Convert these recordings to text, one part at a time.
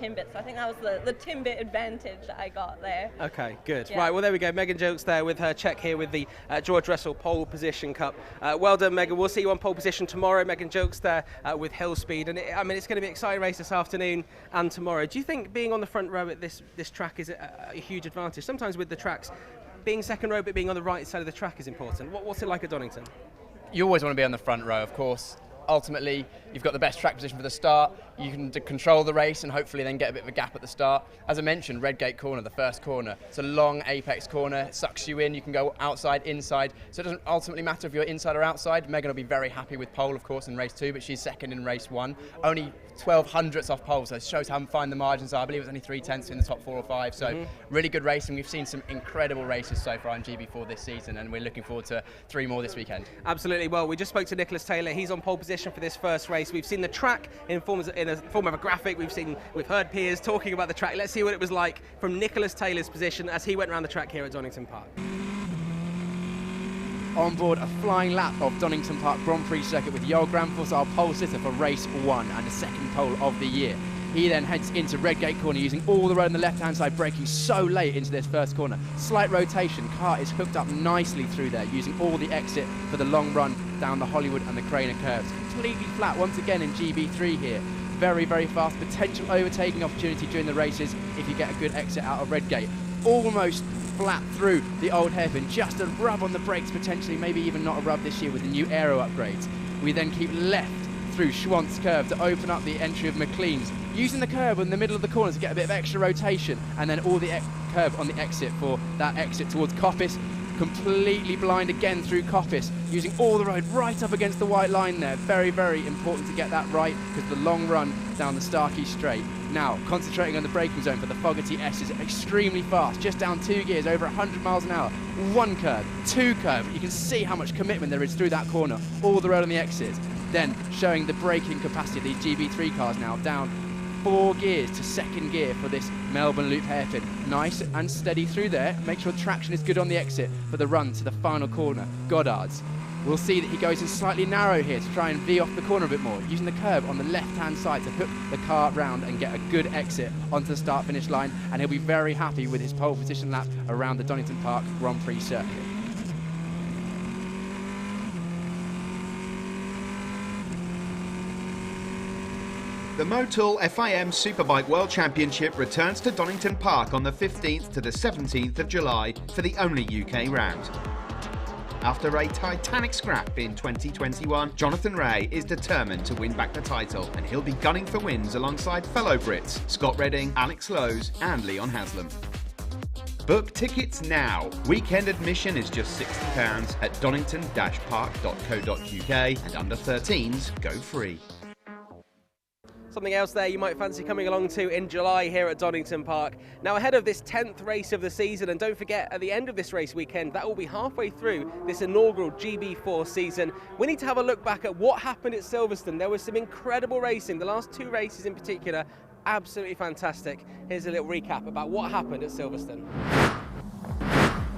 Timbit, so I think that was the Timbit advantage that I got there. Okay, good. Yeah. Right, well there we go. Megan Jilks there with her check here with the George Russell Pole Position Cup. Well done, Megan. We'll see you on pole position tomorrow. Megan Jilks there with Hill Speed, and I mean it's going to be an exciting race this afternoon and tomorrow. Do you think being on the front row at this track is a huge advantage? Sometimes with the tracks, being second row but being on the right side of the track is important. What's it like at Donington? You always want to be on the front row, of course. Ultimately, you've got the best track position for the start. You can control the race and hopefully then get a bit of a gap at the start. As I mentioned, Redgate corner, the first corner. It's a long apex corner. It sucks you in. You can go outside, inside. So it doesn't ultimately matter if you're inside or outside. Megan will be very happy with pole, of course, in race 2, but she's second in race 1. Only 12 hundredths off pole, so it shows how fine the margins are. I believe it's only 3/10 in the top 4 or 5. So really good racing. We've seen some incredible races so far in GB4 this season, and we're looking forward to 3 more this weekend. Absolutely. Well, we just spoke to Nicholas Taylor. He's on pole position for this first race. We've seen the track in the form of a graphic. We've heard peers talking about the track. Let's see what it was like from Nicholas Taylor's position as he went around the track here at Donington Park. On board a flying lap of Donington Park Grand Prix circuit with Yoel Granfors, our pole sitter for race 1 and the second pole of the year. He then heads into Redgate corner using all the road on the left-hand side, braking so late into this first corner. Slight rotation, car is hooked up nicely through there, using all the exit for the long run down the Hollywood and the Craner curves. Completely flat once again in GB3 here. Very, very fast, potential overtaking opportunity during the races if you get a good exit out of Redgate. Almost flat through the old hairpin, just a rub on the brakes potentially, maybe even not a rub this year with the new aero upgrades. We then keep left through Schwantz curve to open up the entry of McLean's, using the curve in the middle of the corner to get a bit of extra rotation, and then all the curve on the exit for that exit towards Coppice. Completely blind again through Coppice, using all the road right up against the white line there. Very, very important to get that right because the long run down the Starkey Straight. Now, concentrating on the braking zone for the Fogarty S is extremely fast, just down 2 gears, over 100 miles an hour. 1 curve, 2 curve. You can see how much commitment there is through that corner, all the road on the exits. Then showing the braking capacity of these GB3 cars now, down 4 gears to second gear for this Melbourne Loop hairpin. Nice and steady through there. Make sure traction is good on the exit for the run to the final corner, Goddard's. We'll see that he goes in slightly narrow here to try and V off the corner a bit more, using the curve on the left-hand side to hook the car round and get a good exit onto the start-finish line, and he'll be very happy with his pole position lap around the Donington Park Grand Prix circuit. The Motul FIM Superbike World Championship returns to Donington Park on the 15th to the 17th of July for the only UK round. After a titanic scrap in 2021, Jonathan Ray is determined to win back the title, and he'll be gunning for wins alongside fellow Brits Scott Redding, Alex Lowes and Leon Haslam. Book tickets now. Weekend admission is just £60 at donington-park.co.uk, and under 13s go free. Something else there you might fancy coming along to in July here at Donington Park. Now ahead of this 10th race of the season, and don't forget at the end of this race weekend, that will be halfway through this inaugural GB4 season, we need to have a look back at what happened at Silverstone. There was some incredible racing, the last 2 races in particular, absolutely fantastic. Here's a little recap about what happened at Silverstone.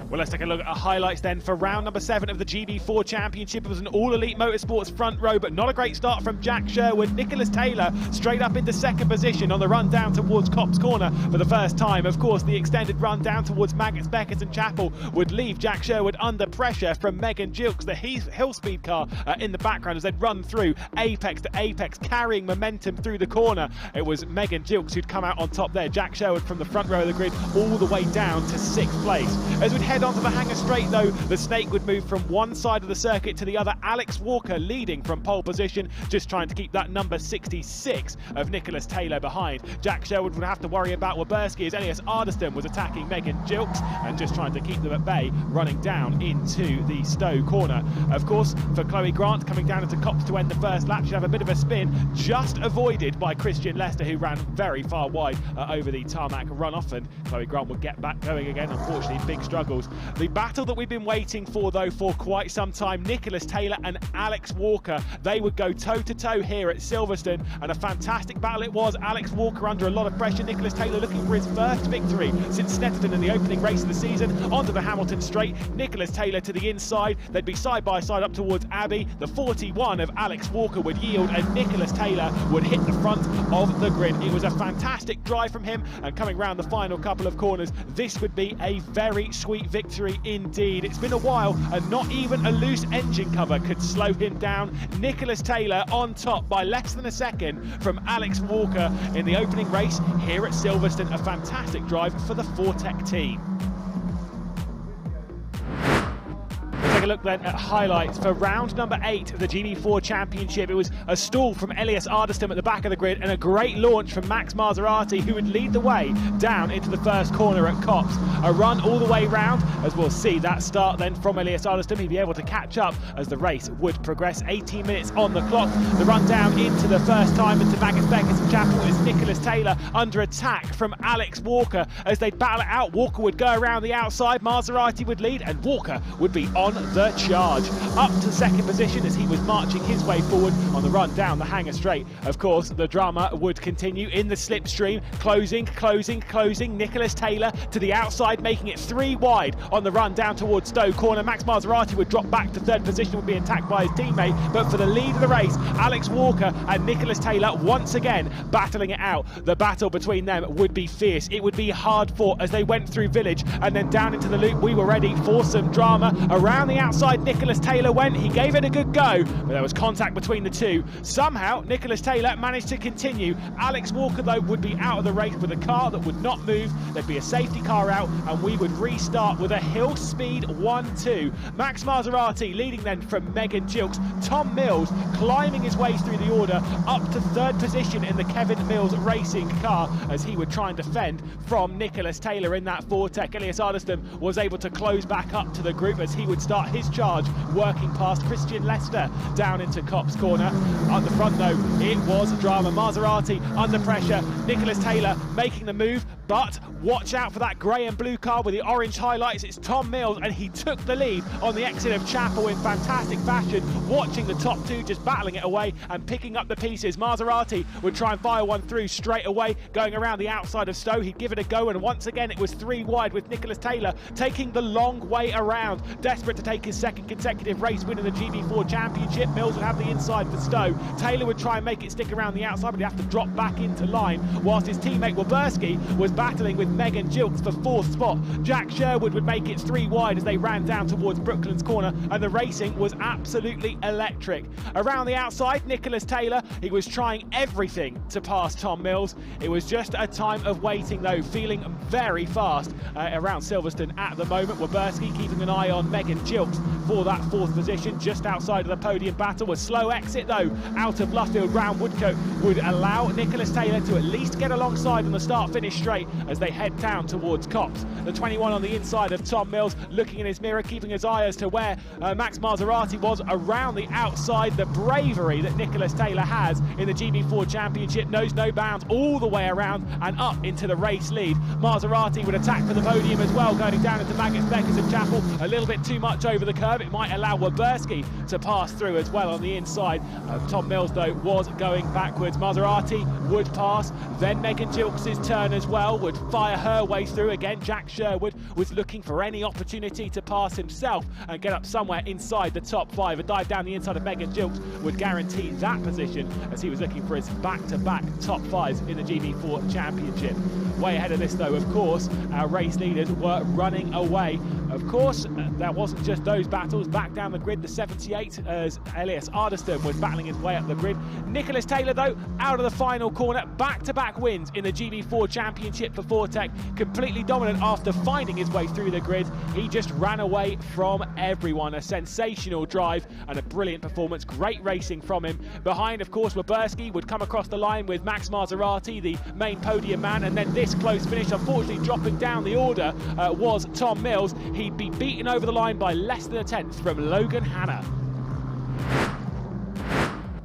Well, let's take a look at our highlights then for round number 7 of the GB4 Championship. It was an all-elite motorsports front row, but not a great start from Jack Sherwood. Nicholas Taylor straight up into second position on the run down towards Copse Corner for the first time. Of course, the extended run down towards Maggots, Beckett and Chapel would leave Jack Sherwood under pressure from Megan Jilks, the Hill Speed car in the background as they'd run through apex to apex, carrying momentum through the corner. It was Megan Jilks who'd come out on top there. Jack Sherwood from the front row of the grid all the way down to 6th place. As we'd head onto the Hangar Straight though, the snake would move from one side of the circuit to the other. Alex Walker leading from pole position, just trying to keep that number 66 of Nicholas Taylor behind. Jack Sherwood would have to worry about Waberski as Elias Ardeston was attacking Megan Jilks and just trying to keep them at bay, running down into the Stowe corner. Of course, for Chloe Grant coming down into Copse to end the first lap, she'd have a bit of a spin, just avoided by Christian Lester, who ran very far wide over the tarmac runoff, and Chloe Grant would get back going again. Unfortunately, big struggles Mills. The battle that we've been waiting for, though, for quite some time, Nicholas Taylor and Alex Walker, they would go toe-to-toe here at Silverstone, and a fantastic battle it was. Alex Walker under a lot of pressure, Nicholas Taylor looking for his first victory since Snetterton in the opening race of the season. Onto the Hamilton straight, Nicholas Taylor to the inside, they'd be side by side up towards Abbey. The 41 of Alex Walker would yield and Nicholas Taylor would hit the front of the grid. It was a fantastic drive from him, and coming round the final couple of corners, this would be a very sweet victory indeed. It's been a while and not even a loose engine cover could slow him down. Nicholas Taylor on top by less than a second from Alex Walker in the opening race here at Silverstone. A fantastic drive for the Fortec team. Take a look then at highlights for round number 8 of the GB4 Championship. It was a stall from Elias Ardestam at the back of the grid and a great launch from Max Maserati, who would lead the way down into the first corner at Copse. A run all the way round, as we'll see that start then from Elias Ardestam. He'd be able to catch up as the race would progress. 18 minutes on the clock. The run down into the first time into Magus Beckers and Chapel is Nicholas Taylor under attack from Alex Walker. As they'd battle it out, Walker would go around the outside, Maserati would lead, and Walker would be on the charge. Up to second position as he was marching his way forward on the run down the Hanger Straight. Of course, the drama would continue in the slipstream. Closing. Nicholas Taylor to the outside, making it 3 wide on the run down towards Stowe Corner. Max Maserati would drop back to third position, would be attacked by his teammate, but for the lead of the race, Alex Walker and Nicholas Taylor once again battling it out. The battle between them would be fierce. It would be hard fought as they went through Village and then down into the loop. We were ready for some drama. Around the outside, Nicholas Taylor went. He gave it a good go, but there was contact between the two. Somehow, Nicholas Taylor managed to continue. Alex Walker, though, would be out of the race with a car that would not move. There'd be a safety car out, and we would restart with a hill speed 1-2. Max Maserati leading then from Megan Jilks. Tom Mills climbing his way through the order up to third position in the Kevin Mills racing car as he would try and defend from Nicholas Taylor in that Fortec. Elias Ardestam was able to close back up to the group as he would start his charge, working past Christian Lester down into Copse Corner. At the front, though, it was drama. Maserati under pressure. Nicholas Taylor making the move, but watch out for that grey and blue car with the orange highlights. It's Tom Mills, and he took the lead on the exit of Chapel in fantastic fashion, watching the top two just battling it away and picking up the pieces. Maserati would try and fire one through straight away, going around the outside of Stowe. He'd give it a go, and once again it was 3 wide with Nicholas Taylor taking the long way around, desperate to take his second consecutive race win in the GB4 Championship. Mills would have the inside for Stowe. Taylor would try and make it stick around the outside, but he'd have to drop back into line, whilst his teammate Waberski was battling with Megan Jilks for 4th spot. Jack Sherwood would make it 3 wide as they ran down towards Brooklands Corner, and the racing was absolutely electric. Around the outside, Nicholas Taylor, he was trying everything to pass Tom Mills. It was just a time of waiting, though, feeling very fast around Silverstone at the moment. Waberski keeping an eye on Megan Jilks for that 4th position, just outside of the podium battle. A slow exit, though, out of Luffield round Woodcote would allow Nicholas Taylor to at least get alongside on the start-finish straight as they head down towards Copse. The 21 on the inside of Tom Mills, looking in his mirror, keeping his eye as to where Max Maserati was around the outside. The bravery that Nicholas Taylor has in the GB4 Championship knows no bounds, all the way around and up into the race lead. Maserati would attack for the podium as well, going down into Magus Beckers and Chapel. A little bit too much over the curve. It might allow Waberski to pass through as well on the inside. Tom Mills, though, was going backwards. Maserati would pass, then Megan Jilks' turn as well, would fire her way through again. Jack Sherwood was looking for any opportunity to pass himself and get up somewhere inside the top 5. A dive down the inside of Megan Jilks would guarantee that position as he was looking for his back-to-back top 5s in the GB4 Championship. Way ahead of this, though, of course, our race leaders were running away. Of course, that wasn't just those battles. Back down the grid, the 78 as Elias Ardestam was battling his way up the grid. Nicholas Taylor, though, out of the final corner. Back-to-back wins in the GB4 Championship for Fortec. Completely dominant after finding his way through the grid. He just ran away from everyone. A sensational drive and a brilliant performance. Great racing from him. Behind, of course, Waberski would come across the line with Max Maserati, the main podium man, and then this close finish, unfortunately dropping down the order, was Tom Mills. He'd be beaten over the line by less than a tenth from Logan Hanna.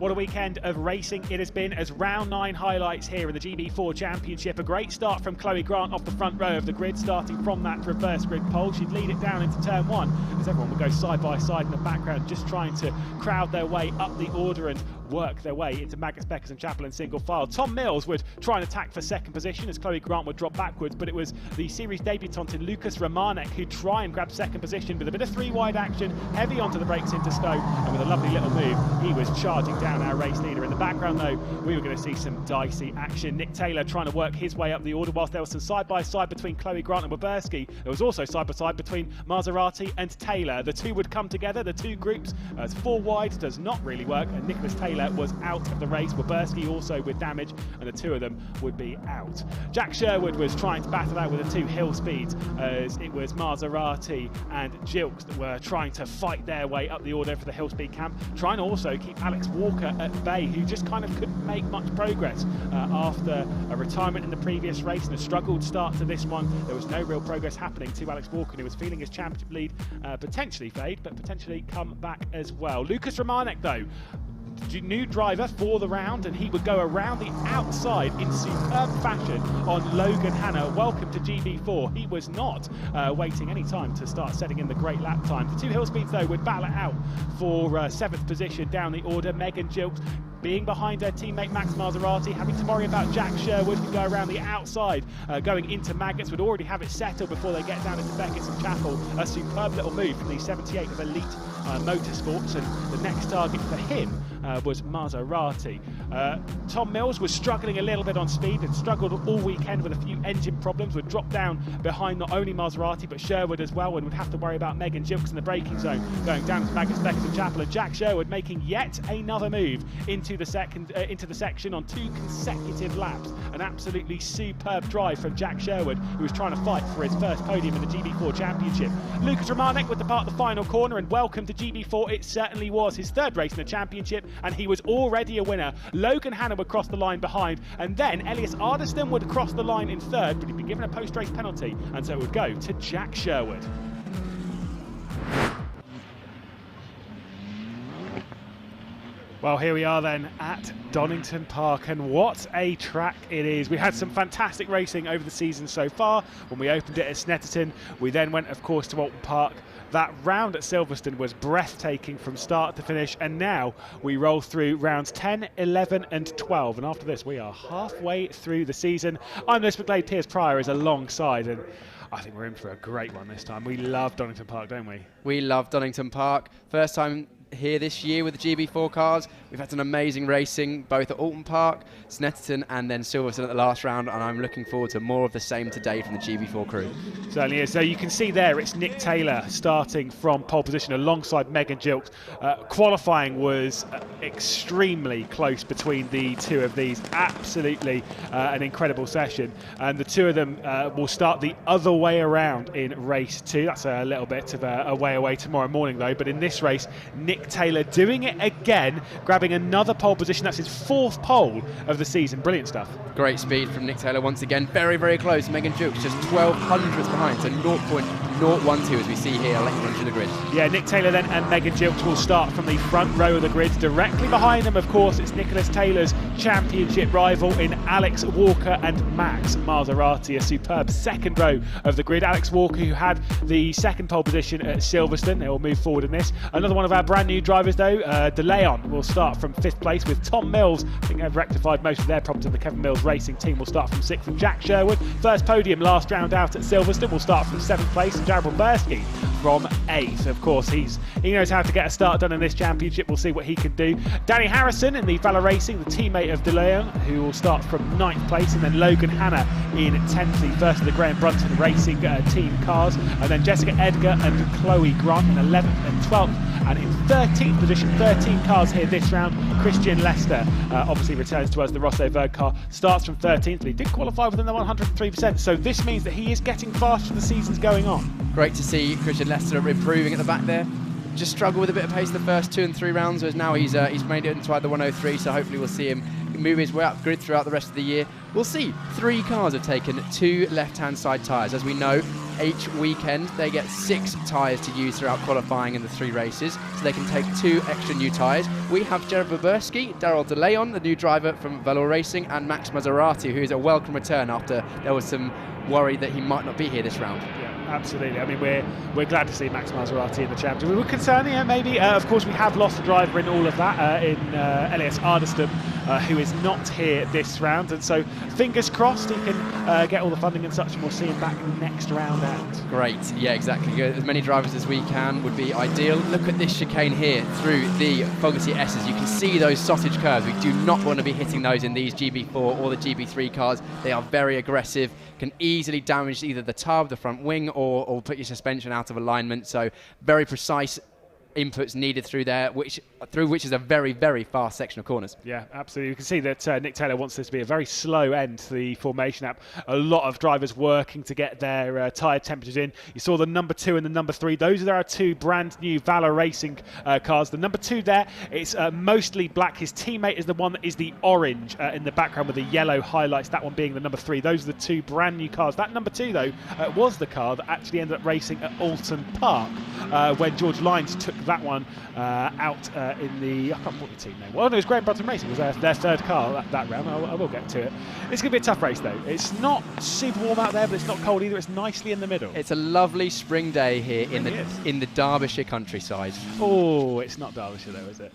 What a weekend of racing it has been, as round 9 highlights here in the GB4 Championship. A great start from Chloe Grant off the front row of the grid, starting from that reverse grid pole. She'd lead it down into turn 1 as everyone would go side by side in the background, just trying to crowd their way up the order and work their way into Maggotts, Beckers and Chapel in single file. Tom Mills would try and attack for second position as Chloe Grant would drop backwards, but it was the series debutant in Lucas Romanek who'd try and grab second position with a bit of 3-wide action, heavy onto the brakes into Stowe, and with a lovely little move, he was charging down our race leader. In the background though, we were going to see some dicey action. Nick Taylor trying to work his way up the order, whilst there was some side-by-side between Chloe Grant and Waberski. There was also side-by-side between Maserati and Taylor. The two would come together, the two groups, as 4 wide does not really work, and Nicholas Taylor was out of the race. Waberski also with damage, and the two of them would be out. Jack Sherwood was trying to battle out with the 2 hill speeds, as it was Maserati and Jilks that were trying to fight their way up the order for the hill speed camp, trying to also keep Alex Walker at bay, who just kind of couldn't make much progress after a retirement in the previous race and a struggled start to this one. There was no real progress happening to Alex Walker, who was feeling his championship lead potentially fade, but potentially come back as well. Lucas Romanek though, new driver for the round, and he would go around the outside in superb fashion on Logan Hanna. Welcome to GB4. He was not waiting any time to start setting in the great lap times. The 2 hill speeds though would battle it out for 7th position down the order. Megan Jilks being behind her teammate Max Maserati, having to worry about Jack Sherwood, who go around the outside, going into Maggotts, would already have it settled before they get down into Beckers and Chapel. A superb little move from the 78 of Elite Motorsports, and the next target for him was Maserati. Tom Mills was struggling a little bit on speed and struggled all weekend with a few engine problems, would drop down behind not only Maserati but Sherwood as well, and would have to worry about Megan Jilks in the braking zone going down to Maggotts, Beckers and Chapel. And Jack Sherwood making yet another move into the section on 2 consecutive laps. An absolutely superb drive from Jack Sherwood, who was trying to fight for his first podium in the GB4 Championship. Lucas Romanek would depart the final corner, and welcome to GB4. It certainly was his 3rd race in the championship, and he was already a winner. Logan Hanna would cross the line behind, and then Elias Ardeston would cross the line in 3rd, but he'd be given a post-race penalty, and so it would go to Jack Sherwood. Well, here we are then at Donington Park, and what a track it is. We had some fantastic racing over the season so far. When we opened it at Snetterton, we then went, of course, to Alton Park. That round at Silverstone was breathtaking from start to finish, and now we roll through rounds 10, 11 and 12, and after this we are halfway through the season. I'm Lewis McGlade, Piers Pryor is alongside, and I think we're in for a great one this time. We love Donington Park, don't we? We love Donington Park. First time here this year with the GB4 cars. We've had some amazing racing both at Alton Park, Snetterton and then Silverstone at the last round, and I'm looking forward to more of the same today from the GB4 crew. Certainly is. So you can see there it's Nick Taylor starting from pole position alongside Megan Jilks. Qualifying was extremely close between the two of these. Absolutely an incredible session, and the two of them will start the other way around in race 2. That's a little bit of a way away tomorrow morning though, but in this race Nick Taylor doing it again, grabbing another pole position. That's his 4th pole of the season. Brilliant stuff. Great speed from Nick Taylor once again. Very, very close. Megan Jilks just 0.12 behind, so 0.012 as we see here later onto the grid. Yeah, Nick Taylor then and Megan Jilks will start from the front row of the grid. Directly behind them, of course, it's Nicholas Taylor's championship rival in Alex Walker and Max Maserati. A superb 2nd row of the grid. Alex Walker, who had the 2nd pole position at Silverstone. They will move forward in this. Another one of our brand new drivers though, De Leon will start from 5th place, with Tom Mills, I think they've rectified most of their problems in the Kevin Mills Racing team, will start from 6th. And Jack Sherwood, first podium last round out at Silverstone, will start from 7th place, and Jared Waberski from 8th. Of course, he knows how to get a start done in this championship. We'll see what he can do. Danny Harrison in the Valor Racing, the teammate of De Leon, who will start from 9th place, and then Logan Hanna in 10th, the first of the Graham Brunton Racing team cars, and then Jessica Edgar and Chloe Grant in 11th and 12th, and in 13th position, 13 cars here this round. Christian Lester obviously returns to us. The Rosso Verde car starts from 13th, but he did qualify within the 103%, so this means that he is getting faster as the season's going on. Great to see Christian Lester improving at the back there. Just struggled with a bit of pace the first 2 and 3 rounds, whereas now he's made it into the 103, so hopefully we'll see him move his way up grid throughout the rest of the year. We'll see 3 cars have taken 2 left-hand side tyres. As we know, each weekend. They get 6 tyres to use throughout qualifying in the 3 races, so they can take 2 extra new tyres. We have Jared Boberski, Daryl DeLeon, the new driver from Valor Racing, and Max Maserati, who is a welcome return after there was some worry that he might not be here this round. Absolutely. I mean, we're glad to see Max Maserati in the championship. We were concerned, maybe. Of course, we have lost a driver in all of that in Elias Ardestam, who is not here this round. And so, fingers crossed, he can get all the funding and such, and we'll see him back next round out. Great. Yeah, exactly. As many drivers as we can would be ideal. Look at this chicane here through the Fogarty S's. You can see those sausage curves. We do not want to be hitting those in these GB4 or the GB3 cars. They are very aggressive, can easily damage either the tub, the front wing, or put your suspension out of alignment. So very precise inputs needed through there, which is a very, very fast section of corners. Yeah, absolutely. You can see that Nick Taylor wants this to be a very slow end to the formation app. A lot of drivers working to get their tyre temperatures in. You saw the number 2 and the number 3. Those are our 2 brand new Valor Racing cars. The number 2 there, it's mostly black. His teammate is the one that is the orange in the background with the yellow highlights, that one being the number 3. Those are the 2 brand new cars. That number 2, though, was the car that actually ended up racing at Alton Park when George Lyons took that one out in the, I can't remember what the team name. Well, no, it was Graham Brunton Racing. It was their 3rd car that round. I will get to it. It's going to be a tough race, though. It's not super warm out there, but it's not cold either. It's nicely in the middle. It's a lovely spring day here in the Derbyshire countryside. Oh, it's not Derbyshire, though, is it?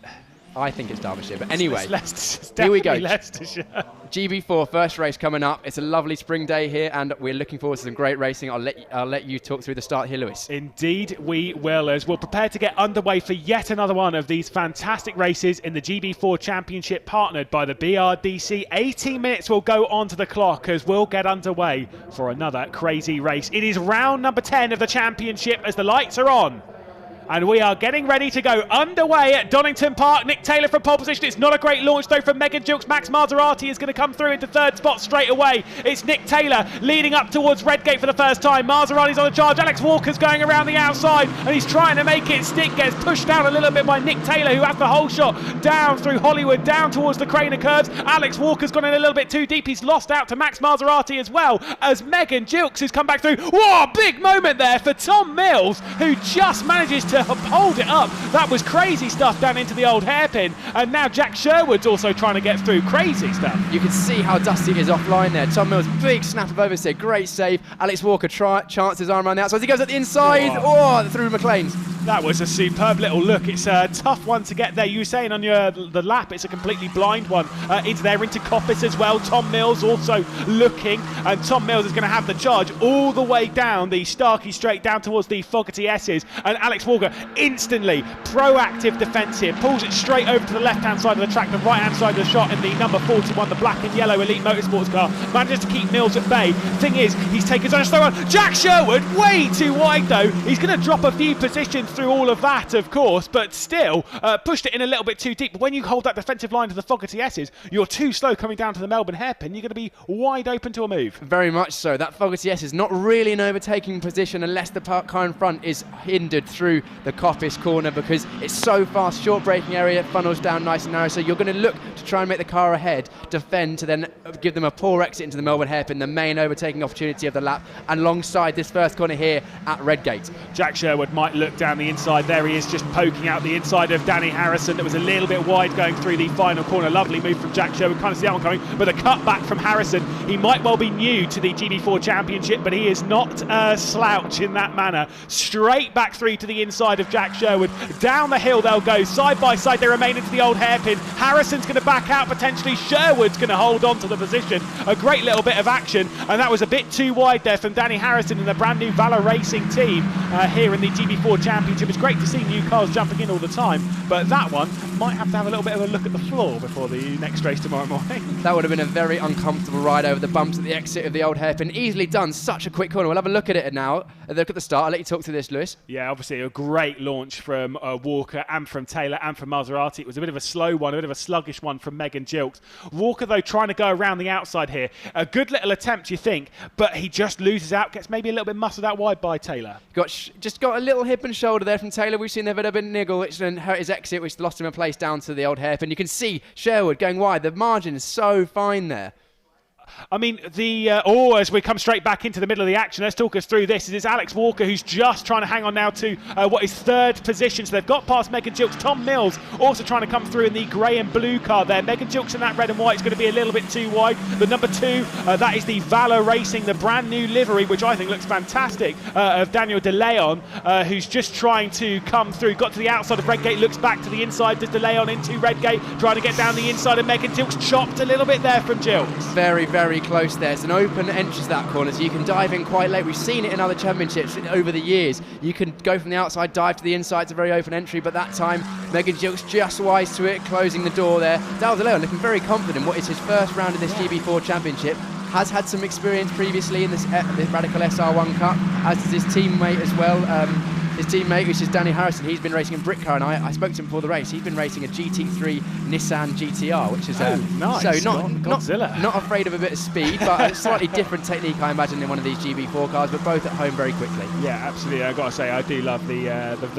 I think it's Derbyshire, but anyway, it's here we go. Leicestershire. GB4 first race coming up. It's a lovely spring day here, and we're looking forward to some great racing. I'll let you talk through the start here, Lewis. Indeed, we will, as we'll prepare to get underway for yet another one of these fantastic races in the GB4 Championship, partnered by the BRDC. 18 minutes will go onto the clock as we'll get underway for another crazy race. It is round number 10 of the championship as the lights are on. And we are getting ready to go underway at Donington Park. Nick Taylor from pole position. It's not a great launch, though, from Megan Jilks. Max Maserati is going to come through into 3rd spot straight away. It's Nick Taylor leading up towards Redgate for the first time. Maserati's on the charge. Alex Walker's going around the outside, and he's trying to make it stick. Gets pushed down a little bit by Nick Taylor, who has the whole shot down through Hollywood, down towards the Craner curves. Alex Walker's gone in a little bit too deep. He's lost out to Max Maserati as well as Megan Jilks, who's come back through. Whoa, big moment there for Tom Mills, who just manages to hold it up. That was crazy stuff down into the old hairpin, and now Jack Sherwood's also trying to get through. Crazy stuff. You can see how dusty it is offline there. Tom Mills, big snap of oversteer, great save. Alex Walker chances his arm around the outside. He goes at the inside, through McLean's. That was a superb little look. It's a tough one to get there. You were saying on the lap, it's a completely blind one. Into there, into Coppice as well. Tom Mills also looking, and Tom Mills is going to have the charge all the way down the Starkey Straight, down towards the Fogarty S's, and Alex Walker instantly proactive defence here, pulls it straight over to the left-hand side of the track, the right-hand side of the shot in the number 41, the black and yellow Elite Motorsports car, manages to keep Mills at bay. Thing is, he's taken his own slow one. Jack Sherwood, way too wide though. He's going to drop a few positions through all of that, of course, but still pushed it in a little bit too deep. But when you hold that defensive line to the Fogarty S's, you're too slow coming down to the Melbourne Hairpin. You're going to be wide open to a move. Very much so. That Fogarty S is not really an overtaking position unless the car in front is hindered through the Coppice corner, because it's so fast, short braking area, funnels down nice and narrow, so you're going to look to try and make the car ahead, defend, to then give them a poor exit into the Melbourne Hairpin, the main overtaking opportunity of the lap, alongside this first corner here at Redgate. Jack Sherwood might look down the inside. There he is, just poking out the inside of Danny Harrison. That was a little bit wide going through the final corner. Lovely move from Jack Sherwood. Kind of see that one coming, but a cut back from Harrison. He might well be new to the GB4 Championship, but he is not a slouch in that manner. Straight back through to the inside of Jack Sherwood. Down the hill they'll go, side by side. They remain into the old hairpin. Harrison's going to back out potentially. Sherwood's going to hold on to the position. A great little bit of action, and that was a bit too wide there from Danny Harrison and the brand new Valor Racing team here in the GB4 Championship. It's great to see new cars jumping in all the time, but that one might have to have a little bit of a look at the floor before the next race tomorrow morning. That would have been a very uncomfortable ride over the bumps at the exit of the old hairpin. Easily done, such a quick corner. We'll have a look at it now. A look at the start. I'll let you talk to this, Lewis. Yeah, obviously a great launch from Walker and from Taylor and from Maserati. It was a bit of a slow one, a bit of a sluggish one from Megan Jilks. Walker, though, trying to go around the outside here. A good little attempt, you think, but he just loses out, gets maybe a little bit muscled out wide by Taylor. Just got a little hip and shoulder there from Taylor. We've seen there a bit of a niggle, which then hurt his exit, which lost him a place down to the old hairpin. You can see Sherwood going wide. The margin is so fine there. I mean, as we come straight back into the middle of the action, let's talk us through this. It's Alex Walker who's just trying to hang on now to what is third position. So they've got past Megan Gilks. Tom Mills also trying to come through in the grey and blue car there. Megan Gilks in that red and white is going to be a little bit too wide. The number 2, that is the Valor Racing, the brand new livery, which I think looks fantastic, of Daniel De Leon, who's just trying to come through. Got to the outside of Redgate, looks back to the inside. Does De Leon into Redgate, trying to get down the inside of Megan Gilks. Chopped a little bit there from Gilks. Very, very close there. It's an open entrance to that corner, so you can dive in quite late. We've seen it in other championships over the years. You can go from the outside, dive to the inside. It's a very open entry, but that time Megan Gilks just wise to it, closing the door there. Daniel De Leon looking very confident. What is his first round of this GB4 championship. Has had some experience previously in this Radical SR1 Cup, as does his teammate as well. His teammate, which is Danny Harrison, he's been racing in Britcar, and I spoke to him before the race. He's been racing a GT3 Nissan GTR, which is nice. So not afraid of a bit of speed, but a slightly different technique, I imagine, in one of these GB4 cars, but both at home very quickly. Yeah, absolutely. I've got to say, I do love the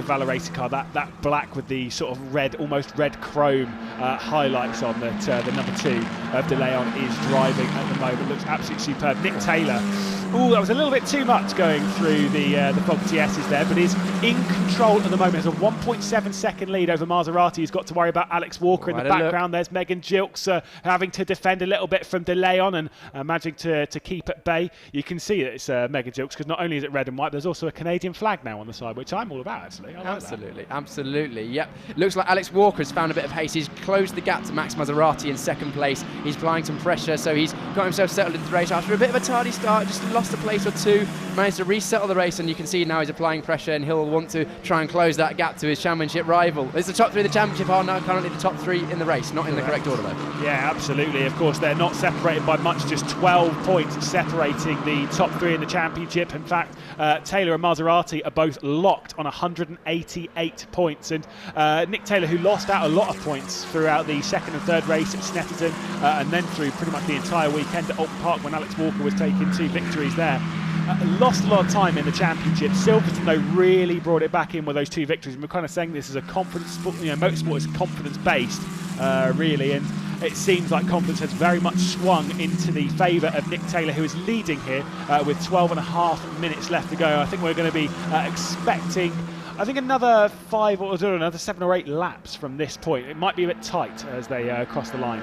Valor Racing car. That black with the sort of red, almost red chrome highlights on that. The number 2 of De Leon is driving at the moment. Looks absolutely superb. Nick Taylor. Ooh, that was a little bit too much going through the Fogarty S's there, but is in control at the moment. Has a 1.7 second lead over Maserati, who's got to worry about Alex Walker in the background. There's Megan Gilks having to defend a little bit from De Leon and managing to keep at bay. You can see that it's Megan Gilks, because not only is it red and white, there's also a Canadian flag now on the side, which I'm all about, actually. Absolutely. Yep. Looks like Alex Walker has found a bit of haste. He's closed the gap to Max Maserati in second place. He's applying some pressure, so he's got himself settled into the race after a bit of a tardy start. Just lost a place or two, managed to resettle the race, and you can see now he's applying pressure, and he'll want to try and close that gap to his championship rival. It's the top 3 of the championship are now currently the top 3 in the race, not in the correct order though. Yeah, absolutely. Of course, they're not separated by much, just 12 points separating the top 3 in the championship. In fact, Taylor and Maserati are both locked on 188 points, and Nick Taylor, who lost out a lot of points throughout the second and third race at Snetterton, and then through pretty much the entire weekend at Alton Park when Alex Walker was taking 2 victories there. Lost a lot of time in the championship. Silverstone, though, really brought it back in with those 2 victories. And we're kind of saying this is a confidence sport, motorsport is confidence-based, really, and it seems like confidence has very much swung into the favour of Nick Taylor, who is leading here with 12.5 minutes left to go. I think we're going to be expecting, another 7 or 8 laps from this point. It might be a bit tight as they cross the line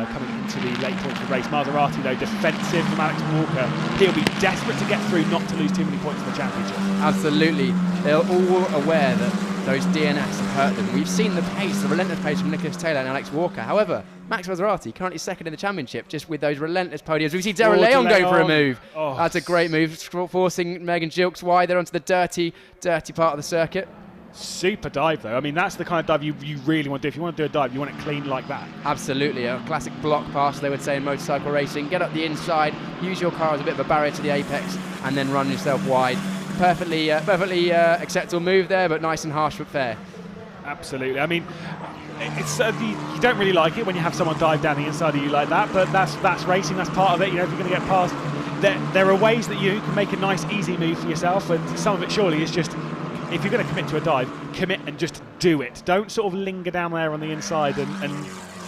coming into the late points of the race. Maserati, though, defensive from Alex Walker. He'll be desperate to get through, not to lose too many points in the championship. Absolutely. They're all aware that those DNFs have hurt them. We've seen the pace, the relentless pace from Nicholas Taylor and Alex Walker. However, Max Maserati currently second in the championship, just with those relentless podiums. We see Darren Leon going for a move. That's a great move, forcing Megan Gilks wide. They're onto the dirty part of the circuit. Super dive, though. I mean, that's the kind of dive you really want to do. If you want to do a dive, you want it clean like that. Absolutely. A classic block pass, they would say in motorcycle racing. Get up the inside, use your car as a bit of a barrier to the apex, and then run yourself wide. Perfectly acceptable move there, but nice and harsh but fair. Absolutely. I mean, it's you don't really like it when you have someone dive down the inside of you like that, but that's racing. That's part of it. If you're going to get past, there are ways that you can make a nice, easy move for yourself, and some of it surely is just, if you're going to commit to a dive, commit and just do it. Don't sort of linger down there on the inside and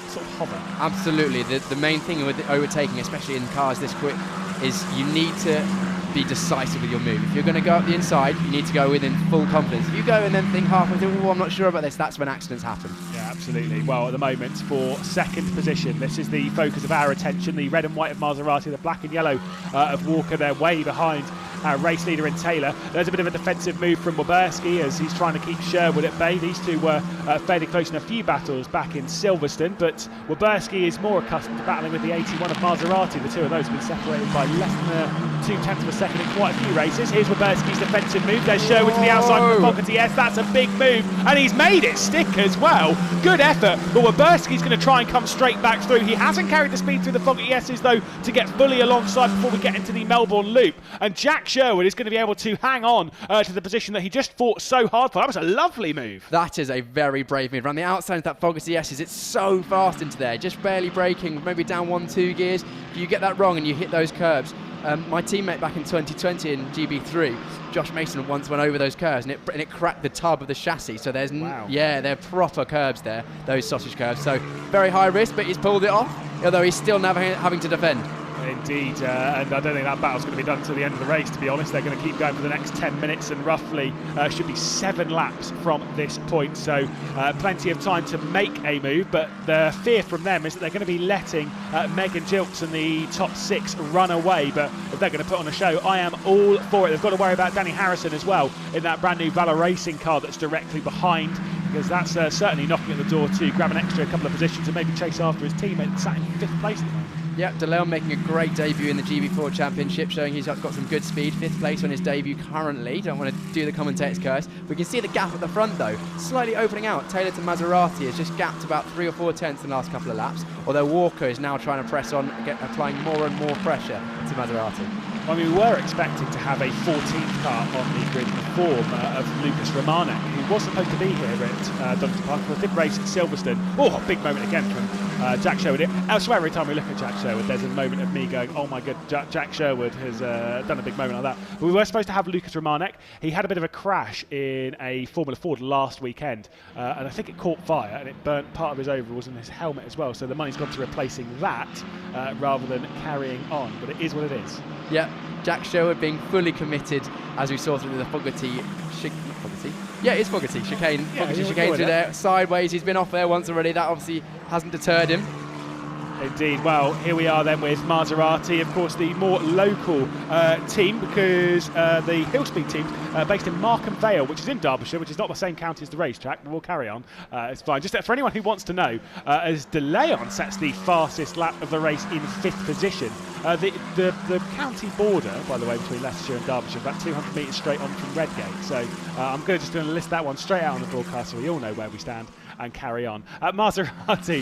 sort of hover. Absolutely. The main thing with overtaking, especially in cars this quick, is you need to be decisive with your move. If you're going to go up the inside, you need to go in full confidence. If you go and then think halfway through, I'm not sure about this, that's when accidents happen. Yeah, absolutely. Well, at the moment, for second position, this is the focus of our attention. The red and white of Maserati, the black and yellow of Walker. They're way behind our race leader in Taylor. There's a bit of a defensive move from Waberski as he's trying to keep Sherwood at bay. These two were fairly close in a few battles back in Silverstone, but Waberski is more accustomed to battling with the 81 of Maserati. The two of those have been separated by less than 0.2 of a second in quite a few races. Here's Waberski's defensive move. There's Sherwood to the outside of the Fogarty. Yes, that's a big move, and he's made it stick as well. Good effort, but Waberski's going to try and come straight back through. He hasn't carried the speed through the Fogarty S's, though, to get fully alongside before we get into the Melbourne Loop, and Jack Sherwood is going to be able to hang on to the position that he just fought so hard for. That was a lovely move. That is a very brave move. Around the outside of that Fogarty S's, it's so fast into there, just barely braking, maybe down 1-2 gears. If you get that wrong and you hit those curbs, my teammate back in 2020 in GB3, Josh Mason, once went over those curves and it cracked the tub of the chassis. So there's they're proper curbs there, those sausage curves. So very high risk, but he's pulled it off, although he's still never having to defend. Indeed, and I don't think that battle's going to be done until the end of the race, to be honest. They're going to keep going for the next 10 minutes and roughly should be 7 laps from this point, so plenty of time to make a move, but the fear from them is that they're going to be letting Meg and Jilks and the top 6 run away, but if they're going to put on a show, I am all for it. They've got to worry about Danny Harrison as well in that brand new Valor Racing car that's directly behind, because that's certainly knocking at the door to grab an extra couple of positions and maybe chase after his teammate sat in 5th place at the moment. Yeah, De Leon making a great debut in the GB4 Championship, showing he's got some good speed. 5th place on his debut currently. Don't want to do the commentator's curse. We can see the gap at the front though, slightly opening out. Taylor to Maserati has just gapped about 3 or 4 tenths in the last couple of laps, although Walker is now trying to press on, applying more and more pressure to Maserati. I mean, we were expecting to have a 14th car on the grid in the form of Lucas Romanek, who was supposed to be here at Donington Park for a big race at Silverstone. Oh, a big moment again from Jack Sherwood. Elsewhere, every time we look at Jack Sherwood, there's a moment of me going, oh my god, Jack Sherwood has done a big moment like that. But we were supposed to have Lucas Romanek. He had a bit of a crash in a Formula Ford last weekend, and I think it caught fire and it burnt part of his overalls and his helmet as well. So the money's gone to replacing that rather than carrying on. But it is what it is. Yeah, Jack Sherwood being fully committed, as we saw through the Fogarty. Yeah, it's Fogarty chicane. Yeah, Fogarty chicane through there, sideways. He's been off there once already. That obviously hasn't deterred him. Indeed. Well, here we are then with Maserati, of course, the more local team, because the Hillspeed team based in Markham Vale, which is in Derbyshire, which is not the same county as the racetrack, but we'll carry on. It's fine. Just for anyone who wants to know, as De Leon sets the fastest lap of the race in 5th position. The county border, by the way, between Leicestershire and Derbyshire, about 200 metres straight on from Redgate. So I'm just going to list that one straight out on the broadcast so we all know where we stand and carry on. Maserati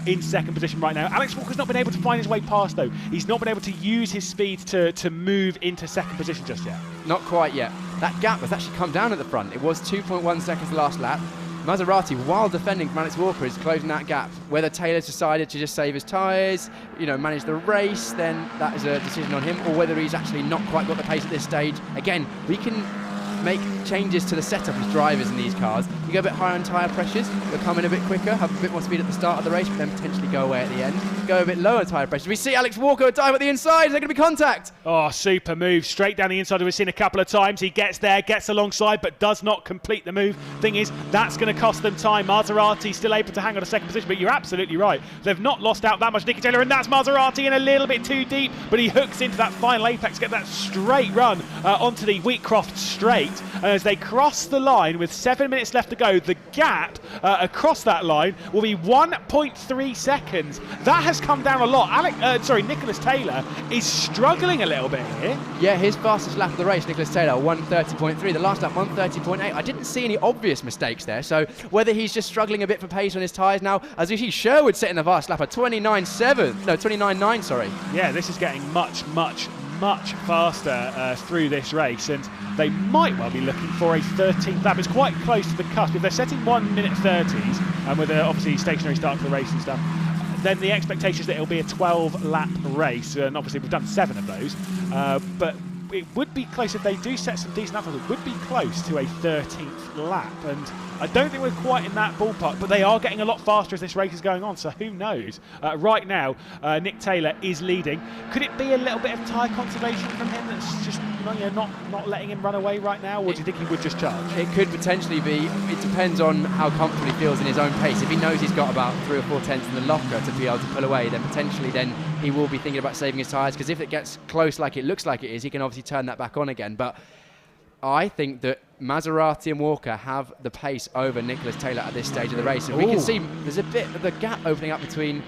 in 2nd position right now. Alex Walker's not been able to find his way past though. He's not been able to use his speed to move into 2nd position just yet. Not quite yet. That gap has actually come down at the front. It was 2.1 seconds the last lap. Maserati, while defending from Alex Walker, is closing that gap. Whether Taylor's decided to just save his tyres, manage the race, then that is a decision on him, or whether he's actually not quite got the pace at this stage. Again, we can make changes to the setup as drivers in these cars. You go a bit higher on tyre pressures, you'll come in a bit quicker, have a bit more speed at the start of the race, but then potentially go away at the end. Go a bit lower tyre pressures. We see Alex Walker dive at the inside. Is there going to be contact? Oh, super move. Straight down the inside. We've seen a couple of times. He gets there, gets alongside, but does not complete the move. Thing is, that's going to cost them time. Maserati still able to hang on a 2nd position, but you're absolutely right. They've not lost out that much. Nicky Taylor, and that's Maserati in a little bit too deep, but he hooks into that final apex, get that straight run onto the Wheatcroft straight. As they cross the line with 7 minutes left to go, the gap across that line will be 1.3 seconds. That has come down a lot. Nicholas Taylor is struggling a little bit here. Yeah, his fastest lap of the race, Nicholas Taylor, 1:30.3. The last lap, 1:30.8. I didn't see any obvious mistakes there, so whether he's just struggling a bit for pace on his tyres now, as we see Sherwood setting the fast lap at 29.9, sorry. Yeah, this is getting much faster through this race, and they might well be looking for a 13th lap. It's quite close to the cusp. If they're setting 1 minute 30s, and with obviously stationary start to the race and stuff, then the expectation is that it'll be a 12-lap race, and obviously we've done 7 of those, but it would be close if they do set some decent laps. It would be close to a 13th lap, and I don't think we're quite in that ballpark, but they are getting a lot faster as this race is going on, so who knows. Right now, Nick Taylor is leading. Could it be a little bit of tyre conservation from him that's just not letting him run away right now, or do you think he would just charge? It could potentially be. It depends on how comfortable he feels in his own pace. If he knows he's got about 3 or 4 tenths in the locker to be able to pull away, then potentially he will be thinking about saving his tyres, because if it gets close like it looks like it is, he can obviously turn that back on again. But I think that Maserati and Walker have the pace over Nicholas Taylor at this stage of the race. And we can see there's a bit of the gap opening up between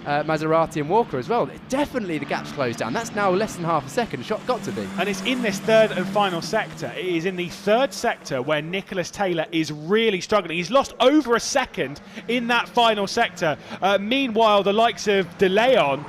Maserati and Walker as well. Definitely the gap's closed down. That's now less than half a second. Got to be. And it's in this 3rd and final sector. It is in the 3rd sector where Nicholas Taylor is really struggling. He's lost over a second in that final sector. Meanwhile, the likes of De Leon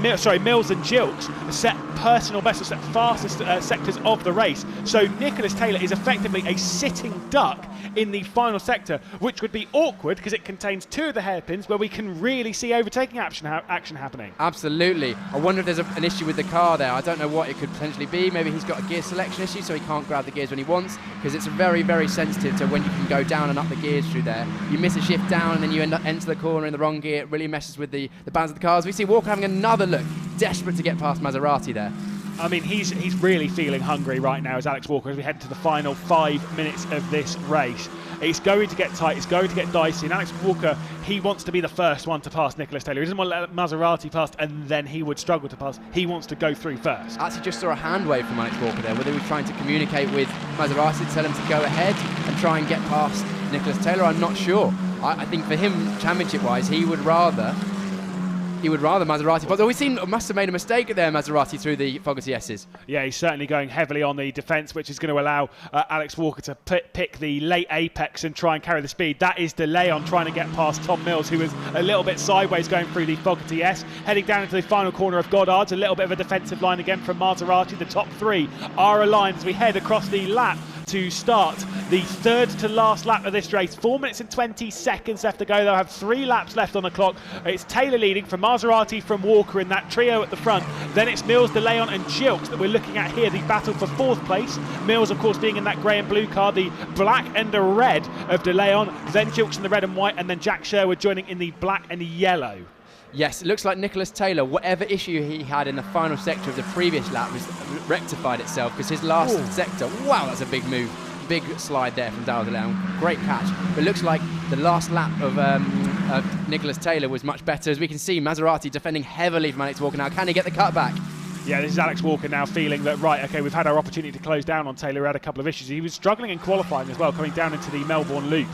Mills and Jilks set personal best, set fastest sectors of the race. So Nicholas Taylor is effectively a sitting duck in the final sector, which would be awkward because it contains 2 of the hairpins where we can really see overtaking action. action happening. Absolutely. I wonder if there's an issue with the car there. I don't know what it could potentially be. Maybe he's got a gear selection issue, so he can't grab the gears when he wants, because it's very, very sensitive to when you can go down and up the gears through there. You miss a shift down and then you enter the corner in the wrong gear. It really messes with the balance of the cars. We see Walker having another look, desperate to get past Maserati there. I mean, he's really feeling hungry right now as Alex Walker, as we head to the final 5 minutes of this race. It's going to get tight, it's going to get dicey, and Alex Walker, he wants to be the first one to pass Nicholas Taylor. He doesn't want to let Maserati past and then he would struggle to pass. He wants to go through first. Actually just saw a hand wave from Alex Walker there, whether he was trying to communicate with Maserati to tell him to go ahead and try and get past Nicholas Taylor. I'm not sure. I think for him, championship-wise, he would rather Maserati. But we must have made a mistake there, Maserati, through the Fogarty S's. Yeah, he's certainly going heavily on the defence, which is going to allow Alex Walker to pick the late apex and try and carry the speed. That is De Leon trying to get past Tom Mills, who was a little bit sideways going through the Fogarty S. Heading down into the final corner of Goddard's, a little bit of a defensive line again from Maserati. The top three are aligned as we head across the lap to start the third to last lap of this race. 4 minutes and 20 seconds left to go. They'll have 3 laps left on the clock. It's Taylor leading from Maserati, from Walker in that trio at the front. Then it's Mills, De Leon and Gilks that we're looking at here, the battle for 4th place. Mills, of course, being in that grey and blue car, the black and the red of De Leon. Then Gilks in the red and white, and then Jack Sherwood joining in the black and yellow. Yes, it looks like Nicholas Taylor, whatever issue he had in the final sector of the previous lap, has rectified itself, because his last sector, wow, that's a big move. Big slide there from Darrell De Leon. Great catch. But it looks like the last lap of Nicholas Taylor was much better. As we can see, Maserati defending heavily from Alex Walker now. Can he get the cutback? Yeah, this is Alex Walker now feeling that, right, okay, we've had our opportunity to close down on Taylor. He had a couple of issues. He was struggling in qualifying as well, coming down into the Melbourne loop.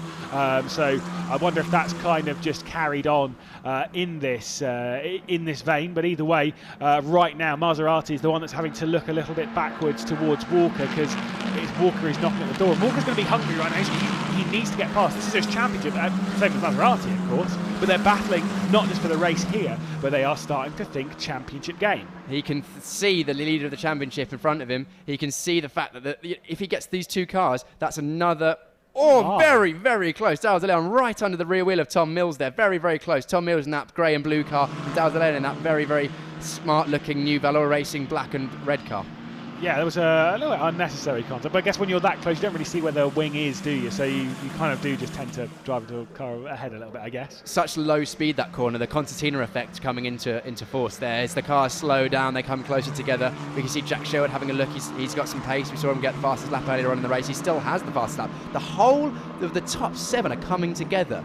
So I wonder if that's kind of just carried on in this vein. But either way, right now, Maserati is the one that's having to look a little bit backwards towards Walker, because it's Walker who's knocking at the door. And Walker's going to be hungry right now. He needs to get past. This is his championship, same as Maserati, of course. But they're battling not just for the race here, but they are starting to think championship game. He can see the leader of the championship in front of him. He can see the fact that if he gets these 2 cars, that's another... very, very close. Darrell De Leon right under the rear wheel of Tom Mills there. Very, very close. Tom Mills in that grey and blue car. Darrell De Leon in that very, very smart-looking new Valor Racing black and red car. Yeah, there was a little bit unnecessary contact, but I guess when you're that close, you don't really see where the wing is, do you? So you kind of do just tend to drive into a car ahead a little bit, I guess. Such low speed, that corner, the concertina effect coming into force there. As the cars slow down, they come closer together. We can see Jack Sherwood having a look. He's got some pace. We saw him get the fastest lap earlier on in the race. He still has the fastest lap. The whole of the top 7 are coming together.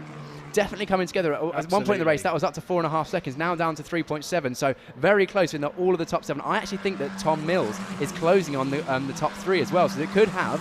Definitely coming together. At one point in the race, that was up to 4.5 seconds, now down to 3.7, so very close in all of the top 7. I actually think that Tom Mills is closing on the top 3 as well, so it could have,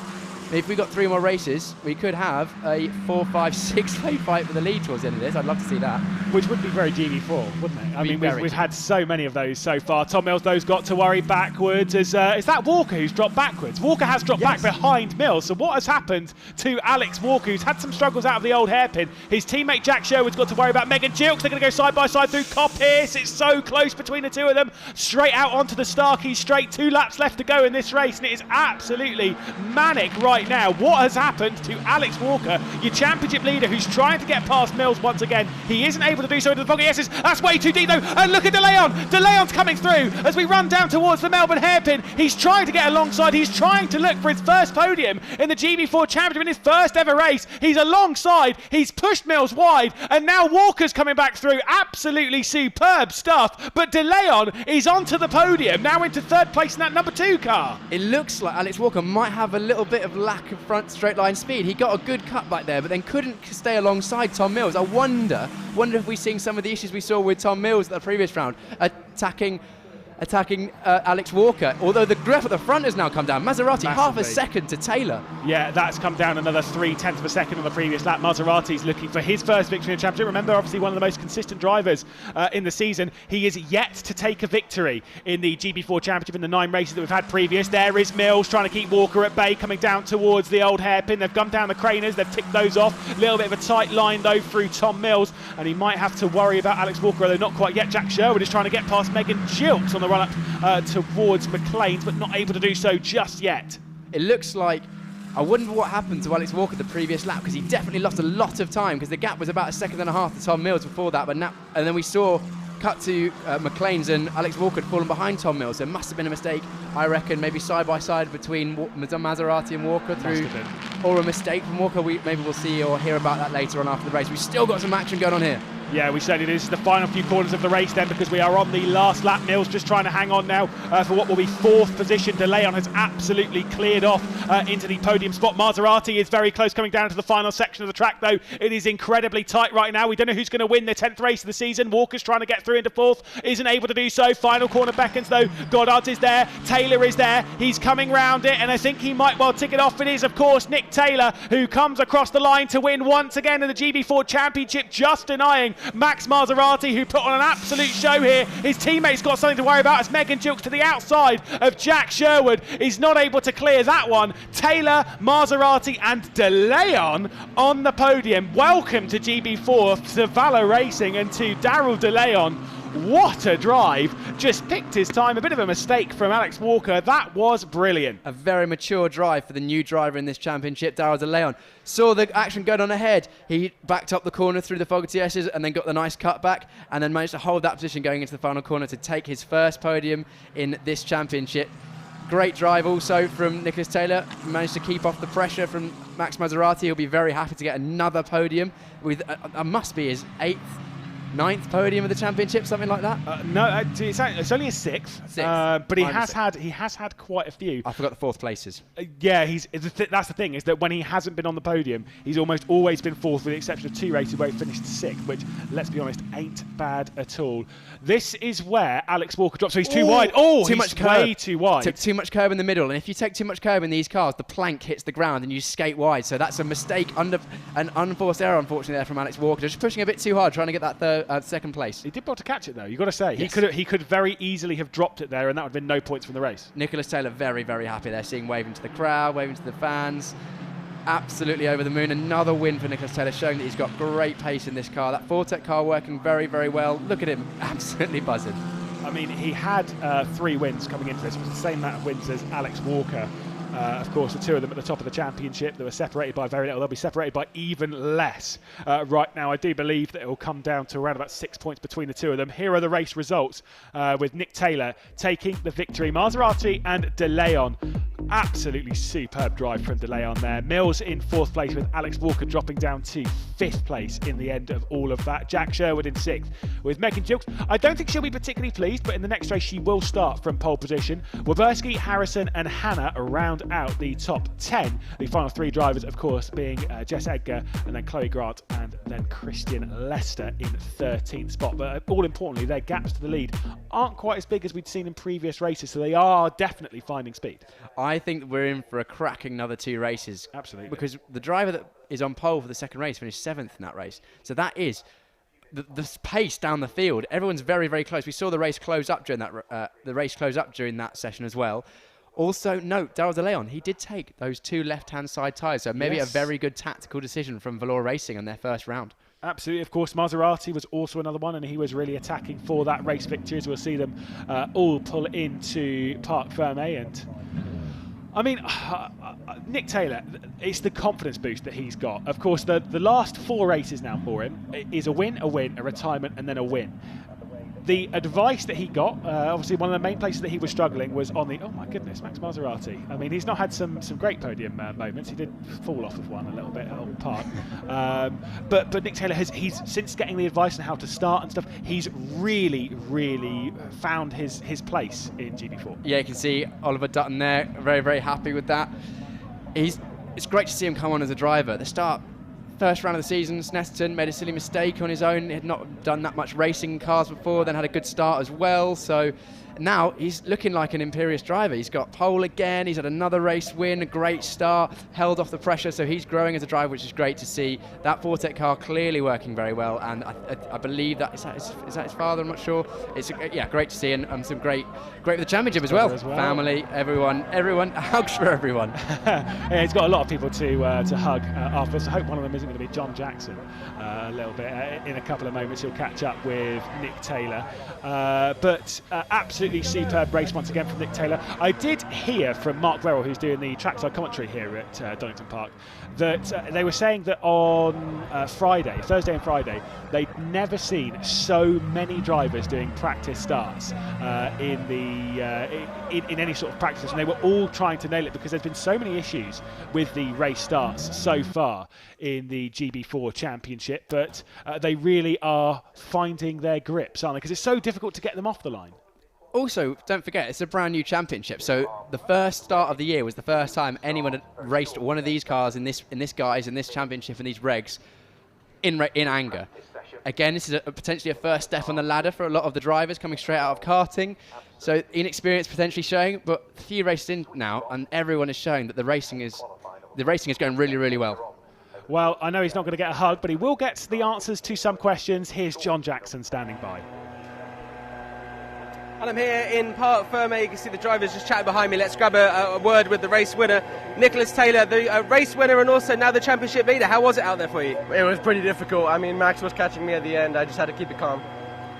if we got 3 more races, we could have a 4, 5, 6 way fight for the lead towards the end of this. I'd love to see that. Which would be very GB4, wouldn't it? I mean, we've had so many of those so far. Tom Mills, those got to worry backwards. Is that Walker who's dropped backwards? Walker has dropped back behind Mills. So what has happened to Alex Walker, who's had some struggles out of the old hairpin? His teammate Jack Sherwood's got to worry about Megan Gilks. They're going to go side by side through Coppice. It's so close between the 2 of them. Straight out onto the Starkey straight. 2 laps left to go in this race, and it is absolutely manic right now. What has happened to Alex Walker, your championship leader, who's trying to get past Mills once again? He isn't able to do so into the Foggy S's. That's way too deep though. And look at De Leon. De Leon's coming through as we run down towards the Melbourne Hairpin. He's trying to get alongside. He's trying to look for his first podium in the GB4 Championship in his first ever race. He's alongside. He's pushed Mills wide, and now Walker's coming back through. Absolutely superb stuff. But De Leon is onto the podium, now into 3rd place in that number 2 car. It looks like Alex Walker might have a little bit of lack of front straight line speed. He got a good cut back there, but then couldn't stay alongside Tom Mills. I wonder if we're seeing some of the issues we saw with Tom Mills at the previous round, attacking Alex Walker, although the graph at the front has now come down. Maserati Massively. Half a second to Taylor. Yeah, that's come down another 0.3 of a second on the previous lap. Maserati's looking for his first victory in the championship. Remember, obviously one of the most consistent drivers in the season. He is yet to take a victory in the GB4 Championship in the 9 races that we've had previous. There is Mills trying to keep Walker at bay, coming down towards the old hairpin. They've gone down the craners, they've ticked those off. A little bit of a tight line though through Tom Mills, and he might have to worry about Alex Walker, although not quite yet. Jack Sherwood is trying to get past Megan Gilks on the run-up towards McLean's, but not able to do so just yet. It looks like, I wonder what happened to Alex Walker the previous lap, because he definitely lost a lot of time, because the gap was about 1.5 seconds to Tom Mills before that, and then we saw cut to McLean's, and Alex Walker had fallen behind Tom Mills. There must have been a mistake, I reckon, maybe side by side between Maserati and Walker, or a mistake from Walker. Maybe we'll see or hear about that later on after the race. We've still got some action going on here. Yeah, we certainly do. This is the final few corners of the race then, because we are on the last lap. Mills just trying to hang on now for what will be 4th position. De Leon has absolutely cleared off into the podium spot. Maserati is very close, coming down to the final section of the track, though. It is incredibly tight right now. We don't know who's going to win the 10th race of the season. Walker's trying to get through into 4th, isn't able to do so. Final corner beckons, though. Goddard is there. Taylor is there. He's coming round it, and I think he might well tick it off. It is, of course, Nick Taylor, who comes across the line to win once again in the GB4 Championship, just denying Max Maserati, who put on an absolute show here. His teammates got something to worry about as Megan Jukes to the outside of Jack Sherwood is not able to clear that one. Taylor, Maserati and De Leon on the podium. Welcome to GB4, to Valor Racing and to Daryl De Leon. What a drive. Just picked his time. A bit of a mistake from Alex Walker. That was brilliant. A very mature drive for the new driver in this championship, Daryl De Leon. Saw the action going on ahead. He backed up the corner through the Fogarty S's and then got the nice cut back, and then managed to hold that position going into the final corner to take his first podium in this championship. Great drive also from Nicholas Taylor. Managed to keep off the pressure from Max Maserati. He'll be very happy to get another podium with must be his 9th podium of the championship, something like that. No, it's only a 6th. But he has had quite a few. I forgot the 4th places. Yeah, that's the thing, is that when he hasn't been on the podium, he's almost always been 4th, with the exception of 2 races where he finished 6th, which, let's be honest, ain't bad at all. This is where Alex Walker drops, so he's too wide. Oh, too much curb. Way too wide. Took too much curb in the middle, and if you take too much curb in these cars, the plank hits the ground and you skate wide. So that's a mistake, an unforced error, unfortunately, there from Alex Walker. Just pushing a bit too hard, trying to get that 2nd place. He did well to catch it, though, you've got to say. Yes. He could very easily have dropped it there, and that would have been no points from the race. Nicholas Taylor very, very happy there, seeing waving to the crowd, waving to the fans. Absolutely over the moon. Another win for Nicholas Taylor, showing that he's got great pace in this car. That Fortec car working very, very well. Look at him, absolutely buzzing. I mean, he had 3 wins coming into this. It was the same amount of wins as Alex Walker. Of course, the 2 of them at the top of the championship. They were separated by very little. They'll be separated by even less right now. I do believe that it will come down to around about 6 points between the 2 of them. Here are the race results, with Nick Taylor taking the victory. Maserati and De Leon. Absolutely superb drive from De Leon there. Mills in 4th place, with Alex Walker dropping down to 5th place in the end of all of that. Jack Sherwood in 6th, with Megan Jukes. I don't think she'll be particularly pleased, but in the next race she will start from pole position. Waberski, Harrison and Hannah round out the top 10. The final 3 drivers, of course, being Jess Edgar and then Chloe Grant and then Christian Lester in 13th spot. But all importantly, their gaps to the lead aren't quite as big as we'd seen in previous races, so they are definitely finding speed. I think that we're in for a cracking another 2 races. Absolutely. Because the driver that is on pole for the 2nd race finished 7th in that race. So that is the pace down the field. Everyone's very, very close. We saw the race close up during that session as well. Also, note, Daryl De Leon, he did take those 2 left-hand side tyres, so maybe yes, a very good tactical decision from Valor Racing on their first round. Absolutely. Of course, Maserati was also another one, and he was really attacking for that race victory, as we'll see them all pull into Parc Fermé. And I mean, Nick Taylor, it's the confidence boost that he's got. Of course, the last 4 races now for him is a win, a retirement, and then a win. The advice that he got, obviously one of the main places that he was struggling was on the, oh my goodness, Max Maserati. I mean, he's not had some great podium moments. He did fall off of one a little bit at Old Park. But Nick Taylor, he's since getting the advice on how to start and stuff, he's really, really found his place in GB4. Yeah, you can see Oliver Dutton there, very, very happy with that. It's great to see him come on as a driver. At the start, first round of the season, Snetterton made a silly mistake on his own. He had not done that much racing in cars before, then had a good start as well. So now he's looking like an imperious driver. He's got pole again, he's had another race win, a great start, held off the pressure, so he's growing as a driver, which is great to see. That Fortec car clearly working very well, and I believe that is that his father, I'm not sure. It's great to see, and some great for the championship as well. Family, everyone, hugs for everyone. Yeah, he's got a lot of people to hug after this. I hope one of them isn't going to be John Jackson a little bit. In a couple of moments he'll catch up with Nick Taylor, but absolutely absolutely superb race once again from Nick Taylor. I did hear from Mark Verrill, who's doing the trackside commentary here at Donington Park, that they were saying that on Thursday and Friday, they'd never seen so many drivers doing practice starts in any sort of practice, and they were all trying to nail it because there's been so many issues with the race starts so far in the GB4 Championship, but they really are finding their grips, aren't they? Because it's so difficult to get them off the line. Also, don't forget, it's a brand new championship. So the first start of the year was the first time anyone had raced one of these cars in this championship, in these regs, in anger. Again, this is potentially a first step on the ladder for a lot of the drivers coming straight out of karting. So inexperience potentially showing, but a few races in now, and everyone is showing that the racing is going really, really well. Well, I know he's not going to get a hug, but he will get the answers to some questions. Here's John Jackson standing by. And I'm here in Parc Fermé. You can see the drivers just chatting behind me. Let's grab a word with the race winner, Nicholas Taylor, the race winner and also now the championship leader. How was it out there for you? It was pretty difficult. I mean, Max was catching me at the end. I just had to keep it calm.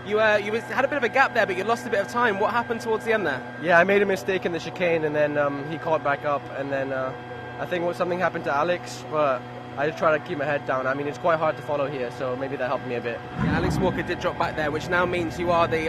You had a bit of a gap there, but you lost a bit of time. What happened towards the end there? Yeah, I made a mistake in the chicane, and then he caught back up, and then I think something happened to Alex, but I just try to keep my head down. I mean, it's quite hard to follow here, so maybe that helped me a bit. Yeah, Alex Walker did drop back there, which now means you are the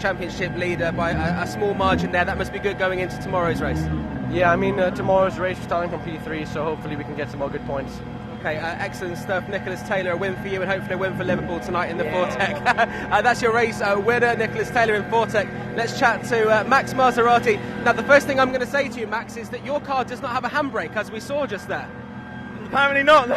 championship leader by a small margin there. That must be good going into tomorrow's race. Yeah, I mean, tomorrow's race is starting from P3, so hopefully we can get some more good points. Okay, excellent stuff. Nicholas Taylor, a win for you and hopefully a win for Liverpool tonight in the Vortec. That's your race winner, Nicholas Taylor in Vortec. Let's chat to Max Maserati. Now, the first thing I'm going to say to you, Max, is that your car does not have a handbrake, as we saw just there. Apparently not.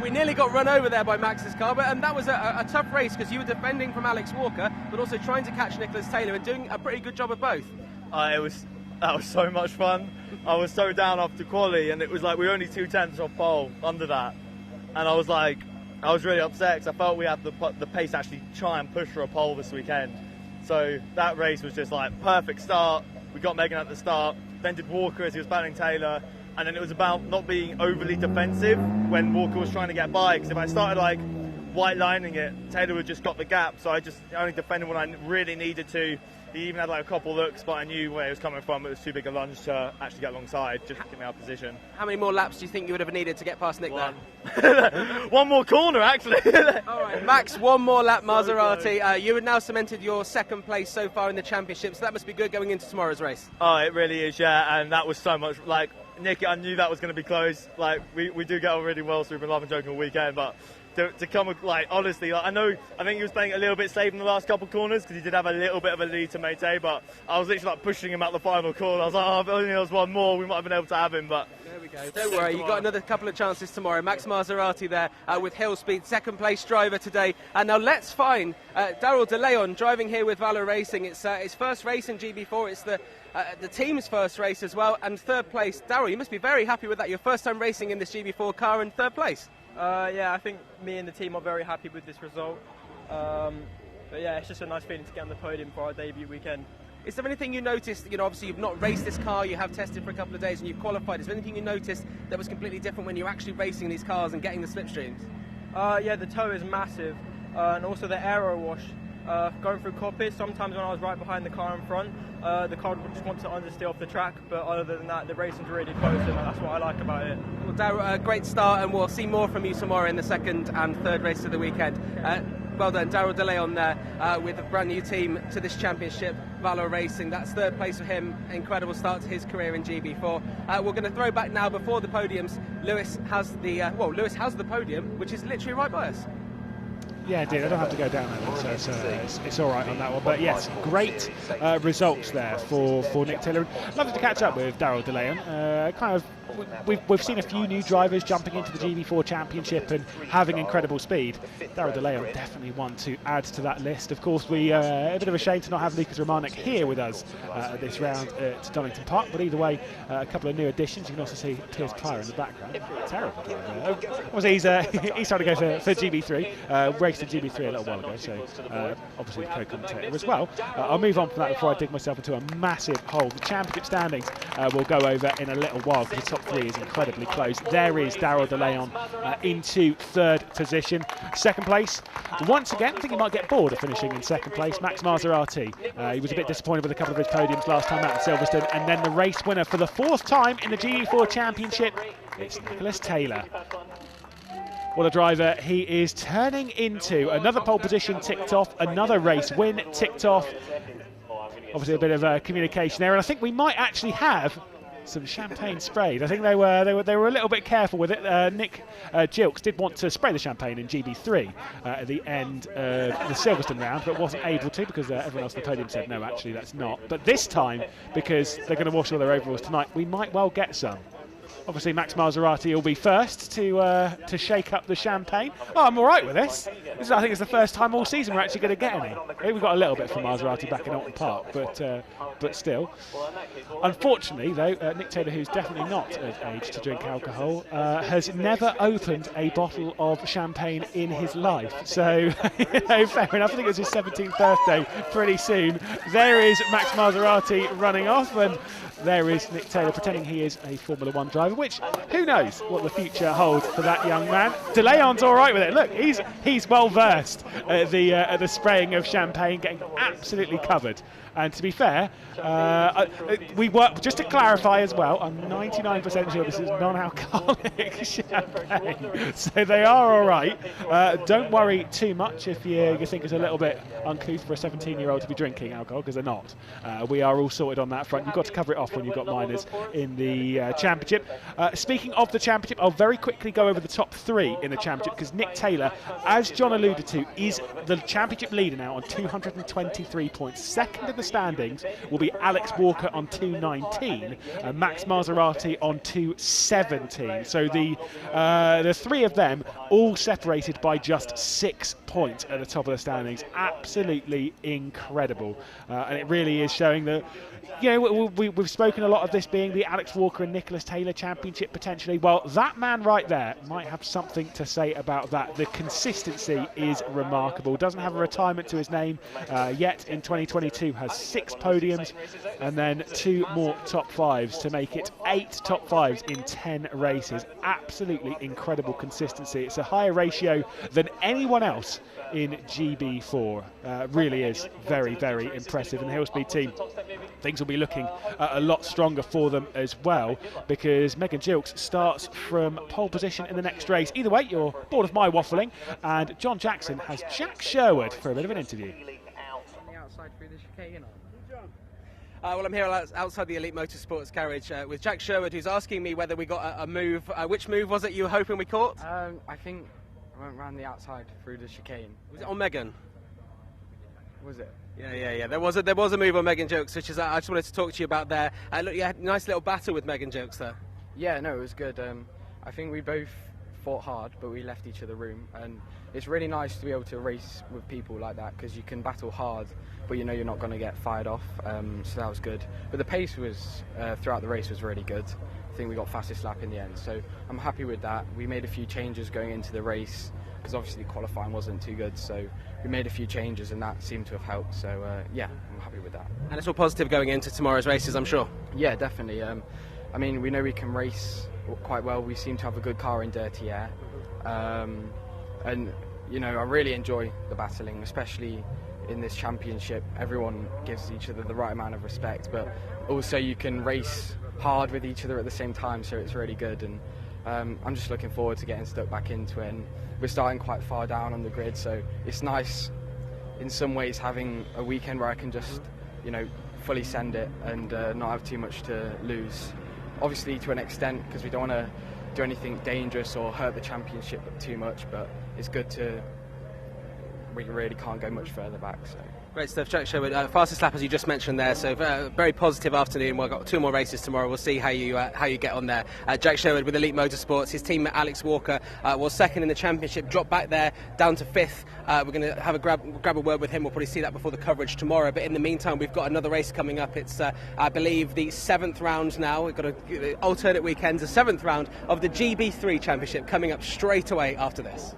We nearly got run over there by Max's car, but that was a tough race because you were defending from Alex Walker, but also trying to catch Nicholas Taylor and doing a pretty good job of both. That was so much fun. I was so down after quali, and it was like we were only 2/10 off pole under that, and I was really upset because I felt we had the pace to actually try and push for a pole this weekend. So that race was just like perfect start. We got Megan at the start, then did Walker as he was battling Taylor. And then it was about not being overly defensive when Walker was trying to get by, because if I started like white lining it, Taylor would just got the gap, so I just only defended when I really needed to. He even had like a couple looks, but I knew where he was coming from. It was too big a lunge to actually get alongside, just to get me out of position. How many more laps do you think you would have needed to get past Nick there? One more corner, actually. All right, Max, one more lap, Maserati. You have now cemented your second place so far in the championship, so that must be good going into tomorrow's race. Oh, it really is, yeah, and that was so much, like, Nick, I knew that was going to be close. Like, we do get on really well, so we've been laughing and joking all weekend, but to come, like, honestly, like, I think he was playing a little bit safe in the last couple of corners because he did have a little bit of a lead to Mate, but I was literally like pushing him out the final corner. I was like, oh, if only there was one more, we might have been able to have him, but... There we go. Don't worry, you've got another couple of chances tomorrow. Max Maserati there with Hill Speed, second place driver today. And now let's find Daryl De Leon driving here with Valor Racing. It's his first race in GB4. It's the team's first race as well, and third place. Daryl, you must be very happy with that. Your first time racing in this GB4 car and third place. Yeah, I think me and the team are very happy with this result. But yeah, it's just a nice feeling to get on the podium for our debut weekend. Is there anything you noticed, obviously you've not raced this car, you have tested for a couple of days and you've qualified. Is there anything you noticed that was completely different when you're actually racing these cars and getting the slipstreams? Yeah, the toe is massive, and also the aero wash. Going through cockpits, sometimes when I was right behind the car in front, the car would just want to understeer off the track, but other than that, the racing's really close, and that's what I like about it. Well, Daryl, great start, and we'll see more from you tomorrow in the second and third race of the weekend. Well done, Daryl De Leon there with a brand new team to this championship, Valor Racing. That's third place for him. Incredible start to his career in GB4. We're going to throw back now before the podiums. Lewis has the podium, which is literally right by us. Yeah, indeed. I don't have to go down there, so it's all right on that one. But yes, great results there for Nick Taylor. Lovely to catch up with Daryl De Leon. We've seen a few new drivers jumping into the GB4 Championship and having incredible speed. Daryl De Leon definitely one to add to that list. Of course, a bit of a shame to not have Lukas Romanek here with us this round at Donington Park. But either way, a couple of new additions. You can also see Piers Pryor in the background. Terrible driver. Obviously, he's trying to go for GB3. Raced in GB3 a little while ago, so obviously the co-commentator as well. I'll move on from that before I dig myself into a massive hole. The championship standings we'll go over in a little while because the top three is incredibly close. There is Daryl De Leon into third position. Second place, once again, I think he might get bored of finishing in second place, Max Maserati. He was a bit disappointed with a couple of his podiums last time out at Silverstone. And then the race winner for the 4th time in the GB4 Championship, it's Nicholas Taylor. What a driver he is turning into. Another pole position ticked off, another race win ticked off. Obviously a bit of communication there, and I think we might actually have some champagne sprayed. I think they were a little bit careful with it. Nick Gilks did want to spray the champagne in GB3 at the end of the Silverstone round, but wasn't able to because everyone else on the podium said no, actually that's not. But this time, because they're going to wash all their overalls tonight, we might well get some. Obviously, Max Maserati will be first to shake up the champagne. Oh, I'm all right with this. I think it's the first time all season we're actually going to get any. We've got a little bit from Maserati back in Donington Park, but still. Unfortunately, though, Nick Taylor, who's definitely not of age to drink alcohol, has never opened a bottle of champagne in his life. So, fair enough. I think it was his 17th birthday pretty soon. There is Max Maserati running off, and there is Nick Taylor pretending he is a Formula 1 driver, which, who knows what the future holds for that young man. De Leon's all right with it. Look, he's well versed at the spraying of champagne, getting absolutely covered. And to be fair, we work, just to clarify as well, I'm 99% sure this is non-alcoholic champagne, so they are all right. Don't worry too much if you think it's a little bit uncouth for a 17-year-old to be drinking alcohol, because they're not. We are all sorted on that front. You've got to cover it off when you've got minors in the championship. Speaking of the championship, I'll very quickly go over the top 3 in the championship, because Nick Taylor, as John alluded to, is the championship leader now on 223 points. Second in the standings will be Alex Walker on 219 and Max Maserati on 217. So the 3 of them all separated by just 6 points at the top of the standings. Absolutely incredible. And it really is showing that, you know, we've spoken a lot of this being the Alex Walker and Nicholas Taylor championship potentially. Well, that man right there might have something to say about that. The consistency is remarkable. Doesn't have a retirement to his name yet in 2022. Has 6 podiums and then 2 more top 5s to make it 8 top 5s in 10 races. Absolutely incredible consistency. It's a higher ratio than anyone else in GB4. Really is very, very impressive. And the Hillspeed team, things will be looking a lot stronger for them as well, because Megan Gilks starts from pole position in the next race. Either way, you're bored of my waffling, and John Jackson has Jack Sherwood for a bit of an interview. Well, I'm here outside the Elite Motorsports garage with Jack Sherwood, who's asking me whether we got a move. Which move was it you were hoping we caught? I think I went round the outside through the chicane. Was it on Megan? Was it? Yeah. There was a move on Megan Gilks, which is I just wanted to talk to you about there. Look, you had a nice little battle with Megan Gilks there. Yeah, no, it was good. I think we both fought hard, but we left each other room, and it's really nice to be able to race with people like that, because you can battle hard, but you know you're not going to get fired off. So that was good. But the pace was throughout the race was really good. I think we got fastest lap in the end, so I'm happy with that. We made a few changes going into the race, because obviously qualifying wasn't too good, so we made a few changes and that seemed to have helped. So yeah, I'm happy with that. And it's all positive going into tomorrow's races, I'm sure. Yeah, definitely. I mean, we know we can race quite well. We seem to have a good car in dirty air, and you know, I really enjoy the battling, especially in this championship. Everyone gives each other the right amount of respect, but also you can race hard with each other at the same time, so it's really good. And I'm just looking forward to getting stuck back into it. And we're starting quite far down on the grid, so it's nice in some ways having a weekend where I can just, you know, fully send it and not have too much to lose. Obviously to an extent, because we don't want to do anything dangerous or hurt the championship too much, but it's good to, we really can't go much further back. So. Great stuff, Jack Sherwood. Fastest lap, as you just mentioned there, so very positive afternoon. We've got 2 more races tomorrow. We'll see how you get on there. Jack Sherwood with Elite Motorsports. His teammate Alex Walker was second in the championship, dropped back there down to 5th. We're going to have a grab a word with him. We'll probably see that before the coverage tomorrow. But in the meantime, we've got another race coming up. It's, I believe, the 7th round now. We've got alternate weekends, the 7th round of the GB3 Championship coming up straight away after this.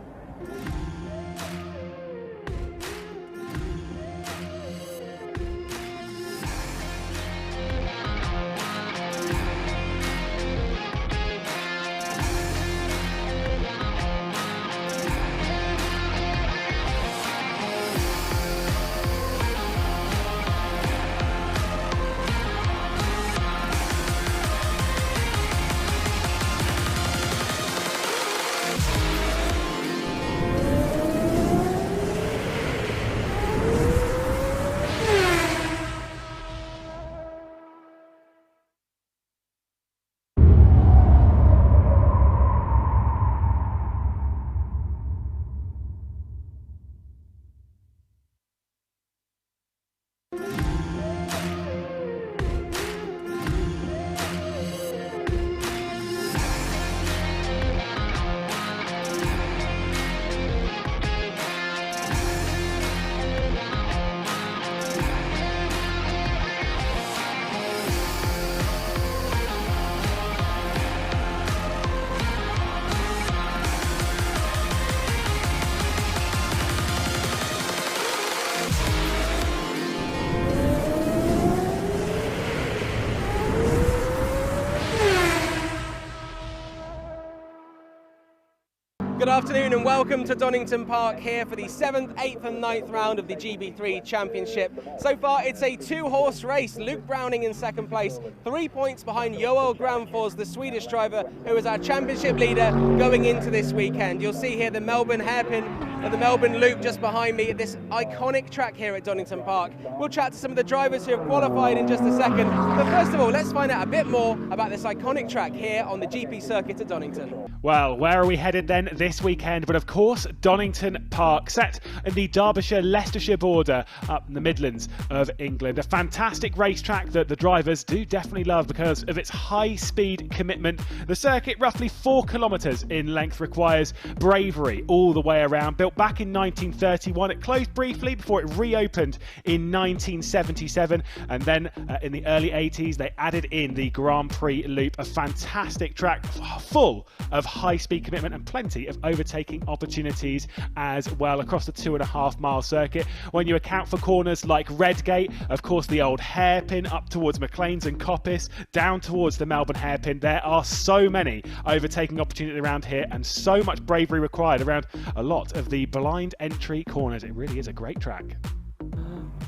Good afternoon and welcome to Donington Park here for the 7th, 8th and 9th round of the GB3 Championship. So far it's a two-horse race. Luke Browning in second place, 3 points behind Joel Granfors, the Swedish driver who is our championship leader going into this weekend. You'll see here the Melbourne Hairpin and the Melbourne Loop just behind me at this iconic track here at Donington Park. We'll chat to some of the drivers who have qualified in just a second, but first of all let's find out a bit more about this iconic track here on the GP circuit at Donington. Well, where are we headed then this weekend? But of course, Donington Park, set in the Derbyshire-Leicestershire border up in the Midlands of England. A fantastic racetrack that the drivers do definitely love because of its high-speed commitment. The circuit, roughly 4 kilometres in length, requires bravery all the way around. Built back in 1931, it closed briefly before it reopened in 1977, and then in the early 80s they added in the Grand Prix Loop, a fantastic track full of high-speed commitment and plenty of overtaking opportunities as well across the 2.5 mile circuit. When you account for corners like Redgate, of course the old hairpin up towards McLean's and Coppice, down towards the Melbourne Hairpin, there are so many overtaking opportunities around here and so much bravery required around a lot of the blind entry corners. It really is a great track.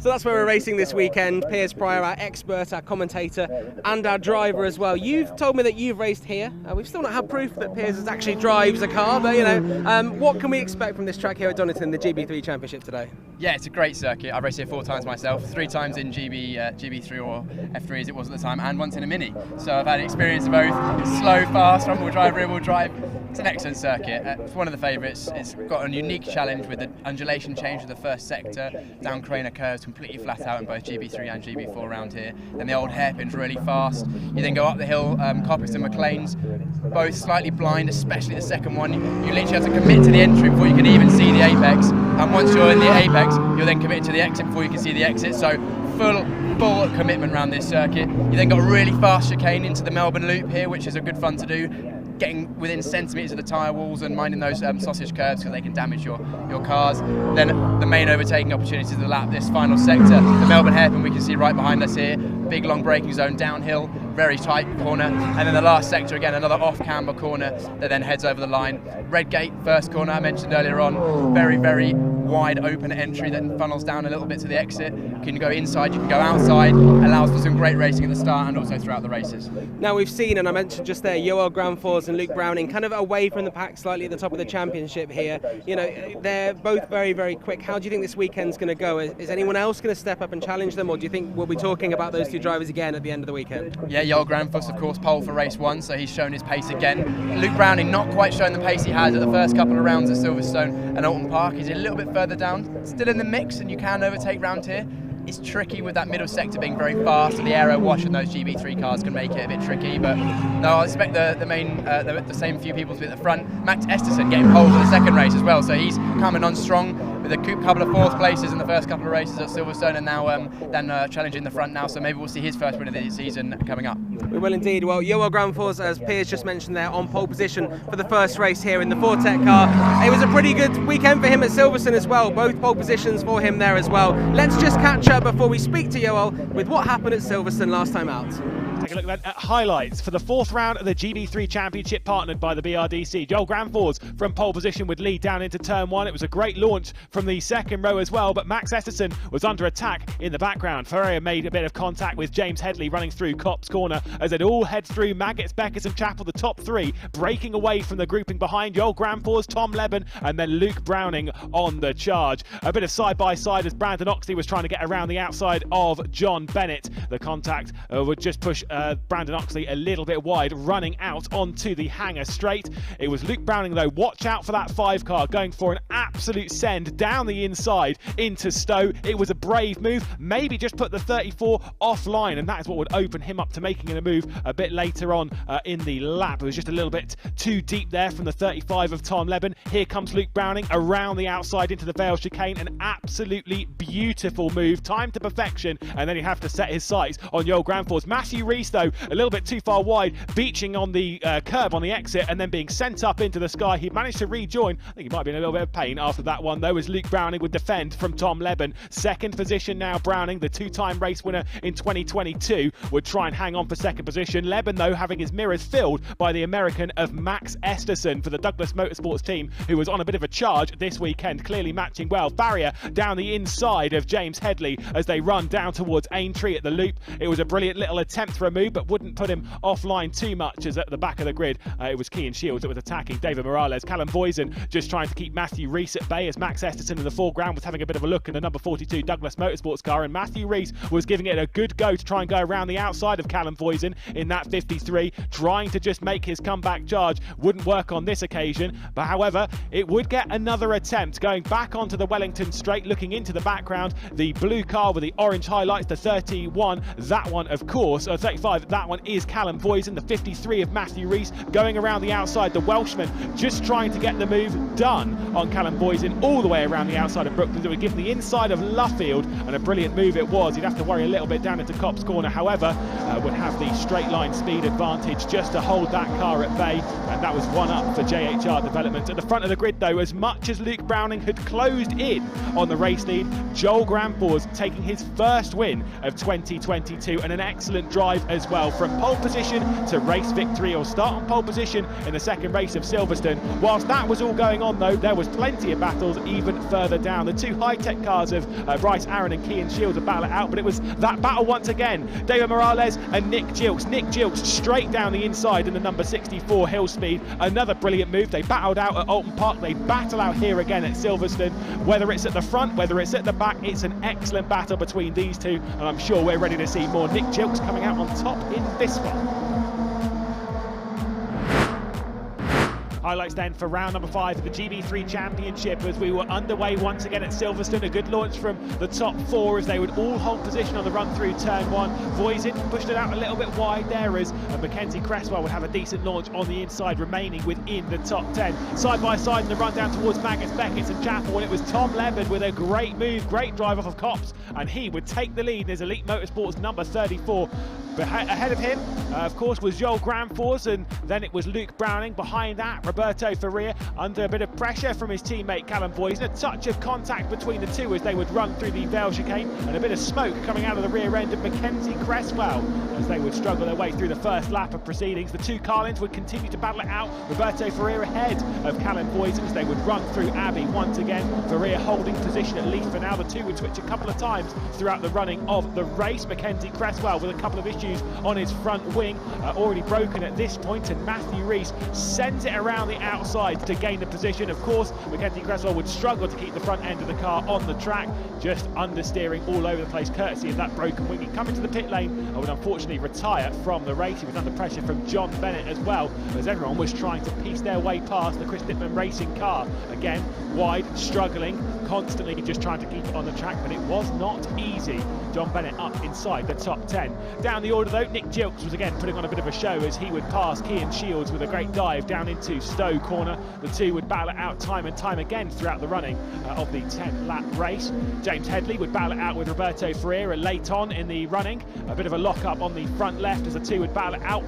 So that's where we're racing this weekend. Piers Pryor, our expert, our commentator, and our driver as well. You've told me that you've raced here. We've still not had proof that Piers actually drives a car, but you know, what can we expect from this track here at Donington, the GB3 Championship today? Yeah, it's a great circuit. I've raced here 4 times myself, 3 times in GB3 or F3 as it was at the time, and once in a Mini. So I've had experience of both slow, fast, front-wheel drive, rear-wheel drive. It's an excellent circuit. It's one of the favourites. It's got a unique challenge with the undulation change of the first sector, down Craner curves, completely flat out in both GB3 and GB4 around here. And the old hairpin's really fast. You then go up the hill, Coppice and McLean's, both slightly blind, especially the second one. You literally have to commit to the entry before you can even see the apex. And once you're in the apex, you're then committed to the exit before you can see the exit. So full commitment around this circuit. You then got a really fast chicane into the Melbourne Loop here, which is a good fun to do. Getting within centimetres of the tyre walls and minding those sausage curves because they can damage your cars. Then the main overtaking opportunities of the lap, this final sector, the Melbourne Hairpin we can see right behind us here, big long braking zone downhill, very tight corner, and then the last sector again, another off-camber corner that then heads over the line. Redgate, first corner I mentioned earlier on, very, very wide open entry that funnels down a little bit to the exit. You can go inside, you can go outside, allows for some great racing at the start and also throughout the races. Now we've seen, and I mentioned just there, Joel Granfors and Luke Browning kind of away from the pack slightly at the top of the championship here. You know, they're both very, very quick. How do you think this weekend's going to go? Is anyone else going to step up and challenge them, or do you think we'll be talking about those two drivers again at the end of the weekend? Yeah, Joel Granfors, of course, pole for race 1, so he's shown his pace again. Luke Browning not quite shown the pace he had at the first couple of rounds at Silverstone and Alton Park. He's a little bit further down, still in the mix, and you can overtake round here. It's tricky with that middle sector being very fast, and the aero wash and those GB3 cars can make it a bit tricky. But no, I expect the same few people to be at the front. Max Esterson getting pole for the second race as well, so he's coming on strong with a couple of 4th places in the first couple of races at Silverstone, and now challenging the front now. So maybe we'll see his first win of the season coming up. We will indeed. Well, Joel Granfors, as Piers just mentioned there, on pole position for the first race here in the Fortec car. It was a pretty good weekend for him at Silverstone as well. Both pole positions for him there as well. Let's just catch up before we speak to Joel with what happened at Silverstone last time out. Take a look at highlights for the 4th round of the GB3 Championship, partnered by the BRDC. Joel Granfors from pole position with lead down into turn 1. It was a great launch from the second row as well, but Max Esterson was under attack in the background. Ferreira made a bit of contact with James Headley running through Copse Corner as it all heads through Maggots, Beckers and Chapel, the top 3, breaking away from the grouping behind. Joel Granfors, Tom Leben and then Luke Browning on the charge. A bit of side-by-side as Brandon Oxley was trying to get around the outside of John Bennett. The contact would just push Brandon Oxley a little bit wide, running out onto the hangar straight. It was Luke Browning though. Watch out for that 5 car going for an absolute send down the inside into Stowe. It was a brave move, maybe just put the 34 offline, and that is what would open him up to making a move a bit later on in the lap. It was just a little bit too deep there from the 35 of Tom Leben. Here comes Luke Browning around the outside into the Vale chicane. An absolutely beautiful move, timed to perfection, and then you have to set his sights on Joel Granfors. Matthew Rees Reese, though, a little bit too far wide, beaching on the curb on the exit and then being sent up into the sky. He managed to rejoin. I think he might be in a little bit of pain after that one, though, as Luke Browning would defend from Tom Leben. Second position now, Browning, the two-time race winner in 2022, would try and hang on for second position. Leben, though, having his mirrors filled by the American of Max Esterson for the Douglas Motorsports team, who was on a bit of a charge this weekend, clearly matching well. Farrier down the inside of James Headley as they run down towards Aintree at the loop. It was a brilliant little attempt for a move, but wouldn't put him offline too much, as at the back of the grid it was Kean Shields that was attacking David Morales. Callum Boysen just trying to keep Matthew Reese at bay, as Max Esterson in the foreground was having a bit of a look in the number 42 Douglas Motorsports car, and Matthew Reese was giving it a good go to try and go around the outside of Callum Boysen in that 53, trying to just make his comeback charge. Wouldn't work on this occasion, but however, it would get another attempt going back onto the Wellington straight, looking into the background. The blue car with the orange highlights, the 31, that one of course, 35, that one is Callum Boysen. The 53 of Matthew Reese going around the outside. The Welshman just trying to get the move done on Callum Boysen all the way around the outside of Brooklyn. It would give him the inside of Luffield, and a brilliant move it was. He'd have to worry a little bit down into Copse Corner, however, would have the straight line speed advantage just to hold that car at bay, and that was one up for JHR Development. At the front of the grid, though, as much as Luke Browning had closed in on the race lead, Joel Gramforth taking his first win of 2022, and an excellent drive as well, from pole position to race victory, or start on pole position in the second race of Silverstone. Whilst that was all going on, though, there was plenty of battles even further down. The two high-tech cars of Bryce Aaron and Kean Shields would battle it out, but it was that battle once again. David Morales and Nick Gilks. Nick Gilks straight down the inside in the number 64 Hill Speed. Another brilliant move. They battled out at Alton Park. They battle out here again at Silverstone. Whether it's at the front, whether it's at the back, it's an excellent battle between these two, and I'm sure we're ready to see more. Nick Gilks coming out on top in this one. Highlights then for round number 5 of the GB3 Championship, as we were underway once again at Silverstone. A good launch from the top 4 as they would all hold position on the run through turn 1. Voisin pushed it out a little bit wide there, as Mackenzie Cresswell would have a decent launch on the inside, remaining within the top 10. Side by side in the run down towards Magus Beckett and Chapel, and it was Tom Leben with a great move, great drive off of Copse, and he would take the lead. There's Elite Motorsports number 34. Ahead of him, of course, was Joel Gramforth, and then it was Luke Browning. Behind that, Roberto Ferrer, under a bit of pressure from his teammate Callum Boysen. A touch of contact between the two as they would run through the Vale chicane, and a bit of smoke coming out of the rear end of Mackenzie Cresswell as they would struggle their way through the first lap of proceedings. The two Carlins would continue to battle it out. Roberto Ferrer ahead of Callum Boysen as they would run through Abbey once again. Ferrer holding position at least for now. The two would switch a couple of times throughout the running of the race. Mackenzie Cresswell with a couple of issues on his front wing, already broken at this point, and Matthew Reese sends it around the outside to gain the position. Of course, Mackenzie Cresswell would struggle to keep the front end of the car on the track, just understeering all over the place courtesy of that broken wing. He coming to the pit lane and would unfortunately retire from the race. He was under pressure from John Bennett as well, as everyone was trying to piece their way past the Chris Dittman Racing car. Again, wide, struggling, constantly just trying to keep it on the track, but it was not easy. John Bennett up inside the top 10. Down the order though, Nick Gilks was again putting on a bit of a show as he would pass Kean Shields with a great dive down into Stowe Corner. The two would battle it out time and time again throughout the running of the 10-lap race. James Headley would battle it out with Roberto Ferreira late on in the running. A bit of a lock-up on the front left as the two would battle it out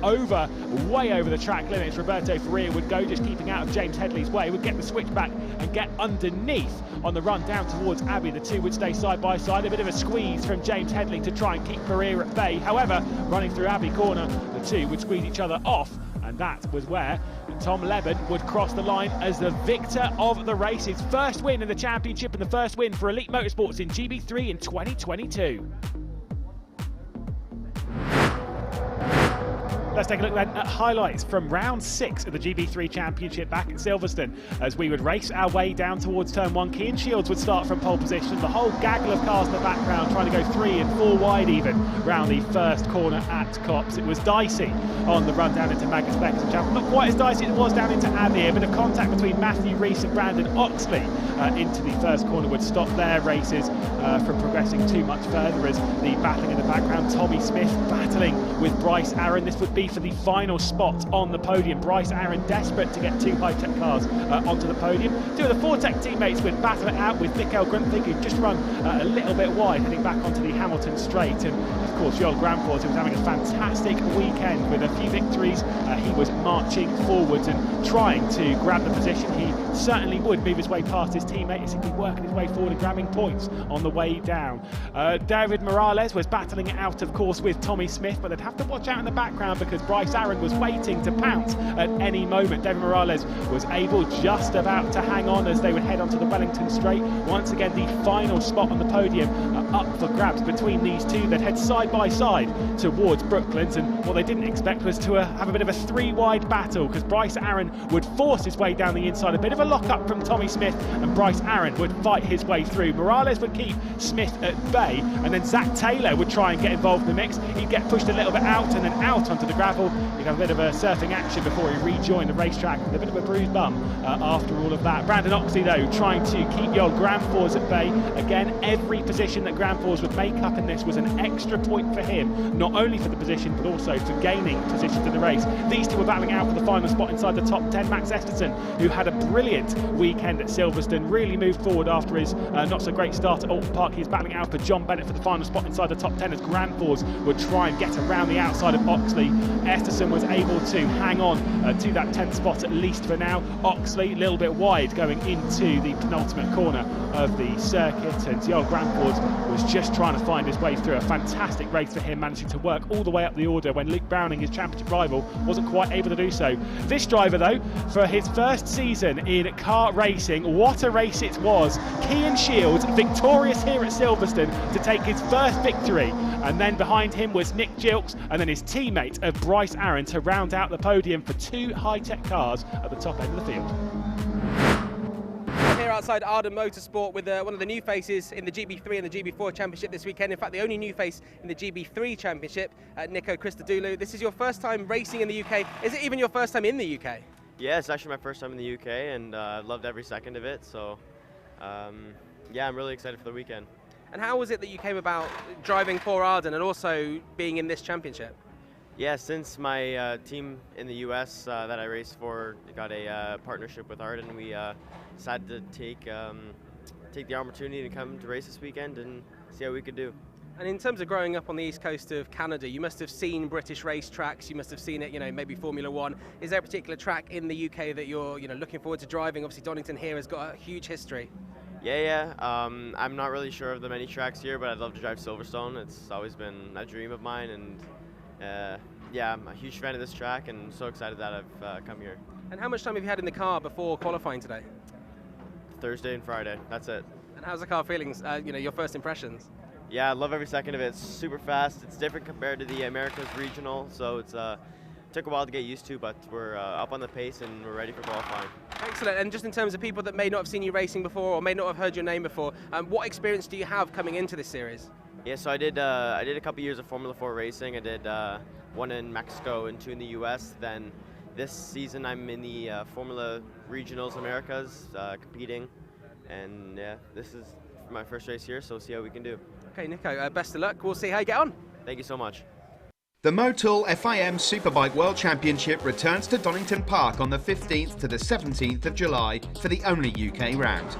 way over the track limits. Roberto Ferreira would go, just keeping out of James Headley's way, would get the switch back and get underneath on the run down towards Abbey. The two would stay side by side. A bit of a squeeze from James Headley to try and keep Ferreira at bay. However, running through Abbey Corner, the two would squeeze each other off, and that was where Tom Leben would cross the line as the victor of the race. His first win in the championship and the first win for Elite Motorsports in GB3 in 2022. Let's take a look then at highlights from round 6 of the GB3 Championship back at Silverstone as we would race our way down towards turn 1. Kean Shields would start from pole position. The whole gaggle of cars in the background trying to go 3 and 4 wide even round the first corner at Copse. It was dicey on the run down into Magus Beckett and Chapel. Not quite as dicey as it was down into Abbey. A bit of contact between Matthew Reese and Brandon Oxley into the first corner would stop their races from progressing too much further as the battling in the background. Tommy Smith battling with Bryce Aaron. This would be be for the final spot on the podium. Bryce Aaron desperate to get 2 high-tech cars onto the podium. 2 of the Fortec teammates would battle it out with Mikkel Grundtvig, who just run a little bit wide heading back onto the Hamilton straight. And of course Joel Grandforth, who was having a fantastic weekend with a few victories. He was marching forwards and trying to grab the position. He certainly would move his way past his teammate. He's simply working his way forward and grabbing points on the way down. David Morales was battling it out, of course, with Tommy Smith, but they'd have to watch out in the background because Bryce Aaron was waiting to pounce at any moment. David Morales was able just about to hang on as they would head onto the Wellington straight. Once again, the final spot on the podium up for grabs between these two. They'd head side by side towards Brooklands, and what they didn't expect was to have a bit of a 3-wide battle, because Bryce Aaron would force his way down the inside. A bit of a lock-up from Tommy Smith, and Bryce Aaron would fight his way through. Morales would keep Smith at bay, and then Zach Taylor would try and get involved in the mix. He'd get pushed a little bit out and then out onto the gravel. He'd have a bit of a surfing action before he rejoined the racetrack with a bit of a bruised bum after all of that. Brandon Oxley, though, trying to keep Joel Grandforth at bay. Again, every position that Grandforth would make up in this was an extra point for him, not only for the position but also for gaining positions in the race. These two were battling out for the final spot inside the top 10. Max Esterson, who had a brilliant weekend at Silverstone, really moved forward after his not so great start at Alton Park. He's battling out for John Bennett for the final spot inside the top 10 as Grandforth would try and get around the outside of Oxley. Esterson was able to hang on to that 10th spot at least for now. Oxley a little bit wide going into the penultimate corner of the circuit, and Joel Grandforth was just trying to find his way through. A fantastic race for him, managing to work all the way up the order when Luke Browning, his championship rival, wasn't quite able to do so. This driver, though, for his first season in car racing, what a race it was. Cian Shields victorious here at Silverstone to take his first victory, and then behind him was Nick Gilks and then his teammate of Bryce Aaron to round out the podium for 2 high-tech cars at the top end of the field. Here outside Arden Motorsport with one of the new faces in the GB3 and the GB4 Championship this weekend. In fact, the only new face in the GB3 Championship, Nico Christodoulou. This is your first time racing in the UK. Is it even your first time in the UK? Yeah, it's actually my first time in the UK, and I loved every second of it. So, yeah, I'm really excited for the weekend. And how was it that you came about driving for Arden and also being in this championship? Yeah, since my team in the US that I raced for got a partnership with Arden, we decided to take the opportunity to come to race this weekend and see how we could do. And in terms of growing up on the east coast of Canada, you must have seen British race tracks. You must have seen it, you know, maybe Formula One. Is there a particular track in the UK that you're, looking forward to driving? Obviously, Donington here has got a huge history. Yeah. I'm not really sure of the many tracks here, but I'd love to drive Silverstone. It's always been a dream of mine, and yeah, I'm a huge fan of this track, and so excited that I've come here. And how much time have you had in the car before qualifying today? Thursday and Friday. That's it. And how's the car feeling? Your first impressions? Yeah, I love every second of it. It's super fast. It's different compared to the Americas regional, so it's took a while to get used to, but we're up on the pace and we're ready for qualifying. Excellent. And just in terms of people that may not have seen you racing before or may not have heard your name before, what experience do you have coming into this series? Yeah, so I did a couple years of Formula 4 racing. I did 1 in Mexico and 2 in the US. Then this season I'm in the Formula Regionals Americas competing, and yeah, this is my first race here, so we'll see how we can do. Okay, Nico, best of luck. We'll see how you get on. Thank you so much. The Motul FIM Superbike World Championship returns to Donington Park on the 15th to the 17th of July for the only UK round.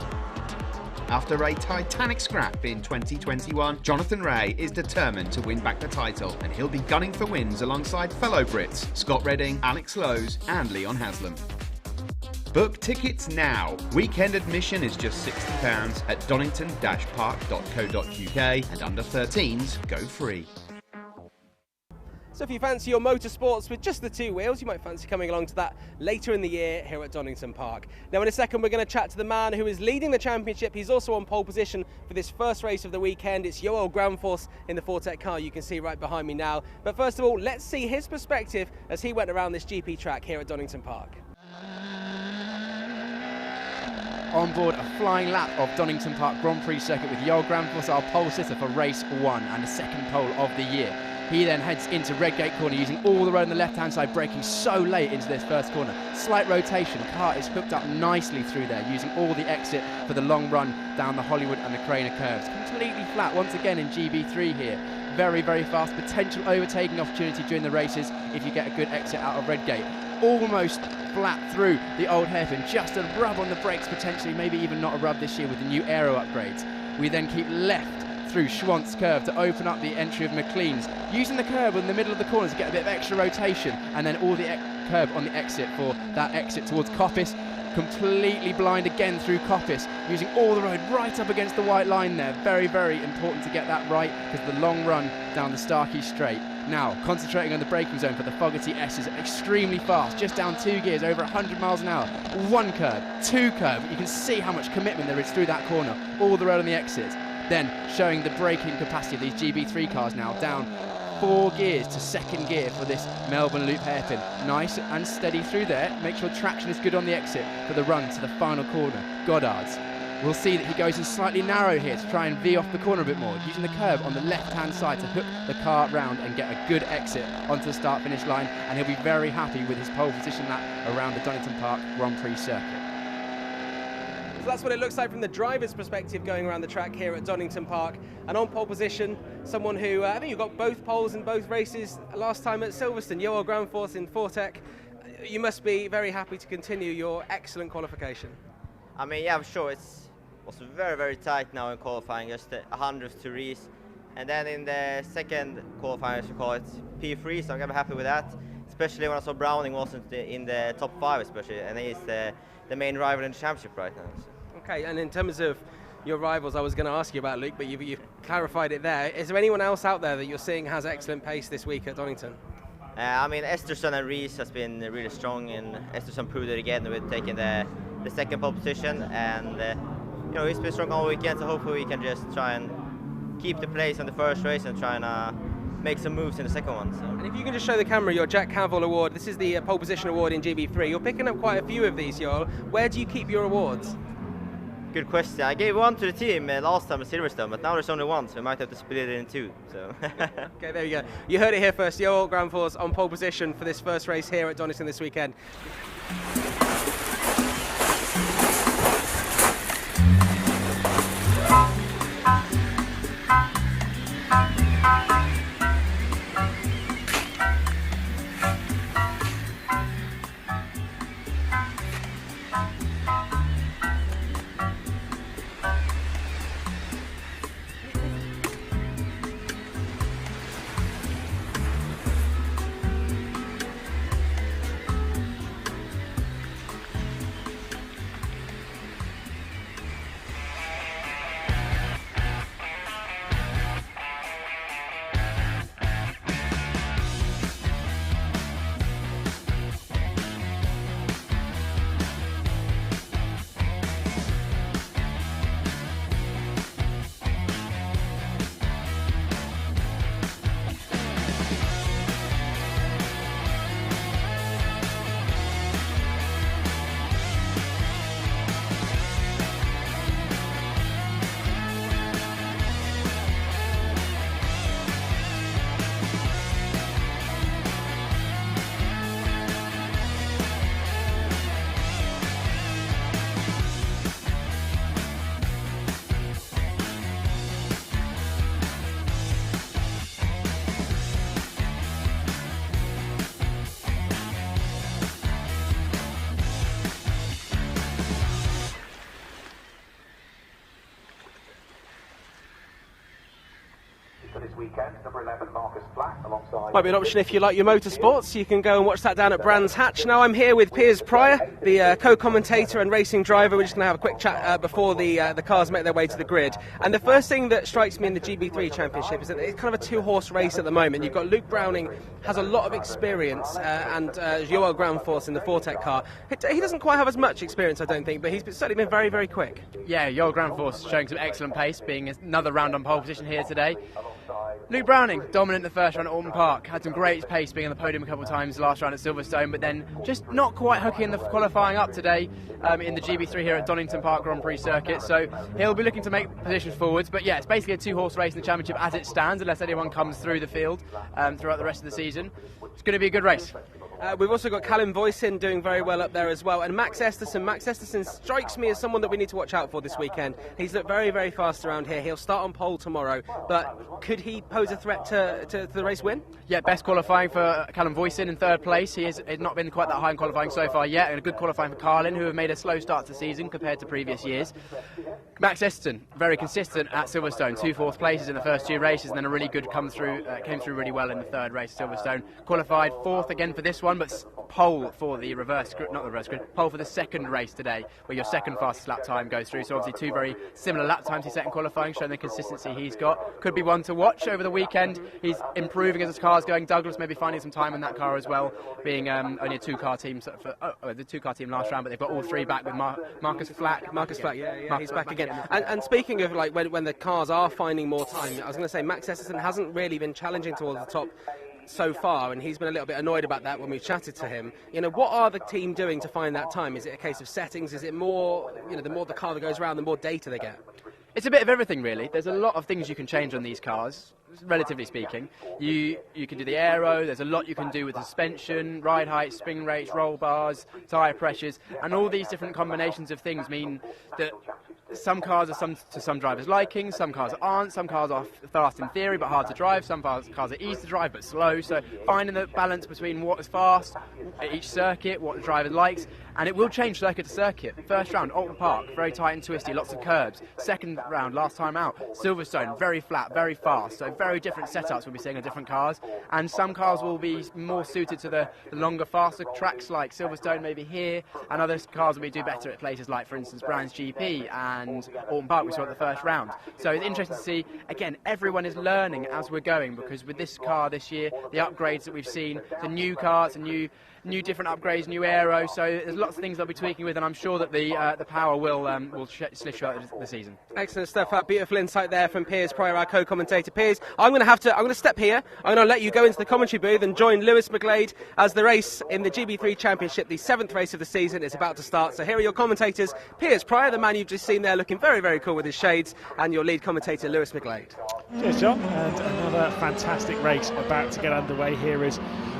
After a titanic scrap in 2021, Jonathan Ray is determined to win back the title, and he'll be gunning for wins alongside fellow Brits Scott Redding, Alex Lowes and Leon Haslam. Book tickets now. Weekend admission is just £60 at donington-park.co.uk, and under 13s go free. So if you fancy your motorsports with just the 2 wheels, you might fancy coming along to that later in the year here at Donington Park. Now in a second we're going to chat to the man who is leading the championship. He's also on pole position for this first race of the weekend. It's Joel Grandforth in the Fortec car you can see right behind me now. But first of all, let's see his perspective as he went around this GP track here at Donington Park. On board a flying lap of Donington Park Grand Prix circuit with Joel Grandforth, our pole sitter for race 1 and the second pole of the year. He then heads into Redgate corner using all the road on the left-hand side, braking so late into this first corner. Slight rotation, car is hooked up nicely through there, using all the exit for the long run down the Hollywood and the Craner curves. Completely flat once again in GB3 here. Very, very fast, potential overtaking opportunity during the races if you get a good exit out of Redgate. Almost flat through the old hairpin, just a rub on the brakes potentially, maybe even not a rub this year with the new aero upgrades. We then keep left through Schwantz curve to open up the entry of McLean's, using the curb in the middle of the corner to get a bit of extra rotation, and then all the curb on the exit for that exit towards Coppice. Completely blind again through Coppice, using all the road right up against the white line there. Very, very important to get that right, because the long run down the Starkey Straight. Now, concentrating on the braking zone for the Fogarty S's, extremely fast, just down 2 gears, over 100 miles an hour. 1 curb, 2 curb, you can see how much commitment there is through that corner, all the road on the exit. Then showing the braking capacity of these GB3 cars now, down 4 gears to 2nd gear for this Melbourne Loop hairpin. Nice and steady through there. Make sure traction is good on the exit for the run to the final corner, Goddard's. We'll see that he goes in slightly narrow here to try and V off the corner a bit more, using the curb on the left-hand side to hook the car round and get a good exit onto the start-finish line, and he'll be very happy with his pole position lap around the Donington Park Grand Prix circuit. So that's what it looks like from the driver's perspective going around the track here at Donington Park. And on pole position, someone who, I think you got both poles in both races last time at Silverstone, Joel Granfors in Fortec. You must be very happy to continue your excellent qualification. I mean, yeah, I'm sure it was very, very tight now in qualifying, just a 100th to Reese. And then in the second qualifying, as you call it, P3, so I'm going to be happy with that. Especially when I saw Browning wasn't in the top 5, especially, and he's the main rival in the championship right now. So. Okay, and in terms of your rivals, I was going to ask you about, Luke, but you've clarified it there. Is there anyone else out there that you're seeing has excellent pace this week at Donington? I mean, Esterson and Reese has been really strong, and Esterson proved it again with taking the second pole position, and you know, he's been strong all weekend, so hopefully we can just try and keep the place in the first race and try and make some moves in the second one. So. And if you can just show the camera your Jack Cavill award, this is the pole position award in GB3. You're picking up quite a few of these, Joel. Where do you keep your awards? Good question. I gave one to the team last time at Silverstone, but now there's only one, so we might have to split it in 2. So. Okay, there you go. You heard it here first. Joel Granfors on pole position for this first race here at Donington this weekend. Might be an option if you like your motorsports. You can go and watch that down at Brands Hatch. Now I'm here with Piers Pryor, the co-commentator and racing driver. We're just going to have a quick chat before the cars make their way to the grid. And the first thing that strikes me in the GB3 Championship is that it's kind of a 2-horse race at the moment. You've got Luke Browning, has a lot of experience, and Joel Granfors in the Fortec car. He doesn't quite have as much experience, I don't think, but he's certainly been very, very quick. Yeah, Joel Granfors showing some excellent pace, being another round on pole position here today. Luke Browning, dominant in the first round at Alton Park, had some great pace being on the podium a couple of times last round at Silverstone, but then just not quite hooking the qualifying up today in the GB3 here at Donington Park Grand Prix circuit, so he'll be looking to make positions forwards. But yeah, it's basically a two-horse race in the championship as it stands, unless anyone comes through the field throughout the rest of the season. It's going to be a good race. We've also got Callum Voisin doing very well up there as well, and Max Esterson. Max Esterson strikes me as someone that we need to watch out for this weekend. He's looked very, very fast around here. He'll start on pole tomorrow, but could he pose a threat to the race win? Yeah, best qualifying for Callum Voisin in third place. He has not been quite that high in qualifying so far yet, and a good qualifying for Carlin, who have made a slow start to the season compared to previous years. Max Esterson, very consistent at Silverstone, 2 fourth places in the first 2 races, and then a really good came through really well in the third race at Silverstone. Qualified 4th again for this one, but pole for the pole for the second race today, where your second fastest lap time goes through. So obviously 2 very similar lap times he set in qualifying, showing the consistency he's got. Could be one to watch over the weekend. He's improving as his car's going. Douglas maybe finding some time in that car as well, being only a 2-car team the 2-car team last round, but they've got all 3 back with Marcus Flack. Yeah, he's back again. And speaking of like when the cars are finding more time, I was going to say Max Esterson hasn't really been challenging towards the top so far, and he's been a little bit annoyed about that when we chatted to him. You know, what are the team doing to find that time? Is it a case of settings? Is it more, you know, the more the car that goes around, the more data they get? It's a bit of everything, really. There's a lot of things you can change on these cars, relatively speaking. You can do the aero, there's a lot you can do with suspension, ride height, spring rates, roll bars, tyre pressures, and all these different combinations of things mean that some cars are to some drivers' liking, some cars aren't, some cars are fast in theory but hard to drive, some cars are easy to drive but slow, so finding the balance between what is fast at each circuit, what the driver likes, and it will change circuit to circuit. First round, Alton Park, very tight and twisty, lots of curbs. Second round, last time out, Silverstone, very flat, very fast, so very different setups we'll be seeing on different cars, and some cars will be more suited to the longer, faster tracks like Silverstone maybe here, and other cars will do better at places like, for instance, Brands GP and Alton Park we saw at the first round. So it's interesting to see, again, everyone is learning as we're going, because with this car this year, the upgrades that we've seen, the new cars, the new different upgrades, new aero, so there's lots of things they'll be tweaking with, and I'm sure that the power will slip throughout the season. Excellent stuff. Beautiful insight there from Piers Pryor, our co-commentator. Piers, I'm going to step here. I'm going to let you go into the commentary booth and join Lewis McGlade as the race in the GB3 Championship, the 7th race of the season, is about to start. So here are your commentators: Piers Pryor, the man you've just seen there, looking very, very cool with his shades, and your lead commentator, Lewis McGlade. Cheers, John, and another fantastic race about to get underway here as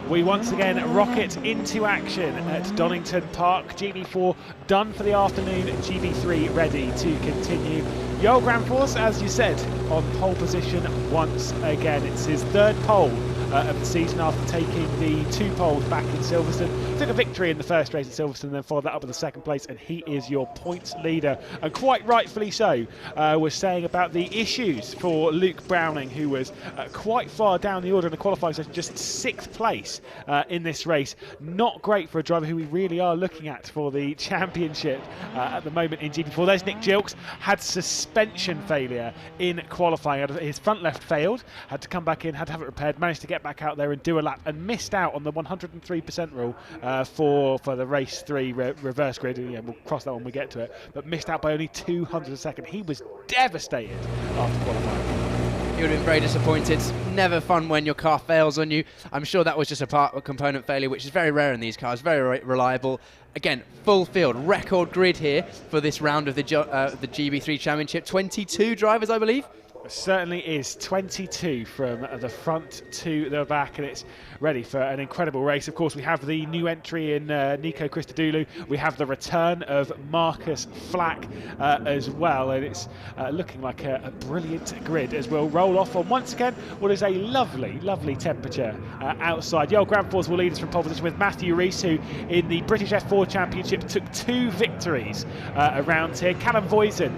we once again rocket into action at Donington Park. GB4 done for the afternoon, GB3 ready to continue. Joel Granfors, as you said, on pole position once again. It's his 3rd pole of the season after taking the 2 poles back in Silverstone. Took a victory in the first race at Silverstone, then followed that up with the 2nd place, and he is your points leader, and quite rightfully so. Was saying about the issues for Luke Browning, who was quite far down the order in the qualifying session, just 6th place in this race. Not great for a driver who we really are looking at for the championship at the moment in GB4. There's Nick Gilks, had suspension failure in qualifying. His front left failed, had to come back in, had to have it repaired, managed to get back out there and do a lap, and missed out on the 103% rule for the race 3 reverse grid. Yeah, we'll cross that when we get to it, but missed out by only 200 a second. He was devastated after qualifying. You would have been very disappointed. Never fun when your car fails on you. I'm sure that was just a component failure, which is very rare in these cars, very reliable. Again, full field, record grid here for this round of the GB3 Championship. 22 drivers, I believe. It certainly is. 22 from the front to the back, and it's ready for an incredible race. Of course, we have the new entry in Nico Christodoulou. We have the return of Marcus Flack as well, and it's looking like a brilliant grid as we'll roll off on once again what is a lovely, lovely temperature outside. Joel Granfors will lead us from pole position with Matthew Rees, who in the British F4 Championship took 2 victories around here. Callum Voisin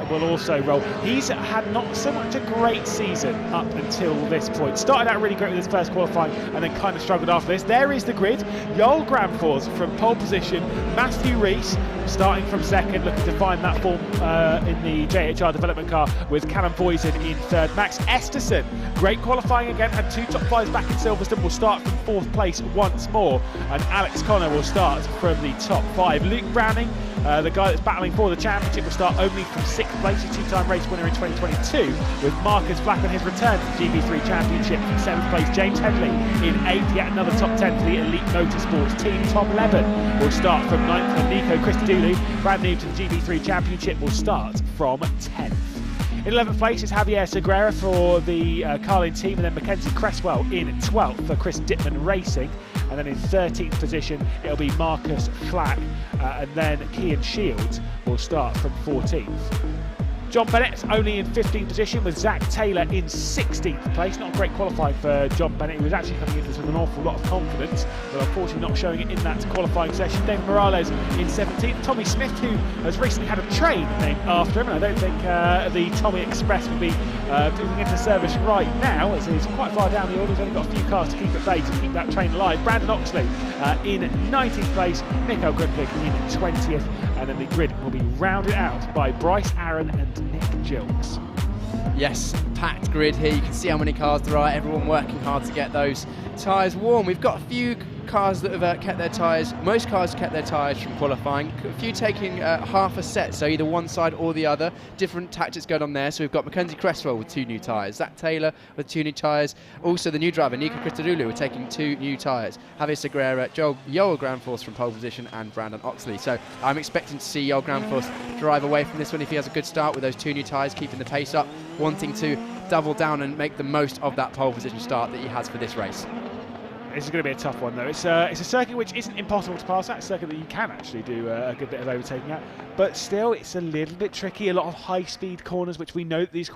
will also roll. He's had not so much a great season up until this point. Started out really great with his first qualifying and then kind of struggled after this. There is the grid. Joel Granfors from pole position, Matthew Rees starting from second, looking to find that form in the JHR development car with Callum Voisin in third. Max Esterson, great qualifying again, had 2 top 5s back in Silverstone, will start from 4th place once more, and Alex Connor will start from the top 5. Luke Browning, the guy that's battling for the championship, will start only from 6th place, a 2-time race winner in 2022, with Marcus Flack on his return to the GB3 Championship from 7th place. James Headley in 8th, yet another top 10 for the Elite Motorsports team. Tom Levin will start from 9th, and Nico Christodoulou, brand new to the GB3 Championship, will start from 10th. In 11th place is Javier Segura for the Carlin team, and then Mackenzie Cresswell in 12th for Chris Dittman Racing. And then in 13th position, it'll be Marcus Flack, and then Kian Shields will start from 14th. John Bennett's only in 15th position, with Zach Taylor in 16th place. Not a great qualifying for John Bennett, who was actually coming into this with an awful lot of confidence, but unfortunately not showing it in that qualifying session. David Morales in 17th. Tommy Smith, who has recently had a train named after him, and I don't think the Tommy Express will be moving into service right now, as he's quite far down the order. He's only got a few cars to keep at bay to keep that train alive. Brandon Oxley in 19th place, Nico Grundvig in 20th, and then the grid will be rounded out by Bryce Aaron and Nick Gilks. Yes, packed grid here. You can see how many cars there are. Everyone working hard to get those tyres warm. We've got a few cars that have kept their tyres. Most cars kept their tyres from qualifying. A few taking half a set, so either one side or the other. Different tactics going on there. So we've got Mackenzie Cresswell with 2 new tyres, Zach Taylor with 2 new tyres. Also the new driver, Nico Christodoulou, with taking 2 new tyres. Javier Segura, Yoel Granforce from pole position, and Brandon Oxley. So I'm expecting to see Yoel Granforce drive away from this one if he has a good start with those 2 new tyres, keeping the pace up, wanting to double down and make the most of that pole position start that he has for this race. This is going to be a tough one, though. It's a circuit which isn't impossible to pass at. It's a circuit that you can actually do a good bit of overtaking at, but still it's a little bit tricky. A lot of high-speed corners, which we know that these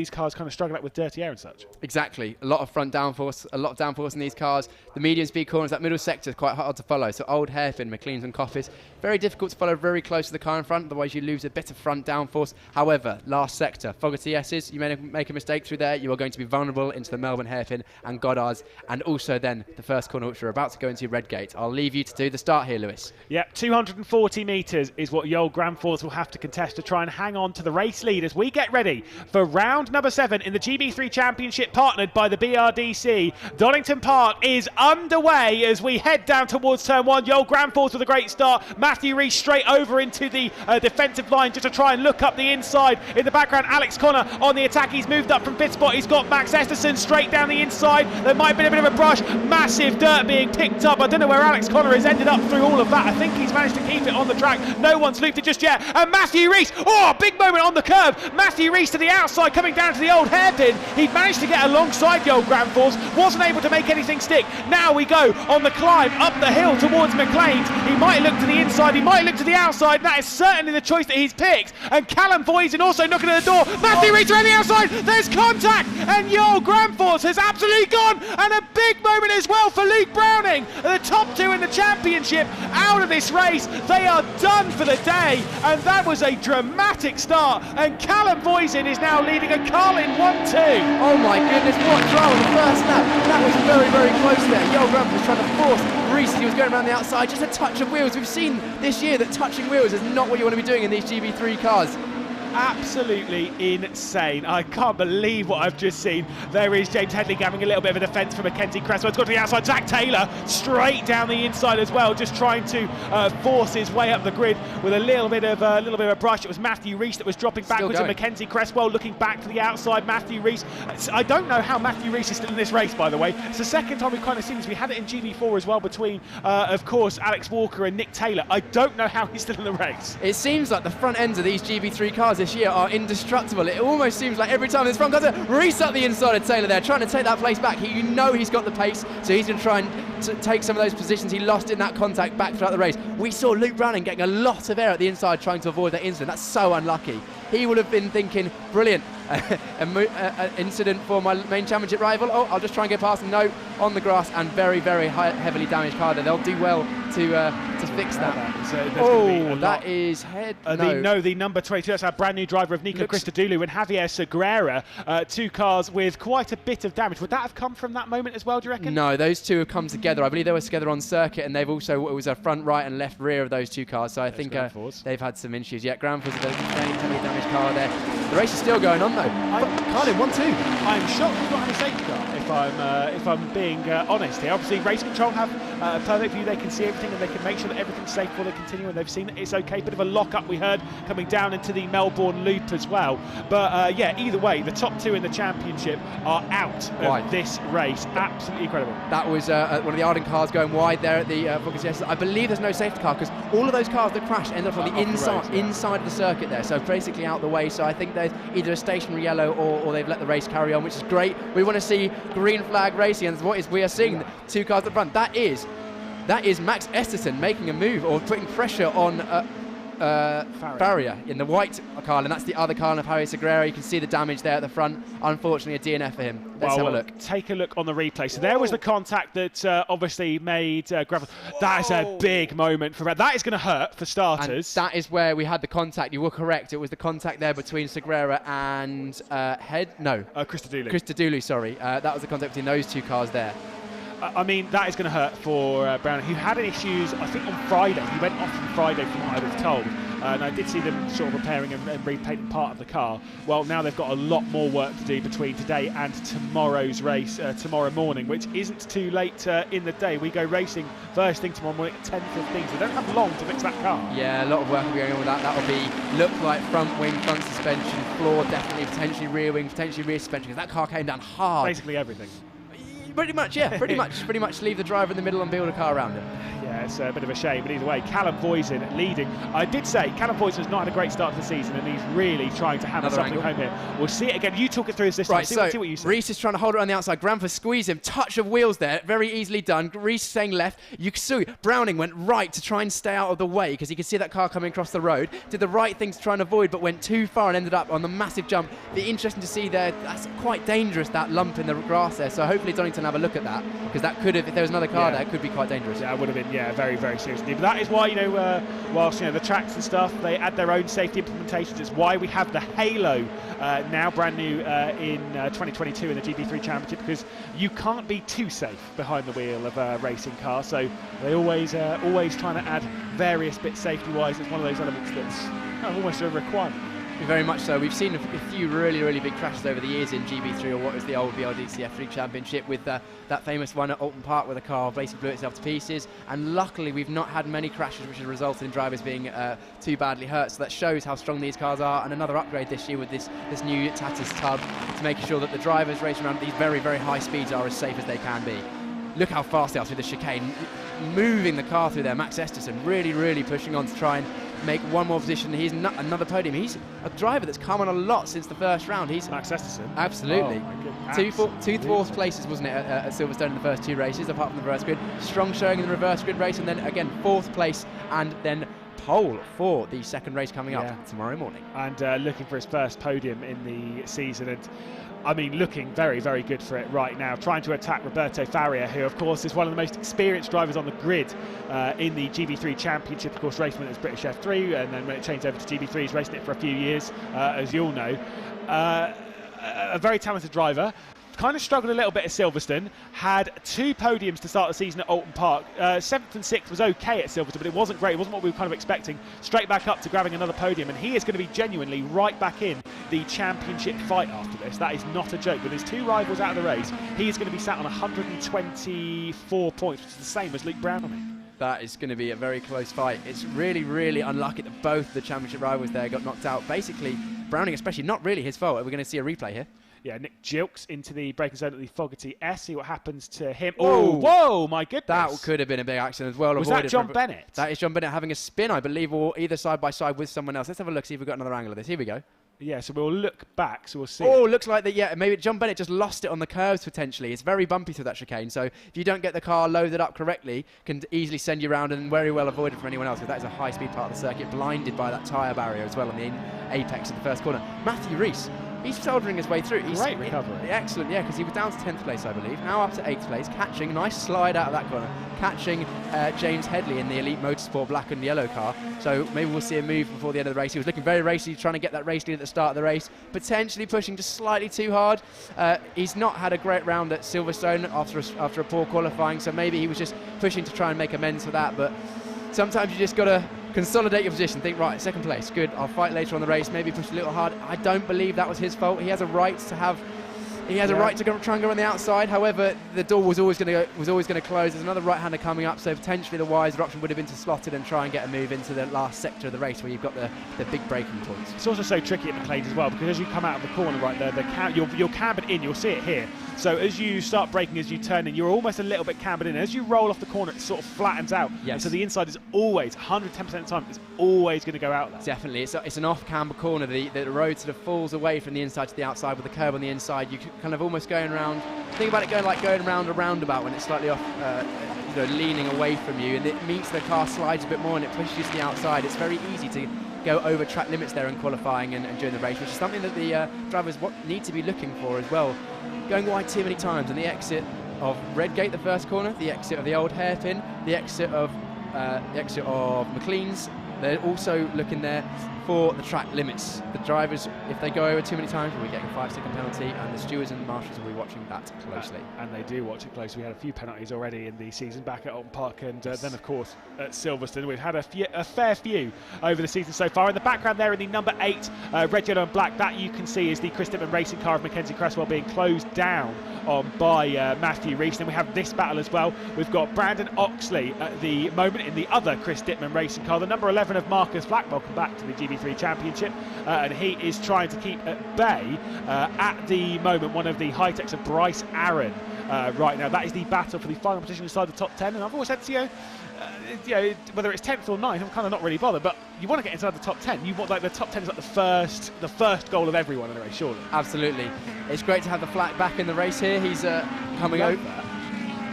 cars kind of struggle at with dirty air and such. Exactly. A lot of front downforce, a lot of downforce in these cars. The medium-speed corners, that middle sector is quite hard to follow. So Old Hairpin, McLean's and Coffey's, very difficult to follow very close to the car in front, otherwise you lose a bit of front downforce. However, last sector, Fogarty S's, you may make a mistake through there, you are going to be vulnerable into the Melbourne Hairpin and Goddards, and also then the first corner which we're about to go into, Redgate. I'll leave you to do the start here, Lewis. Yep, 240 metres is what Yoel Granforce will have to contest to try and hang on to the race lead as we get ready for round number 7 in the GB3 Championship, partnered by the BRDC. Donington Park is underway as we head down towards turn 1. Yoel Granforce with a great start. Matthew Rees straight over into the defensive line just to try and look up the inside. In the background, Alex Connor on the attack. He's moved up from 5th spot. He's got Max Esterson straight down the inside. There might have been a bit of a brush. Massive dirt being picked up. I don't know where Alex Connor has ended up through all of that. I think he's managed to keep it on the track. No one's looped it just yet. And Matthew Rees, oh, big moment on the curb. Matthew Rees to the outside, coming down to the Old Hairpin. He managed to get alongside Yoel Granforce, wasn't able to make anything stick. Now we go on the climb up the hill towards McLean's. He might look to the inside, he might look to the outside. That is certainly the choice that he's picked. And Callum Voisin also knocking at the door. Matthew Rees around the outside. There's contact, and Yoel Granforce has absolutely gone. And a big moment as well for Luke Browning. The top 2 in the championship out of this race. They are done for the day, and that was a dramatic start. And Callum Voisin is now leading a Carlin 1-2. Oh my goodness, what drama the first lap. That was very, very close there. Yoel Granforce trying to force Rees. He was going around the outside, just a touch of wheels. We've seen this year that touching wheels is not what you want to be doing in these GB3 cars. Absolutely insane. I can't believe what I've just seen. There is James Headley having a little bit of a defence for Mackenzie Cresswell. It's got to the outside. Zach Taylor straight down the inside as well, just trying to force his way up the grid with a little bit of a brush. It was Matthew Rees that was dropping backwards, and Mackenzie Cresswell looking back to the outside. Matthew Rees. I don't know how Matthew Rees is still in this race, by the way. It's the second time we've kind of seen this. We had it in GB4 as well between, of course, Alex Walker and Nick Taylor. I don't know how he's still in the race. It seems like the front ends of these GB3 cars this year are indestructible. It almost seems like every time this front comes in, Rees up the inside of Taylor there, trying to take that place back. You know he's got the pace, so he's going to try and take some of those positions he lost in that contact back throughout the race. We saw Luke Browning getting a lot of air at the inside trying to avoid that incident. That's so unlucky. He would have been thinking, brilliant, an incident for my main championship rival. Oh, I'll just try and get past him. No, on the grass, and very, very heavily damaged car there. They'll do well to fix that. That is head. The number 22. That's our brand new driver of Nico Christodoulou and Javier Segura. Two cars with quite a bit of damage. Would that have come from that moment as well, do you reckon? No, those two have come together. I believe they were together on circuit, and they've also, it was a front right and left rear of those two cars. So I think they've had some issues. Yeah, Granfors with a fairly heavily damaged car there. The race is still going on though. Carlin 1-2. I'm shocked we've not had a safety car. If I'm being honest here, obviously Race Control have a perfect view. They can see everything and they can make sure that everything's safe before they continue. And they've seen that it's okay. Bit of a lock-up we heard coming down into the Melbourne Loop as well. But yeah, either way, the top two in the championship are out of this race. Absolutely incredible. That was one of the Arden cars going wide there at the Focus Yes. I believe there's no safety car because all of those cars that crashed ended up on the inside of the circuit there. So basically out the way. So I think there's either a stationary yellow or they've let the race carry on, which is great. We want to see green flag racing, and what is we are seeing two cars at the front. That is Max Esterson making a move or putting pressure on Farrier in the white car, and that's the other car of Javier Segura. You can see the damage there at the front. Unfortunately, a DNF for him. Let's have a look. Take a look on the replay. So there was the contact that obviously made Gravel. That is a big moment for that. Is going to hurt for starters. And that is where we had the contact. You were correct. It was the contact there between Segura and Christodoulou. Christodoulou, sorry. That was the contact between those two cars there. I mean, that is going to hurt for Brown, who had issues, I think, on Friday. He went off on Friday, from what I was told. And I did see them sort of repairing and repainting part of the car. Well, now they've got a lot more work to do between today and tomorrow's race, tomorrow morning, which isn't too late in the day. We go racing first thing tomorrow morning at 10:15, so they don't have long to fix that car. Yeah, a lot of work will be going on with that. That will look like front wing, front suspension, floor definitely, potentially rear wing, potentially rear suspension, because that car came down hard. Basically everything. Pretty much, yeah, pretty much leave the driver in the middle and build a car around him. Yeah, it's a bit of a shame, but either way, Callum Voisin leading. I did say Callum Voisin has not had a great start to the season, and he's really trying to hammer something home here. We'll see it again. You talk it through this time. See what you say. Reese is trying to hold it on the outside. Granford squeeze him. Touch of wheels there. Very easily done. Reese staying left. Browning went right to try and stay out of the way because he could see that car coming across the road. Did the right thing to try and avoid, but went too far and ended up on the massive jump. Be interesting to see there. That's quite dangerous, that lump in the grass there. So hopefully Donington have a look at that, because that could have, if there was another car there, it could be quite dangerous. Yeah, it would have been, very, very serious. But that is why, whilst the tracks and stuff, they add their own safety implementations. It's why we have the Halo now brand new in 2022 in the GB3 Championship, because you can't be too safe behind the wheel of a racing car. So they always trying to add various bits safety-wise. It's one of those elements that's almost a requirement. Very much so. We've seen a few really, really big crashes over the years in GB3, or what was the old BRDC F3 Championship, with that famous one at Alton Park where the car basically blew itself to pieces. And luckily, we've not had many crashes which have resulted in drivers being too badly hurt. So that shows how strong these cars are. And another upgrade this year with this new Tatus tub to making sure that the drivers racing around at these very, very high speeds are as safe as they can be. Look how fast they are through the chicane, moving the car through there. Max Esterson really, really pushing on to try and make one more position. He's another podium. He's a driver that's come on a lot since the first round. He's Max Esterson. Absolutely. Two fourth places, wasn't it, at Silverstone in the first two races, apart from the reverse grid. Strong showing in the reverse grid race, and then again fourth place, and then pole for the second race coming up tomorrow morning. And looking for his first podium in the season. And I mean, looking very, very good for it right now. Trying to attack Roberto Farrier, who, of course, is one of the most experienced drivers on the grid in the GB3 Championship. Of course, racing as British F3, and then when it changed over to GB3, he's racing it for a few years, as you all know. A very talented driver. Kind of struggled a little bit at Silverstone, had two podiums to start the season at Alton Park. 7th and 6th was okay at Silverstone, but it wasn't great. It wasn't what we were kind of expecting. Straight back up to grabbing another podium, and he is going to be genuinely right back in the championship fight after this. That is not a joke. With his two rivals out of the race, he is going to be sat on 124 points, which is the same as Luke Browning. That is going to be a very close fight. It's really, really unlucky that both the championship rivals there got knocked out. Basically, Browning especially, not really his fault. We're going to see a replay here. Yeah, Nick Gilks into the braking zone at the Fogarty S. See what happens to him. Oh, whoa, my goodness. That could have been a big accident as well. Was that John Bennett? That is John Bennett having a spin, I believe, or either side by side with someone else. Let's have a look, see if we've got another angle of this. Here we go. Yeah, so we'll look back, so we'll see. Oh, looks like that, yeah, maybe John Bennett just lost it on the curves potentially. It's very bumpy through that chicane, so if you don't get the car loaded up correctly, can easily send you around and very well avoided for anyone else, because that is a high-speed part of the circuit, blinded by that tyre barrier as well on the apex of the first corner. Matthew Rees He's shouldering his way through. Great recovery. Excellent, yeah, because he was down to 10th place, I believe. Now up to 8th place, catching, nice slide out of that corner, catching James Headley in the Elite Motorsport black and yellow car. So maybe we'll see a move before the end of the race. He was looking very racy, trying to get that race lead at the start of the race, potentially pushing just slightly too hard. He's not had a great round at Silverstone after a poor qualifying, so maybe he was just pushing to try and make amends for that. But sometimes you just got to consolidate your position, think, right, 2nd place, good, I'll fight later on the race, maybe push a little hard. I don't believe that was his fault. He has a right to have, a right to try and go on the outside. However, the door was always going to close. There's another right-hander coming up, so potentially the wiser option would have been to slot it and try and get a move into the last sector of the race where you've got the big braking points. It's also so tricky at McLean's as well, because as you come out of the corner right there, you're cambered in, you'll see it here. So as you start braking, as you turn in, you're almost a little bit cambered in. As you roll off the corner, it sort of flattens out. Yes. And so the inside is always, 110% of the time, it's always going to go out there. Definitely. It's an off-camber corner. The road sort of falls away from the inside to the outside with the curb on the inside. You kind of almost going around, think about it going around a roundabout when it's slightly off, leaning away from you, and it means the car slides a bit more and it pushes you to the outside. It's very easy to go over track limits there in qualifying and during the race, which is something that the drivers need to be looking for as well. Going wide too many times, and the exit of Redgate, the first corner, the exit of the old Hairpin, the exit of McLean's, they're also looking there for the track limits. The drivers, if they go over too many times, will be getting a 5-second penalty, and the stewards and marshals will be watching that closely. And they do watch it closely. We had a few penalties already in the season back at Donington Park, and then of course at Silverstone. We've had a fair few over the season so far. In the background there in the number 8 red, yellow and black, that you can see is the Chris Dittman racing car of Mackenzie Cresswell being closed down by Matthew Rees. Then we have this battle as well. We've got Brandon Oxley at the moment in the other Chris Dittman racing car, the number 11 of Marcus Flack. Welcome back to the GB3 Championship, and he is trying to keep at bay at the moment one of the high techs of Bryce Aaron right now. That is the battle for the final position inside the top 10, and I've always said to you, whether it's 10th or 9th, I'm kind of not really bothered, but you want to get inside the top 10. You want, like, the top 10 is like the first goal of everyone in a race, surely. Absolutely. It's great to have the Flack back in the race here. He's coming over.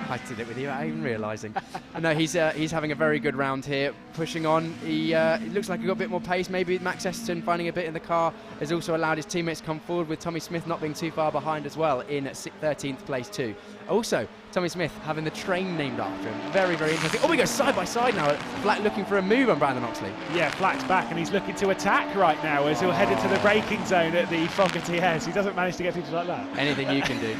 I did it with you without even realising. No, he's having a very good round here, pushing on. It looks like he got a bit more pace. Maybe Max Esterton finding a bit in the car has also allowed his teammates to come forward, with Tommy Smith not being too far behind as well in 13th place too. Also, Tommy Smith having the train named after him. Very, very interesting. Oh, we go side by side now. Flack looking for a move on Brandon Oxley. Yeah, Flack's back and he's looking to attack right now as he'll head into the braking zone at the Fogarty Hairs. He doesn't manage to get people like that. Anything you can do.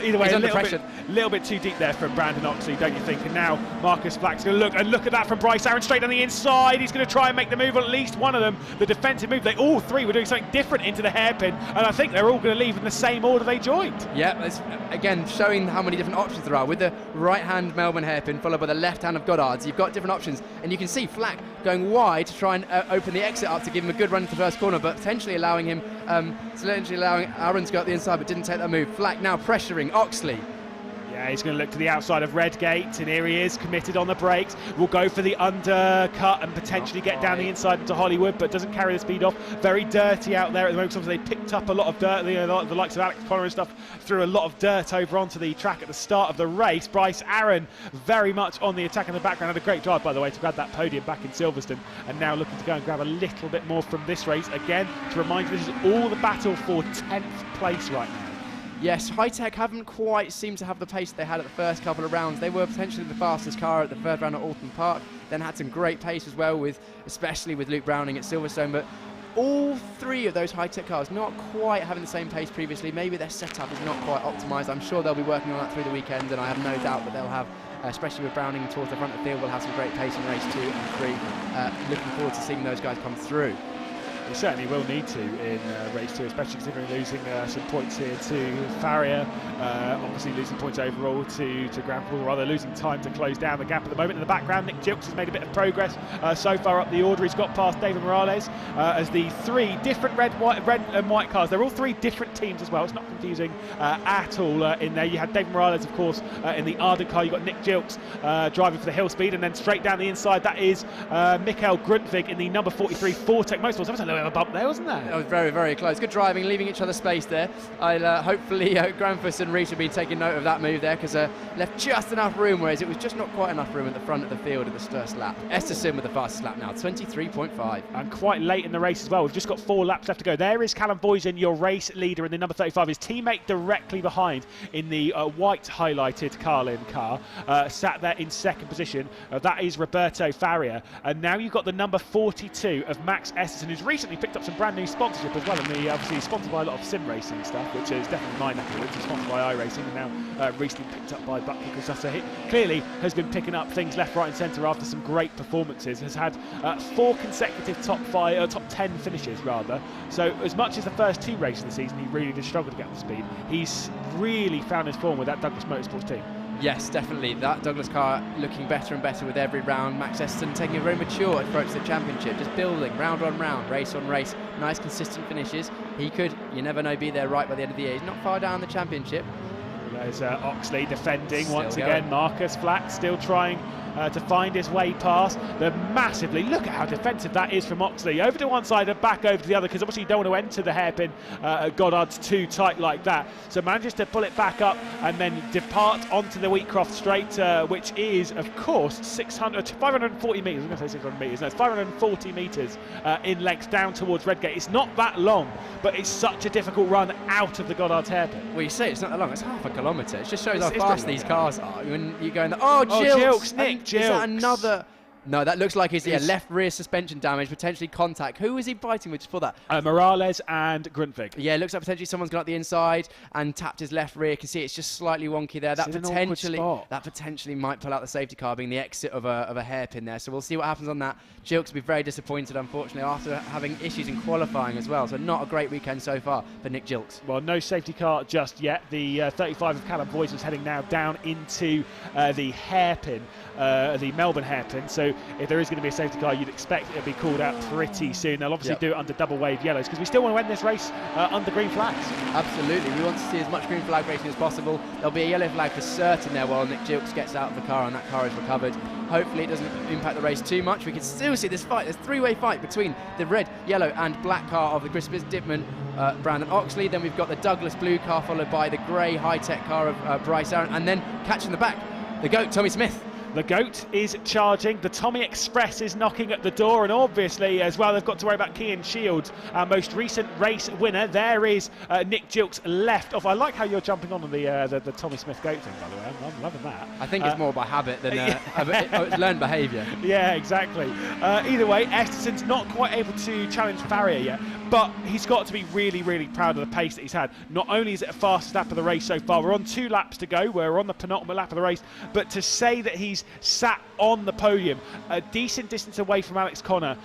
Either way, a little bit too deep there from Brandon Oxley, don't you think? And now Marcus Flack's going to look at that from Bryce Aaron straight down the inside. He's going to try and make the move, at least one of them, the defensive move. They all three were doing something different into the hairpin, and I think they're all going to leave in the same order they joined. Yeah, it's, again, showing how many different options there are. With the right-hand Melbourne Hairpin followed by the left-hand of Goddard's, you've got different options, and you can see Flack going wide to try and open the exit up to give him a good run into the first corner, but potentially allowing him, allowing Aaron to go up the inside, but didn't take that move. Flack now pressuring Oxley. Yeah, he's going to look to the outside of Redgate, and here he is, committed on the brakes. Will go for the undercut and potentially get down the inside into Hollywood, but doesn't carry the speed off. Very dirty out there at the moment. Sometimes they picked up a lot of dirt. The likes of Alex Connor and stuff threw a lot of dirt over onto the track at the start of the race. Bryce Aaron very much on the attack in the background. Had a great drive, by the way, to grab that podium back in Silverstone, and now looking to go and grab a little bit more from this race. Again, to remind you, this is all the battle for 10th place right now. Yes, High Tech haven't quite seemed to have the pace they had at the first couple of rounds. They were potentially the fastest car at the third round at Donington Park, then had some great pace as well, especially with Luke Browning at Silverstone. But all three of those High Tech cars not quite having the same pace previously. Maybe their setup is not quite optimised. I'm sure they'll be working on that through the weekend, and I have no doubt that they'll have, especially with Browning towards the front of the field, will have some great pace in race 2 and 3. Looking forward to seeing those guys come through. They certainly will need to in race 2, especially considering losing some points here to Farrier, obviously losing points overall to Granville, rather losing time to close down the gap at the moment. In the background, Nick Gilks has made a bit of progress so far up the order. He's got past David Morales as the three different red and white cars. They're all three different teams as well. It's not confusing at all in there. You had David Morales, of course, in the Arden car. You've got Nick Gilks driving for the Hill Speed, and then straight down the inside, that is Mikael Grundtvig in the number 43 Fortec Motorsports. That was a little bump there, wasn't there? That was very, very close. Good driving, leaving each other space there. Hopefully Granfus and Reese have been taking note of that move there, because left just enough room, whereas it was just not quite enough room at the front of the field at the first lap. Esterson with the fastest lap now, 23.5. And quite late in the race as well. We've just got 4 laps left to go. There is Callum Boysen, your race leader, in the number 35. His teammate directly behind in the white highlighted Carlin car, sat there in second position. That is Roberto Faria. And now you've got the number 42 of Max Esterson, who's recently picked up some brand new sponsorship as well. And obviously he's sponsored by a lot of sim racing stuff, which is definitely my neck of the woods. He's sponsored by iRacing and now recently picked up by Buckley. So he clearly has been picking up things left, right and centre after some great performances. Has had 4 consecutive top 10 finishes rather. So as much as the first 2 races of the season he really did struggle to get up to speed, he's really found his form with that Douglas Motorsports team. Yes, definitely. That Douglas car looking better and better with every round. Max Esterson taking a very mature approach to the championship, just building round on round, race on race, nice consistent finishes. He could, you never know, be there right by the end of the year. He's not far down the championship. There's Oxley defending still once going. again. Marcus Flack still trying to find his way past. They're massively, look at how defensive that is from Oxley. Over to one side and back over to the other, because obviously you don't want to enter the hairpin at Goddard's too tight like that. So manages to pull it back up and then depart onto the Wheatcroft straight, which is, of course, 540 metres. I'm going to say 600 metres. No, it's 540 metres in length down towards Redgate. It's not that long, but it's such a difficult run out of the Goddard's hairpin. Well, you say it's not that long. It's half a kilometre. It just shows how fast these cars are. When you go in the... Oh, Jilks, Nick Jilks. Is that another... No, that looks like his left rear suspension damage, potentially contact. Who was he biting with just for that? Morales and Grundtvig. Yeah, it looks like potentially someone's gone up the inside and tapped his left rear. You can see it's just slightly wonky there. That potentially might pull out the safety car, being the exit of a hairpin there. So we'll see what happens on that. Jilks will be very disappointed, unfortunately, after having issues in qualifying as well. So not a great weekend so far for Nick Jilks. Well, no safety car just yet. The 35 of Callum Boysen is heading now down into the hairpin, the Melbourne hairpin. So if there is going to be a safety car, you'd expect it to be called out pretty soon. They'll obviously do it under double wave yellows, because we still want to end this race under green flags. Absolutely. We want to see as much green flag racing as possible. There'll be a yellow flag for certain there while Nick Jilks gets out of the car and that car is recovered. Hopefully it doesn't impact the race too much. We can still see this fight. There's a 3-way fight between the red, yellow and black car of the Chris Dittman, Brandon Oxley. Then we've got the Douglas blue car, followed by the grey high-tech car of Bryce Aaron, and then catching the back, the GOAT, Tommy Smith. The GOAT is charging. The Tommy Express is knocking at the door, and obviously as well they've got to worry about Kean Shields, our most recent race winner. There is Nick Jilks left off. I like how you're jumping on the Tommy Smith GOAT thing, by the way. I'm loving that. I think it's more by habit than it's learned behaviour. Yeah, exactly. Either way, Esterson's not quite able to challenge Faria yet, but he's got to be really, really proud of the pace that he's had. Not only is it the fastest lap of the race so far, we're on 2 laps to go, we're on the penultimate lap of the race, but to say that he's sat on the podium a decent distance away from Alex Connor,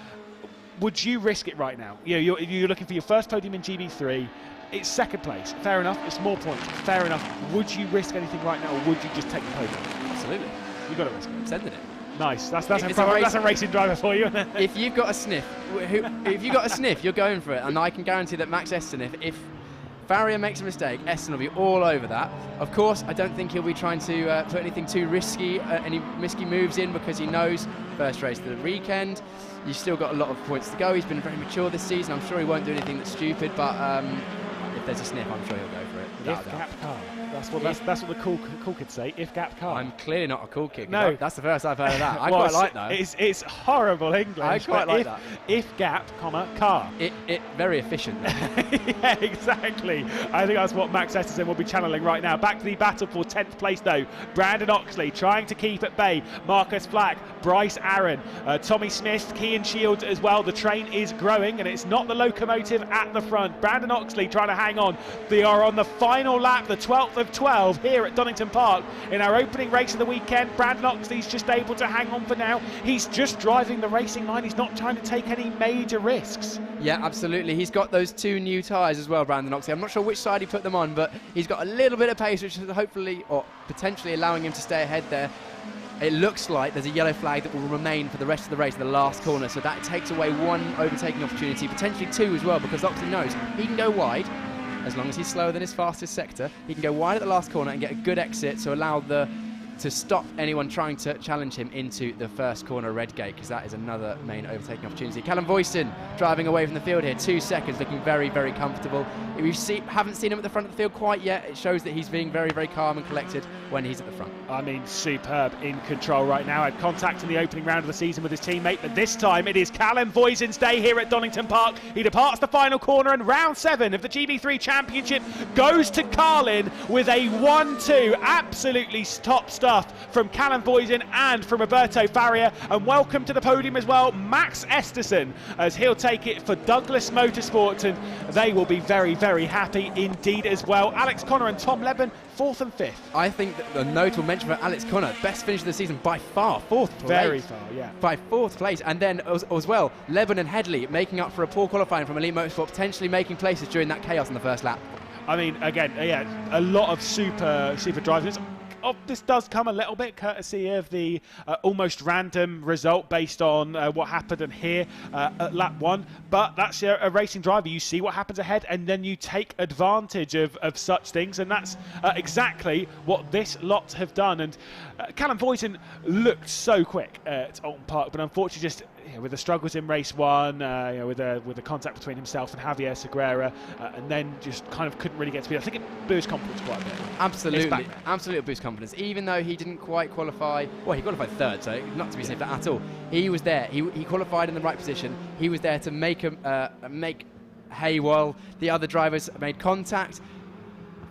would you risk it right now? You know, you're looking for your first podium in GB3. It's second place, fair enough. It's more points, fair enough. Would you risk anything right now, or would you just take the podium? Absolutely. You've got to risk it. I'm sending it. Nice. That's a racing driver for you. If you've got a sniff, you're going for it, and I can guarantee that Max Esterson, if Faria makes a mistake, Esterson will be all over that. Of course, I don't think he'll be trying to put anything too risky, any risky moves in, because he knows first race of the weekend. You've still got a lot of points to go. He's been very mature this season. I'm sure he won't do anything that's stupid, but if there's a sniff, I'm sure he'll go for it. If gap car. That's what the cool kids say. If gap car. I'm clearly not a cool kid. No, that's the first I've heard of that. I well, quite like that. It's horrible English. I quite like that. If gap, comma, car. It very efficient. Yeah, exactly. I think that's what Max Esterson will be channeling right now. Back to the battle for 10th place though. Brandon Oxley trying to keep at bay. Marcus Flack, Bryce Aaron, Tommy Smith, Kean Shields as well. The train is growing, and it's not the locomotive at the front. Brandon Oxley trying to hang on. They are on the final lap, the 12th of 12 here at Donington Park in our opening race of the weekend. Brandon Oxley's just able to hang on for now. He's just driving the racing line. He's not trying to take any major risks. Yeah, absolutely. He's got those 2 new tyres as well, Brandon Oxley. I'm not sure which side he put them on, but he's got a little bit of pace, which is hopefully or potentially allowing him to stay ahead there. It looks like there's a yellow flag that will remain for the rest of the race, the last corner, so that takes away 1 overtaking opportunity, potentially 2 as well, because Oxley knows he can go wide. As long as he's slower than his fastest sector, he can go wide at the last corner and get a good exit to allow the to stop anyone trying to challenge him into the first corner Redgate, because that is another main overtaking opportunity. Callum Voisin driving away from the field here, 2 seconds, looking very, very comfortable. We haven't seen him at the front of the field quite yet. It shows that he's being very, very calm and collected when he's at the front. I mean, superb in control right now. Had contact in the opening round of the season with his teammate, but this time it is Callum Voisin's day here at Donington Park. He departs the final corner, and round 7 of the GB3 Championship goes to Carlin with a 1-2. Absolutely top stuff from Callum Voisin and from Roberto Faria. And welcome to the podium as well, Max Esterson, as he'll take it for Douglas Motorsports, and they will be very, very happy indeed as well. Alex Connor and Tom Leben, 4th and 5th. I think that the notable mention for Alex Connor, best finish of the season by far, 4th place. Very far, yeah. By 4th place. And then as well, Leben and Headley making up for a poor qualifying from Elite Motorsport, potentially making places during that chaos in the first lap. I mean, again, yeah, a lot of super drivers. This does come a little bit courtesy of the almost random result based on what happened in here at lap 1. But that's a racing driver. You see what happens ahead, and then you take advantage of such things. And that's exactly what this lot have done. And Callum Voisin looked so quick at Alton Park, but unfortunately just with the struggles in race 1, with the contact between himself and Javier Segura, and then just kind of couldn't really get speed. I think it blew his confidence quite a bit. Absolutely, absolutely boost confidence. Even though he didn't quite qualify, well, he qualified 3rd, so not to be safe at all. He was there. He qualified in the right position. He was there to make hay while the other drivers made contact.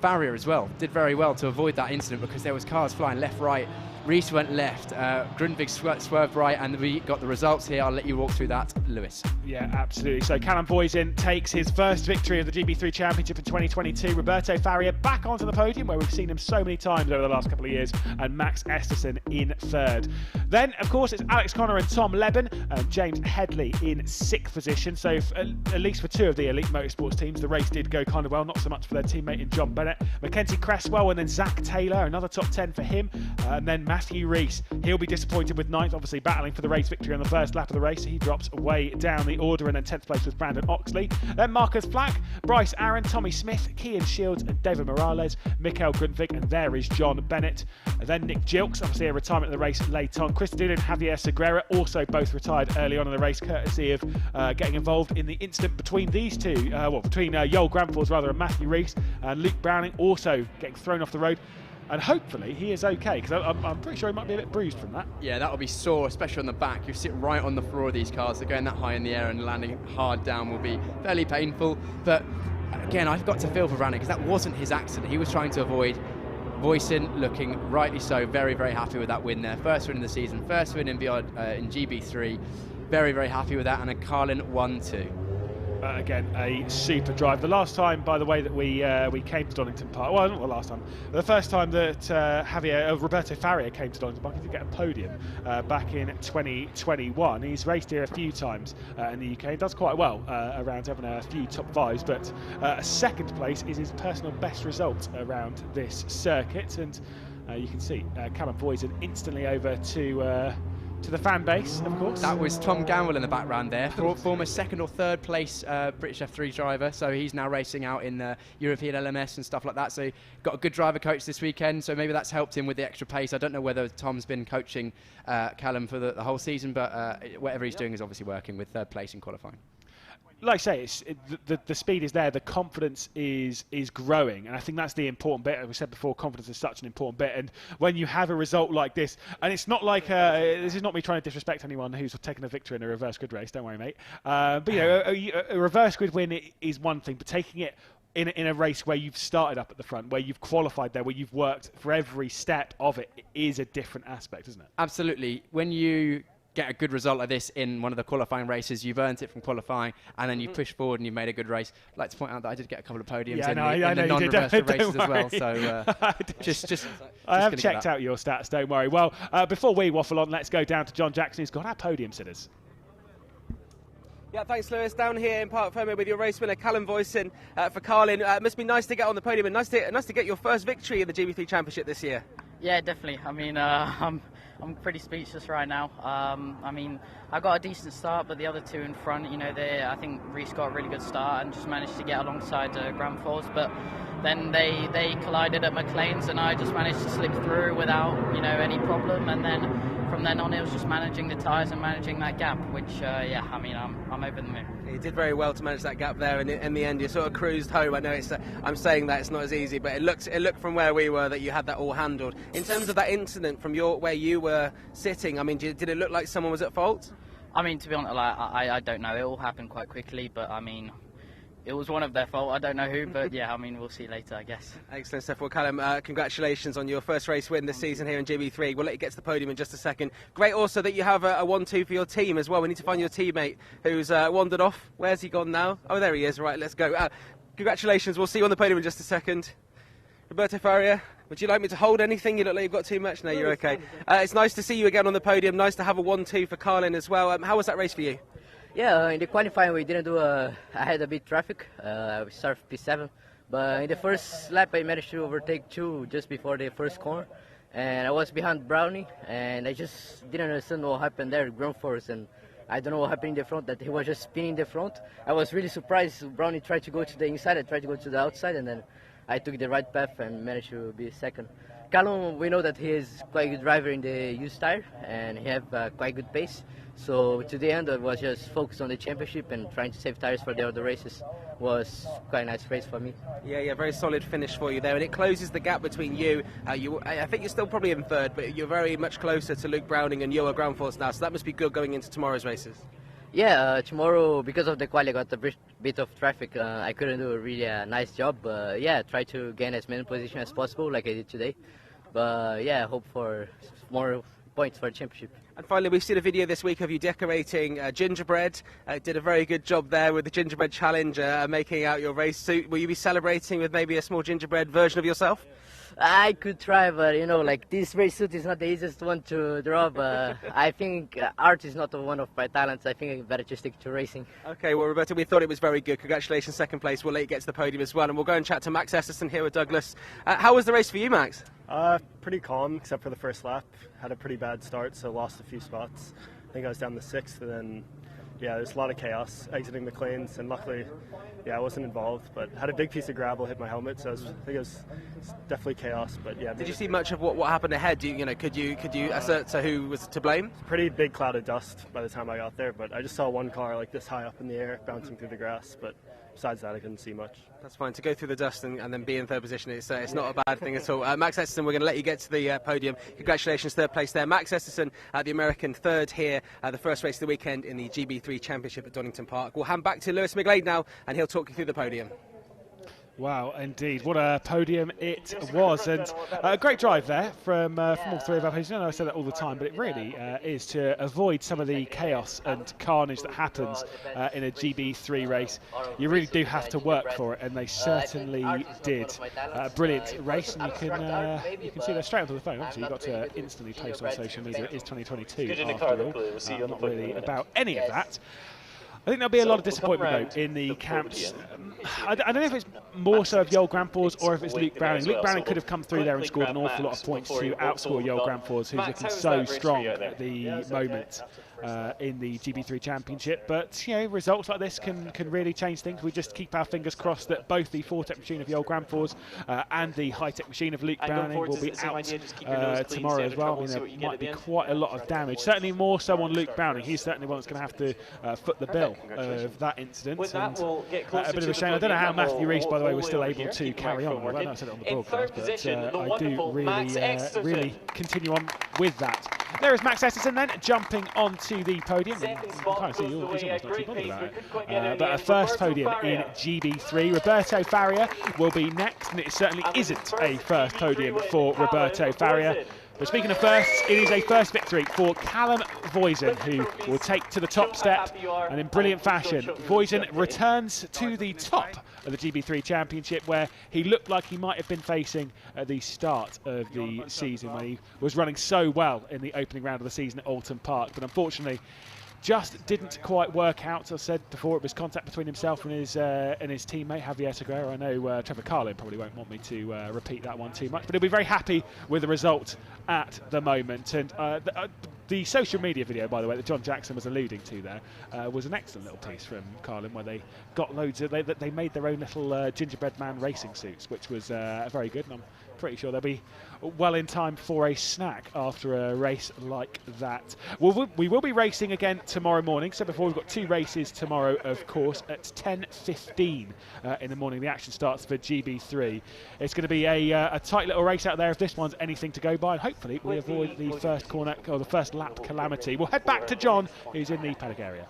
Farrier as well did very well to avoid that incident, because there was cars flying left, right. Reese went left, Grundvig swerved right, and we got the results here. I'll let you walk through that, Lewis. Yeah, absolutely. So Callum Voisin takes his first victory of the GB3 Championship in 2022. Roberto Faria back onto the podium, where we've seen him so many times over the last couple of years, and Max Esterson in 3rd. Then, of course, it's Alex Connor and Tom Leben, and James Headley in 6th position. So at least for 2 of the Elite Motorsports teams, the race did go kind of well, not so much for their teammate in John Bennett. Mackenzie Cresswell, and then Zach Taylor, another top 10 for him, and then Matthew Rees, he'll be disappointed with 9th, obviously battling for the race victory on the first lap of the race. He drops way down the order, and then 10th place was Brandon Oxley. Then Marcus Flack, Bryce Aaron, Tommy Smith, Kean Shields and David Morales, Mikael Grundvig, and there is John Bennett. And then Nick Gilks, obviously a retirement of the race late on. Chris Dillon and Javier Segura also both retired early on in the race, courtesy of getting involved in the incident between these two, between Joel Gramfors rather and Matthew Rees, and Luke Browning also getting thrown off the road. And hopefully he is okay, because I'm pretty sure he might be a bit bruised from that. Yeah, that will be sore, especially on the back. You sit right on the floor of these cars. They're going that high in the air, and landing hard down will be fairly painful. But again, I've got to feel for Browning, because that wasn't his accident. He was trying to avoid. Voisin looking rightly so, very, very happy with that win there. First win in the season, first win in GB3. Very, very happy with that, and a Carlin 1-2. Again, a super drive. The last time, by the way, that we came to Donington Park, well, not the last time, the first time that Roberto Faria came to Donington Park, he did get a podium back in 2021. He's raced here a few times in the UK. He does quite well around having a few top 5s, but a 2nd place is his personal best result around this circuit. And you can see Callum Voisin instantly over to the fan base, of course. That was Tom Gamble in the background there, former 2nd or 3rd place British F3 driver, so he's now racing out in European LMS and stuff like that, so got a good driver coach this weekend, so maybe that's helped him with the extra pace. I don't know whether Tom's been coaching Callum for the whole season, but whatever he's doing is obviously working with 3rd place in qualifying. Like I say, the speed is there, the confidence is growing, and I think that's the important bit. As we said before, confidence is such an important bit, and when you have a result like this, and it's not like this is not me trying to disrespect anyone who's taken a victory in a reverse grid race, don't worry, mate. But you know, a reverse grid win is one thing, but taking it in a race where you've started up at the front, where you've qualified there, where you've worked for every step of it, is a different aspect, isn't it? Absolutely. When you get a good result like this in one of the qualifying races, you've earned it from qualifying, and then you've pushed forward and you've made a good race. I'd like to point out that I did get a couple of podiums in the non-reverse races as well, so I have checked out your stats, don't worry. Well, before we waffle on, let's go down to John Jackson, who's got our podium sitters. Yeah, thanks, Lewis. Down here in Park Fermé with your race winner, Callum Voisin for Carlin. It must be nice to get on the podium, and nice to get your first victory in the GB3 Championship this year. Yeah, definitely. I mean, I'm I'm pretty speechless right now. I mean, I got a decent start, but the other two in front, you know, I think Reece got a really good start and just managed to get alongside Granforth, but then they collided at McLean's and I just managed to slip through without, you know, any problem, and then from then on it was just managing the tyres and managing that gap, which, yeah, I mean, I'm over the moon. You did very well to manage that gap there, and in the end you sort of cruised home. I know I'm saying that it's not as easy, but it looked from where we were that you had that all handled. In terms of that incident from where you were sitting, I mean, did it look like someone was at fault? I mean, to be honest, like, I don't know. It all happened quite quickly, but I mean, it was one of their fault. I don't know who, but yeah, I mean, we'll see later, I guess. Excellent stuff. Well, Callum, congratulations on your first race win this season here in GB3. We'll let you get to the podium in just a second. Great also that you have a 1-2 for your team as well. We need to find your teammate who's wandered off. Where's he gone now? Oh, there he is. Right, let's go. Congratulations. We'll see you on the podium in just a second. Roberto Faria, would you like me to hold anything? You look like you've got too much. No, you're okay. It's nice to see you again on the podium. Nice to have a 1-2 for Carlin as well. How was that race for you? Yeah, in the qualifying we didn't do I had a bit traffic. We started P7, but in the first lap I managed to overtake 2 just before the first corner, and I was behind Brownie, and I just didn't understand what happened there, ground force, and I don't know what happened in the front, that he was just spinning the front. I was really surprised. Brownie tried to go to the inside, I tried to go to the outside, and then I took the right path and managed to be second. Callum, we know that he is quite a good driver in the used tire, and he have quite good pace. So to the end, I was just focused on the championship and trying to save tires for the other races. Was quite a nice race for me. Yeah, very solid finish for you there, and it closes the gap between you. I think you're still probably in third, but you're very much closer to Luke Browning and Joa Groundforce now, so that must be good going into tomorrow's races. Yeah, tomorrow, because of the quali, I got a bit of traffic. I couldn't do a really nice job, but yeah, try to gain as many positions as possible, like I did today. But yeah, hope for more points for the championship. And finally, we've seen a video this week of you decorating gingerbread. Did a very good job there with the gingerbread challenge, making out your race suit. Will you be celebrating with maybe a small gingerbread version of yourself? I could try, but you know, like this race suit is not the easiest one to draw, but I think art is not one of my talents. I think I better just stick to racing. Okay, well, Roberto, we thought it was very good. Congratulations, second place. We'll let you get to the podium as well, and we'll go and chat to Max Esserson here with Douglas. How was the race for you, Max? Pretty calm, except for the first lap. Had a pretty bad start, so lost a few spots. I think I was down the 6th, and then, yeah, there's a lot of chaos exiting McLean's, and luckily, yeah, I wasn't involved, but had a big piece of gravel hit my helmet, so I think it was definitely chaos, but yeah. Did you see much of what happened ahead? Could you assert to who was to blame? Pretty big cloud of dust by the time I got there, but I just saw one car like this high up in the air bouncing through the grass, but besides that I couldn't see much. That's fine. To go through the dust and then be in third position, it's not a bad thing at all. Max Esserson, we're going to let you get to the podium. Congratulations, third place there. Max Esserson, the American, third here, the first race of the weekend in the GB3 Championship at Donington Park. We'll hand back to Lewis McGlade now, and he'll talk you through the podium. Wow, indeed. What a podium it was. And a great drive there from all three of our podiums. I know I say that all the time, but it really is to avoid some of the chaos and carnage that happens in a GB3 race. You really do have to work for it, and they certainly did. A brilliant race, and you can see they're straight onto the phone. Obviously, you've got to instantly post on social media. It is 2022 after all. Not really about any of that. I think there'll be a lot of disappointment, though, in the camps. I don't know if it's more so of Joel Granforce or if it's Luke Browning. Luke Browning could have come through there and scored an awful lot of points to outscore Joel Granforce, who's looking so strong at the moment in the GB3 Championship. But, you know, results like this can really change things. We just keep our fingers crossed that both the Fortec machine of Joel Granforce and the high-tech machine of Luke Browning will be out tomorrow as well. I mean, there might be quite a lot of damage. Certainly more so on Luke Browning. He's certainly one that's going to have to foot the bill of that incident. And a bit of a shame. I don't know how Matthew Rees, by the way, was still able to carry on. Well, I know I said it on the broadcast, but I do really continue on with that. There is Max Esserson then jumping onto the podium. And you can kind of see he's almost not too bothered about it. But a first podium in GB3. Roberto Faria will be next, and it certainly isn't a first podium for Roberto Faria. But speaking of firsts, it is a first victory for Callum Voisin, who will take to the top step, and in brilliant fashion, Voisin returns to the top of the GB3 Championship, where he looked like he might have been facing at the start of the season, when he was running so well in the opening round of the season at Alton Park. But unfortunately, just didn't quite work out. As I said before, it was contact between himself and his teammate Javier Segura. I know Trevor Carlin probably won't want me to repeat that one too much, but he'll be very happy with the result at the moment. And the social media video, by the way, that John Jackson was alluding to there was an excellent little piece from Carlin where they got loads of, they made their own little gingerbread man racing suits, which was very good, and I'm pretty sure they'll be well in time for a snack after a race like that. We will be racing again tomorrow morning. So before, we've got 2 races tomorrow, of course, at 10:15 in the morning. The action starts for GB3. It's going to be a tight little race out there if this one's anything to go by, and hopefully we avoid the first corner or the first lap calamity. We'll head back to John, who's in the paddock area.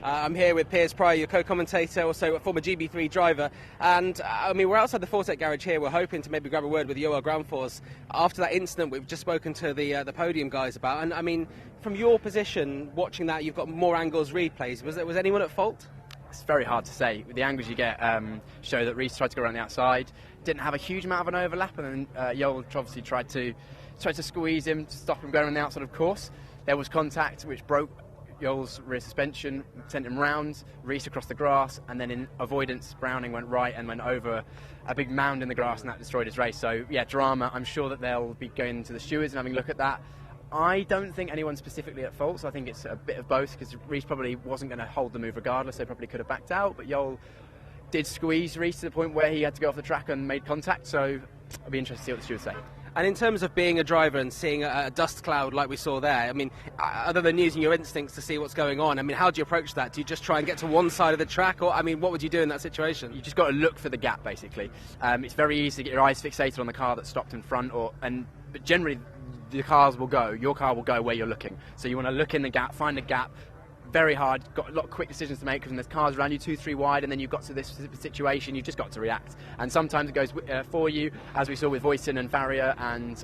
I'm here with Piers Pryor, your co-commentator, also a former GB3 driver, and I mean, we're outside the Fortec garage here. We're hoping to maybe grab a word with Joel Granfors after that incident we've just spoken to the podium guys about. And I mean, from your position, watching that, you've got more angles, replays. Was anyone at fault? It's very hard to say. The angles you get show that Reese tried to go around the outside, didn't have a huge amount of an overlap, and then Joel obviously tried to squeeze him to stop him going on the outside of course. There was contact which broke Joel's rear suspension, sent him round, Reese across the grass, and then in avoidance Browning went right and went over a big mound in the grass, and that destroyed his race. So yeah, drama. I'm sure that they'll be going to the stewards and having a look at that. I don't think anyone's specifically at fault, so I think it's a bit of both, because Reese probably wasn't going to hold the move regardless. They probably could have backed out, but Joel did squeeze Reese to the point where he had to go off the track and made contact, so I'll be interested to see what the stewards say. And in terms of being a driver and seeing a dust cloud like we saw there, I mean, other than using your instincts to see what's going on, I mean, how do you approach that? Do you just try and get to one side of the track, or I mean, what would you do in that situation? You just got to look for the gap, basically. It's very easy to get your eyes fixated on the car that stopped in front, but generally the cars will go, your car will go where you're looking. So you want to look in the gap, find a gap. Very hard, got a lot of quick decisions to make, because when there's cars around you 2-3 wide and then you've got to this situation, you've just got to react. And sometimes it goes for you, as we saw with Voisin and Farrier and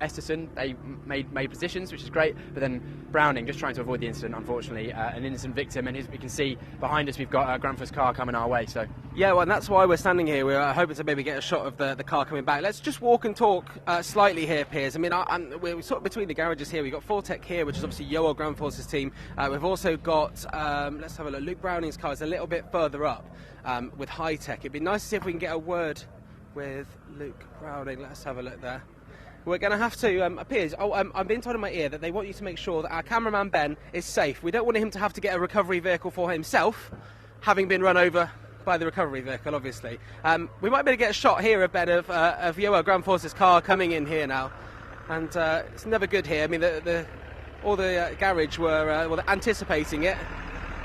Esterson. They made positions, which is great, but then Browning just trying to avoid the incident, unfortunately, an innocent victim, and we can see behind us we've got Granfors' car coming our way. So yeah, well, and that's why we're standing here. We're hoping to maybe get a shot of the car coming back. Let's just walk and talk slightly here, Piers. I mean, we're sort of between the garages here. We've got Fortec here, which is obviously Joel Granfors' team. We've also got, let's have a look, Luke Browning's car is a little bit further up with High Tech. It'd be nice to see if we can get a word with Luke Browning. Let's have a look there. We're going to have to, Piers, I'm being told in my ear that they want you to make sure that our cameraman Ben is safe. We don't want him to have to get a recovery vehicle for himself, having been run over by the recovery vehicle, obviously. We might be able to get a shot here of Ben of Joel Granfors' car coming in here now. And it's never good here. I mean, all the garage were anticipating it,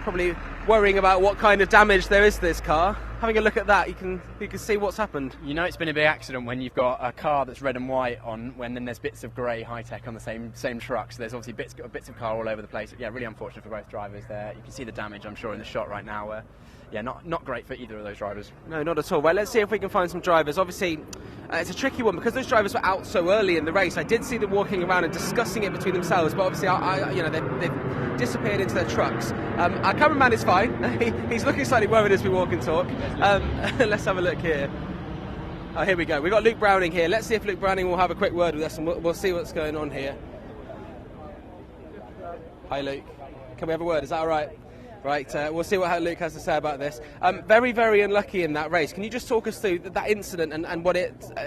probably worrying about what kind of damage there is to this car. Having a look at that, you can see what's happened. You know it's been a big accident when you've got a car that's red and white on, when then there's bits of grey High Tech on the same truck. So there's obviously bits of car all over the place. Yeah, really unfortunate for both drivers there. You can see the damage, I'm sure, in the shot right now. Yeah, not great for either of those drivers. No, not at all. Well, let's see if we can find some drivers. Obviously, it's a tricky one because those drivers were out so early in the race. I did see them walking around and discussing it between themselves, but obviously, they've disappeared into their trucks. Our cameraman is fine. He's looking slightly worried as we walk and talk. Let's have a look here. Oh, here we go. We've got Luke Browning here. Let's see if Luke Browning will have a quick word with us, and we'll see what's going on here. Hi, Luke. Can we have a word? Is that all right? Right, we'll see what Luke has to say about this. Very, very unlucky in that race. Can you just talk us through that incident and what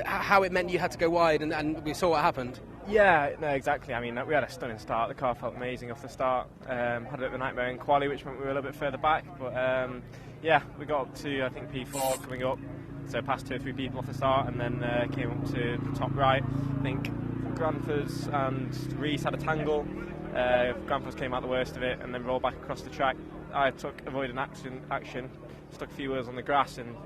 how it meant you had to go wide, and we saw what happened? Yeah, no, exactly. I mean, we had a stunning start. The car felt amazing off the start. Had a bit of a nightmare in quali, which meant we were a little bit further back. But yeah, we got up to, I think, P4 coming up. So passed 2 or 3 people off the start, and then came up to the top right. I think Granfors and Reese had a tangle. Granfors came out the worst of it, and then rolled back across the track. I took avoiding action, stuck a few wheels on the grass, and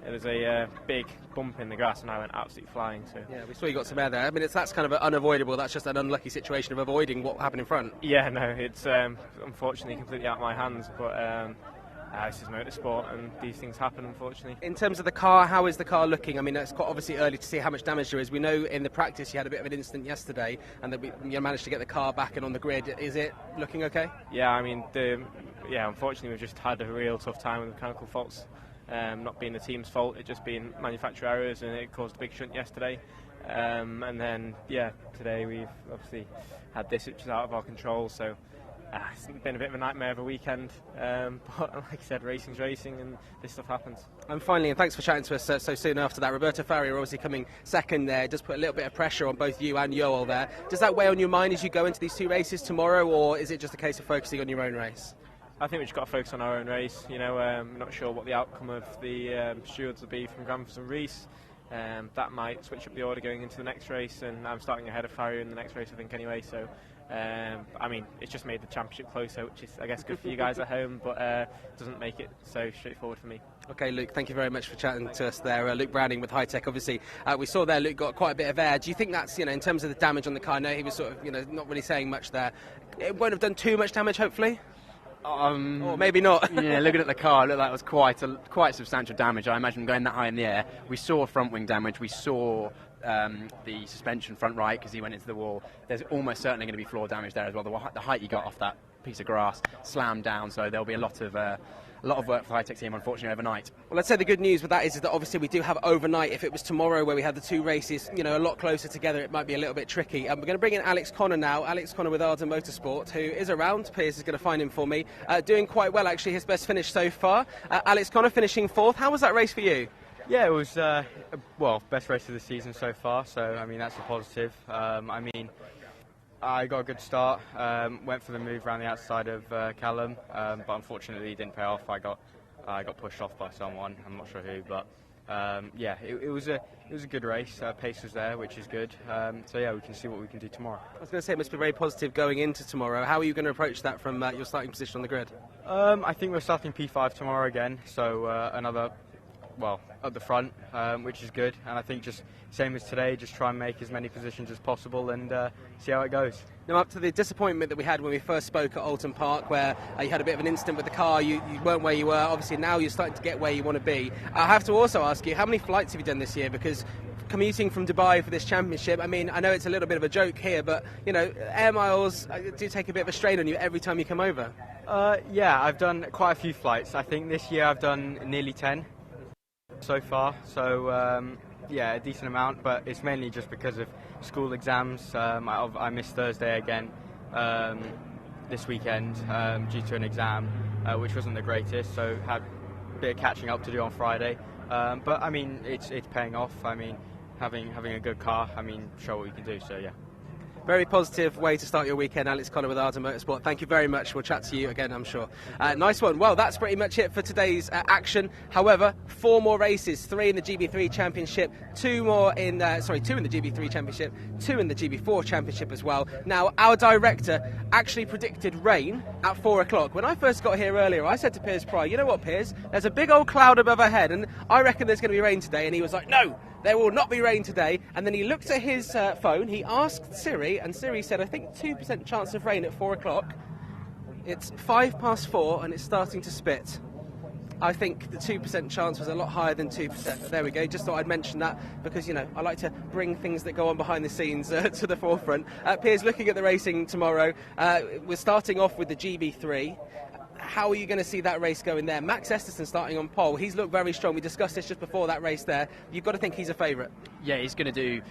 there was a big bump in the grass, and I went absolutely flying. So yeah, we saw you got some air there. I mean, that's kind of unavoidable. That's just an unlucky situation of avoiding what happened in front. Yeah, no, it's unfortunately completely out of my hands, but this is motorsport, and these things happen, unfortunately. In terms of the car, how is the car looking? I mean, it's quite obviously early to see how much damage there is. We know in the practice you had a bit of an incident yesterday, and that you managed to get the car back and on the grid. Is it looking okay? Yeah, I mean, unfortunately we've just had a real tough time with mechanical faults. Not being the team's fault, it just being manufacturer errors, and it caused a big shunt yesterday. And then, yeah, today we've obviously had this, which is out of our control, so it's been a bit of a nightmare of a weekend. But like I said, racing's racing, and this stuff happens. And finally, and thanks for chatting to us so soon after that, Roberto Farrier obviously coming second there, does put a little bit of pressure on both you and Yoel there. Does that weigh on your mind as you go into these two races tomorrow, or is it just a case of focusing on your own race? I think we've just got to focus on our own race. You know, I'm not sure what the outcome of the stewards will be from Granfos and Rees. That might switch up the order going into the next race, and I'm starting ahead of Farrier in the next race, I think, anyway. So, I mean, it's just made the championship closer, which is, I guess, good for you guys at home, but doesn't make it so straightforward for me. Okay, Luke, thank you very much for chatting to us there. Luke Browning with High Tech, obviously. We saw there Luke got quite a bit of air. Do you think that's, in terms of the damage on the car, I know he was sort of, not really saying much there. It won't have done too much damage, hopefully? Or maybe not. Yeah, looking at the car, it looked like it was quite substantial damage. I imagine going that high in the air. We saw front wing damage. We saw the suspension front right because he went into the wall. There's almost certainly going to be floor damage there as well. The height he got off that piece of grass slammed down, so there'll be a lot of work for the High Tech team, unfortunately, overnight. Well, let's say the good news with that is that obviously we do have overnight. If it was tomorrow where we had the two races, a lot closer together, it might be a little bit tricky. We're going to bring in Alex Connor now. Alex Connor with Arden Motorsport, who is around. Piers is going to find him for me. Doing quite well, actually, his best finish so far. Alex Connor finishing fourth. How was that race for you? Yeah, it was, best race of the season so far, so, I mean, that's a positive. I got a good start, went for the move around the outside of Callum, but unfortunately it didn't pay off. I got pushed off by someone, I'm not sure who, but it was a good race. Pace was there, which is good. So yeah, we can see what we can do tomorrow. I was going to say it must be very positive going into tomorrow. How are you going to approach that from your starting position on the grid? I think we're starting P5 tomorrow again, so another, at the front, which is good. And I think just same as today, just try and make as many positions as possible and see how it goes. Now, up to the disappointment that we had when we first spoke at Alton Park, where you had a bit of an incident with the car, you weren't where you were. Obviously now you're starting to get where you want to be. I have to also ask you, how many flights have you done this year? Because commuting from Dubai for this championship, I mean, I know it's a little bit of a joke here, but air miles do take a bit of a strain on you every time you come over. Yeah, I've done quite a few flights. I think this year I've done nearly 10 so far, so yeah, a decent amount, but it's mainly just because of school exams. I missed Thursday again this weekend due to an exam, which wasn't the greatest, so had a bit of catching up to do on Friday. But I mean, it's paying off. I mean, having a good car, I mean, show what we can do, so yeah. Very positive way to start your weekend, Alex Connor with Arden Motorsport. Thank you very much. We'll chat to you again, I'm sure. Nice one. Well, that's pretty much it for today's action. However, 4 more races, 3 in the GB3 Championship, 2 in the GB3 Championship, 2 in the GB4 Championship as well. Now, our director actually predicted rain at 4 o'clock. When I first got here earlier, I said to Piers Pry, you know what, Piers? There's a big old cloud above our head, and I reckon there's going to be rain today. And he was like, no, there will not be rain today. And then he looked at his phone, he asked Siri, and Siri said, I think 2% chance of rain at 4 o'clock. It's 4:05 and it's starting to spit. I think the 2% chance was a lot higher than 2%. There we go, just thought I'd mention that because, I like to bring things that go on behind the scenes to the forefront. Piers, looking at the racing tomorrow, we're starting off with the GB3. How are you going to see that race going there? Max Esterson starting on pole. He's looked very strong. We discussed this just before that race there. You've got to think he's a favourite. Yeah, he's going to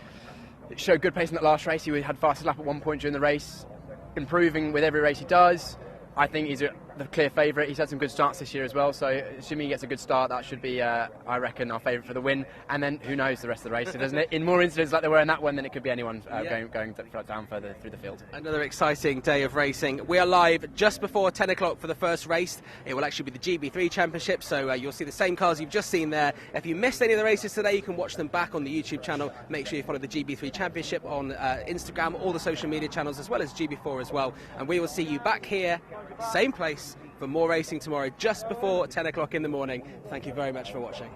show good pace in that last race. He had fastest lap at one point during the race, improving with every race he does. I think he's the clear favourite. He's had some good starts this year as well, so assuming he gets a good start, that should be, I reckon, our favourite for the win. And then who knows the rest of the race? Doesn't it? In more incidents like there were in that one, then it could be anyone going down further through the field. Another exciting day of racing. We are live just before 10 o'clock for the first race. It will actually be the GB3 Championship, so you'll see the same cars you've just seen there. If you missed any of the races today, you can watch them back on the YouTube channel. Make sure you follow the GB3 Championship on Instagram, all the social media channels, as well as GB4 as well. And we will see you back here, same place, for more racing tomorrow, just before 10 o'clock in the morning. Thank you very much for watching.